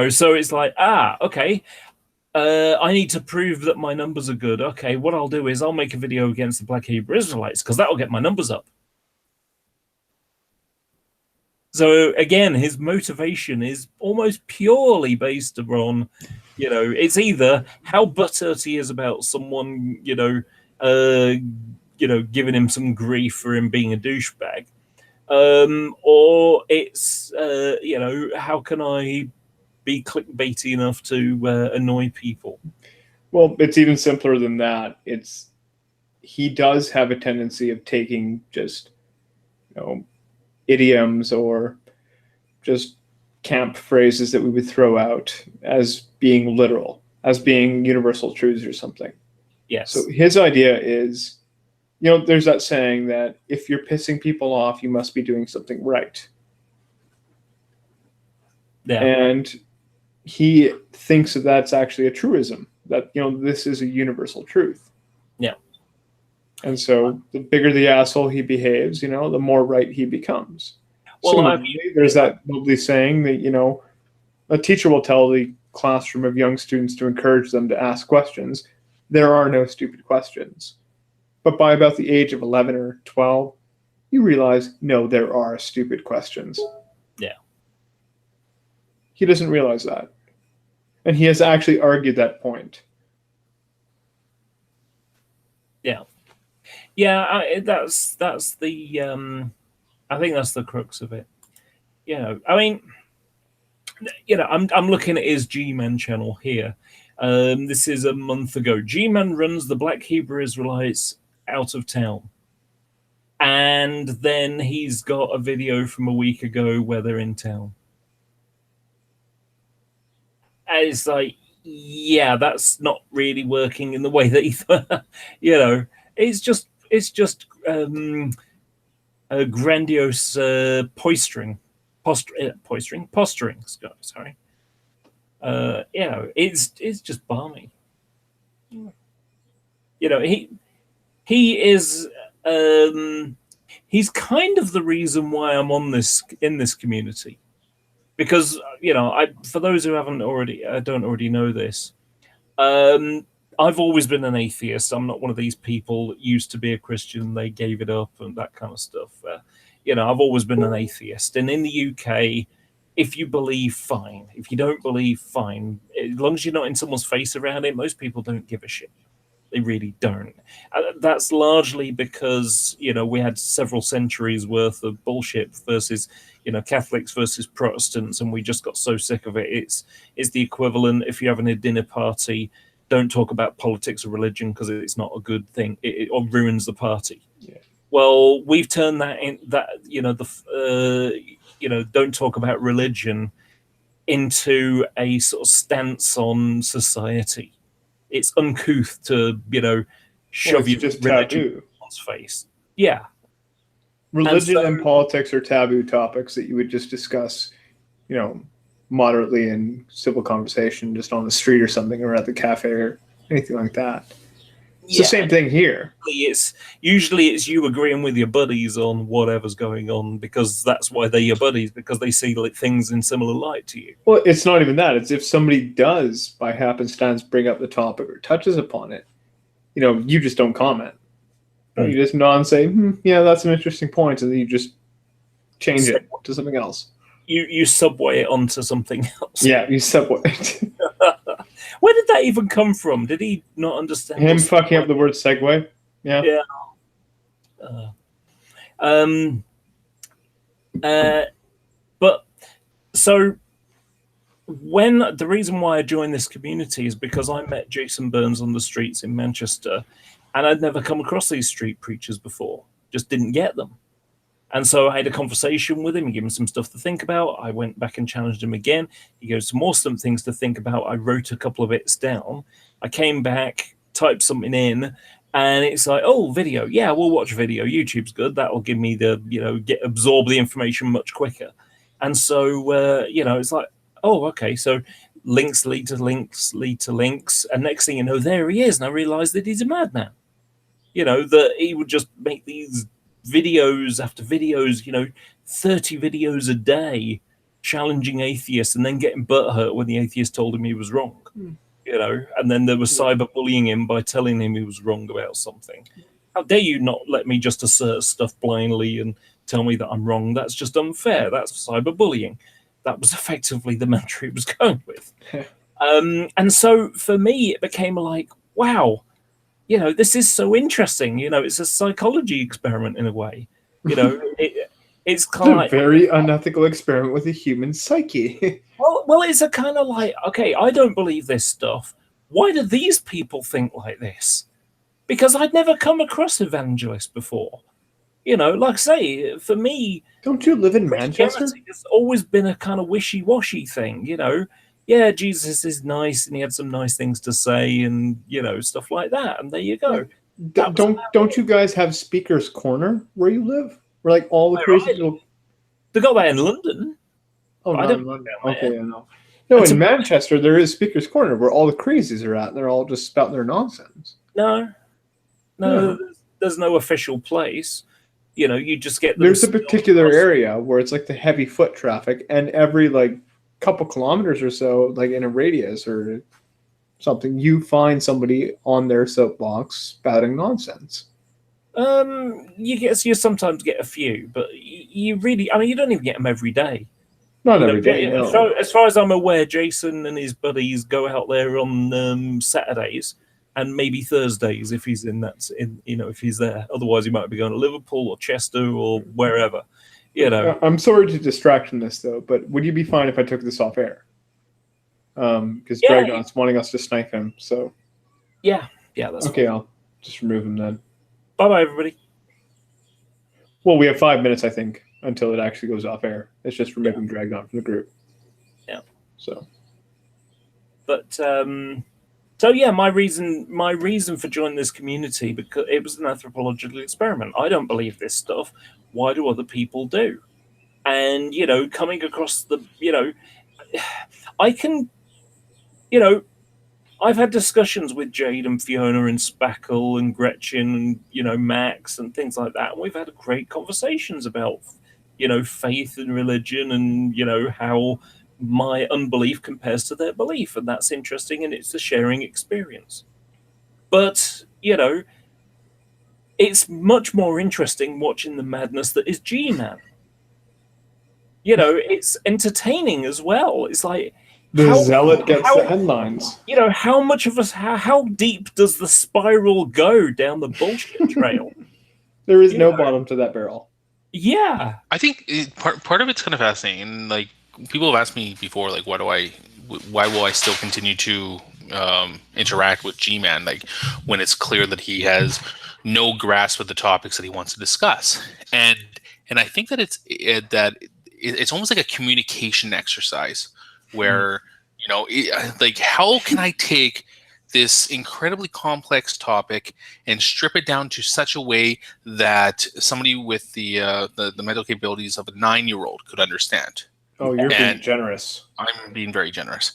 So it's like, okay, I need to prove that my numbers are good. Okay, what I'll do is I'll make a video against the Black Hebrew Israelites because that'll get my numbers up. So again, his motivation is almost purely based on, it's either how butthurt he is about someone, giving him some grief for him being a douchebag, or it's, how can I be clickbaity enough to annoy people? Well, it's even simpler than that. He does have a tendency of taking just, idioms or just camp phrases that we would throw out as being literal, as being universal truths or something. Yes. So his idea is, there's that saying that if you're pissing people off, you must be doing something right. Yeah. And he thinks that that's actually a truism, that, this is a universal truth. Yeah. And so the bigger the asshole he behaves, the more right he becomes. Well, Similarly, there's that lovely saying that, a teacher will tell the classroom of young students to encourage them to ask questions. There are no stupid questions. But by about the age of 11 or 12, you realize, no, there are stupid questions. Yeah. He doesn't realize that. And he has actually argued that point. Yeah. Yeah, that's the I think that's the crux of it. I mean, I'm looking at his G-Man channel here. This is a month ago. G-Man runs the Black Hebrew Israelites out of town. And then he's got a video from a week ago where they're in town. And it's like, yeah, that's not really working in the way that he thought. It's just a grandiose posturing. Sorry. It's just balmy. He is. He's kind of the reason why I'm in this community, because for those who don't already know this, I've always been an atheist. I'm not one of these people that used to be a Christian, they gave it up and that kind of stuff. I've always been an atheist, and in the UK, if you believe, fine. If you don't believe, fine. As long as you're not in someone's face around it, most people don't give a shit. They really don't. That's largely because, we had several centuries worth of bullshit versus, Catholics versus Protestants, and we just got so sick of it. It's the equivalent if you're having a dinner party, don't talk about politics or religion because it's not a good thing. It ruins the party. Yeah. Well, we've turned that don't talk about religion into a sort of stance on society. It's uncouth to, shove your just religion taboo. in someone's face. Yeah. Religion and politics are taboo topics that you would just discuss, moderately in civil conversation, just on the street or something, or at the cafe or anything like that. It's the same thing here. Usually it's you agreeing with your buddies on whatever's going on, because that's why they're your buddies, because they see things in similar light to you. Well, it's not even that. It's if somebody does, by happenstance, bring up the topic or touches upon it, you just don't comment. You just nod and say, yeah, that's an interesting point, and then you just change it to something else. You subway it onto something else. Yeah, you subway it. Where did that even come from? Did he not understand? Him fucking up the word segue? Yeah. Yeah. But so the reason why I joined this community is because I met Jason Burns on the streets in Manchester, and I'd never come across these street preachers before. Just didn't get them. And so I had a conversation with him and gave him some stuff to think about. I went back and challenged him again. He goes, some more things to think about. I wrote a couple of bits down. I came back, typed something in, and it's like, oh, video. Yeah, we'll watch video. YouTube's good. That'll give me absorb the information much quicker. And so, it's like, oh, okay. So links lead to links lead to links. And next thing you know, there he is. And I realized that he's a madman. That he would just make these videos after videos, 30 videos a day challenging atheists and then getting butthurt when the atheist told him he was wrong. And then there was cyberbullying him by telling him he was wrong about something. How dare you not let me just assert stuff blindly and tell me that I'm wrong? That's just unfair. That's cyberbullying. That was effectively the mantra he was going with. And so for me, it became like, wow, this is so interesting. It's a psychology experiment in a way. It's kind of like a very unethical experiment with the human psyche. well, it's a kind of like, okay, I don't believe this stuff. Why do these people think like this? Because I'd never come across evangelists before. Like I say, for me, don't you live in Manchester? It's always been a kind of wishy-washy thing. Yeah, Jesus is nice and he had some nice things to say and, stuff like that. And there you go. Don't you guys have Speaker's Corner where you live? Where like all the crazy people... They got that in London. Oh, no, in London. Okay, yeah, no. No, in Manchester, there is Speaker's Corner where all the crazies are at. And they're all just spouting their nonsense. No. there's no official place. You know, you just get There's a particular area where it's like the heavy foot traffic, and every like couple kilometers or so, like in a radius or something, you find somebody on their soapbox spouting nonsense. You sometimes get a few, but you really, I mean, you don't even get them every day. Not every day. No. No. As far as I'm aware, Jason and his buddies go out there on Saturdays and maybe Thursdays if he's if he's there. Otherwise, he might be going to Liverpool or Chester or wherever. You know. I'm sorry to distract from this though, but would you be fine if I took this off air? Because Dragon's wanting us to snipe him. So. Yeah, that's okay. fine. I'll just remove him then. Bye, everybody. Well, we have 5 minutes, I think, until it actually goes off air. It's just removing Dragon from the group. Yeah. So. But so yeah, my reason for joining this community, because it was an anthropological experiment. I don't believe this stuff. Why do other people do? And coming across I can, I've had discussions with Jade and Fiona and Spackle and Gretchen and Max and things like that. And we've had great conversations about faith and religion and how my unbelief compares to their belief, and that's interesting, and it's a sharing experience. But it's much more interesting watching the madness that is G-Man. It's entertaining as well. It's like the zealot gets the headlines. How much of us? How deep does the spiral go down the bullshit trail? There is no bottom to that barrel. Yeah, I think part of it's kind of fascinating. Like, people have asked me before, like, why will I still continue to interact with G-Man, like, when it's clear that he has no grasp of the topics that he wants to discuss, and I think that it's almost like a communication exercise where like, how can I take this incredibly complex topic and strip it down to such a way that somebody with the mental capabilities of a 9-year-old could understand? Oh, you're being generous. I'm being very generous.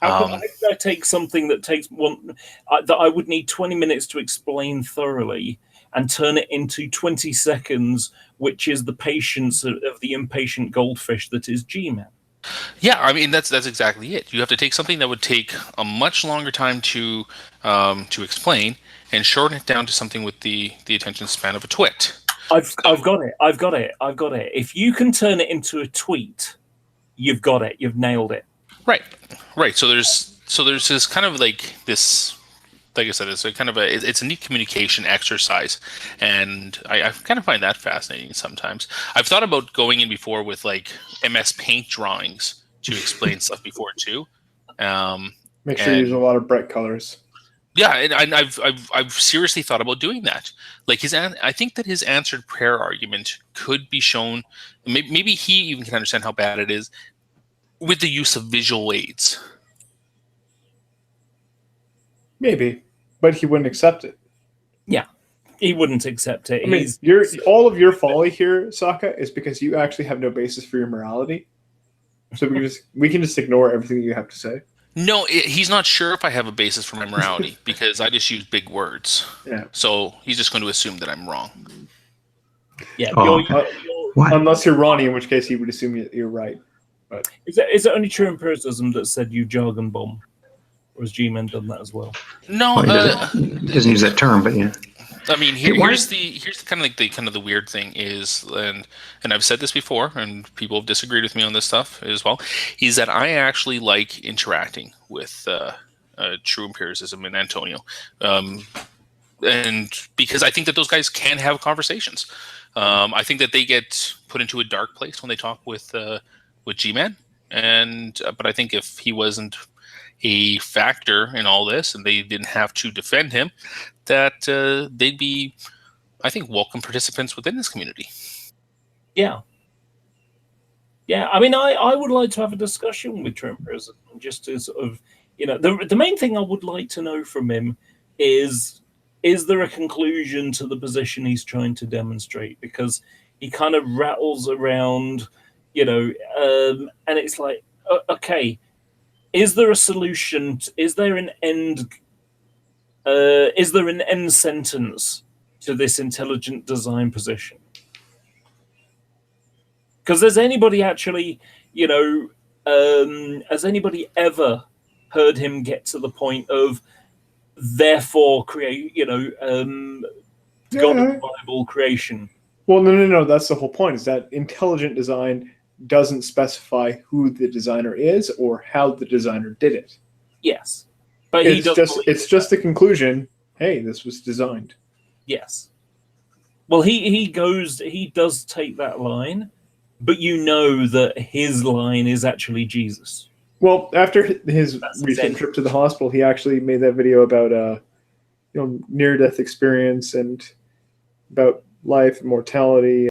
How can I take something that takes that I would need 20 minutes to explain thoroughly and turn it into 20 seconds, which is the patience of the impatient goldfish that is G-Man? Yeah, I mean, that's exactly it. You have to take something that would take a much longer time to explain and shorten it down to something with the attention span of a twit. I've got it. If you can turn it into a tweet, you've got it. You've nailed it. Right. So there's this kind of like this, like I said, it's a neat communication exercise, and I kind of find that fascinating sometimes. I've thought about going in before with like MS Paint drawings to explain stuff before too. Make sure you use a lot of bright colors. Yeah, and I've seriously thought about doing that. Like I think that his answered prayer argument could be shown. Maybe he even can understand how bad it is with the use of visual aids. Maybe, but he wouldn't accept it. Yeah, he wouldn't accept it. I mean, all of your folly here, Sokka, is because you actually have no basis for your morality. So we can just ignore everything you have to say. No, he's not sure if I have a basis for my morality because I just use big words. Yeah. So he's just going to assume that I'm wrong. Yeah. Unless you're Ronnie, in which case he would assume you're right. But is it only true empiricism that said you jargon bomb, or has G-Man done that as well? No, he doesn't use that term, but yeah. I mean, here's the kind of the weird thing is, and I've said this before, and people have disagreed with me on this stuff as well, is that I actually like interacting with True Empiricism and Antonio, and because I think that those guys can have conversations. I think that they get put into a dark place when they talk with G-Man, but I think if he wasn't a factor in all this and they didn't have to defend him, that they'd be, I think, welcome participants within this community. Yeah. I mean, I would like to have a discussion with True Empiricism, just to sort of, the main thing I would like to know from him is there a conclusion to the position he's trying to demonstrate? Because he kind of rattles around, and it's like, okay, is there a solution? Is there an end sentence to this intelligent design position. Because has anybody actually, has anybody ever heard him get to the point of therefore create, God of the Bible creation? Well, no. That's the whole point, is that intelligent design doesn't specify who the designer is or how the designer did it. Yes. But it's just the conclusion, hey, this was designed. Yes. Well, he does take that line, but you know that his line is actually Jesus. Well, after his recent trip to the hospital, he actually made that video about near-death experience and about life and mortality.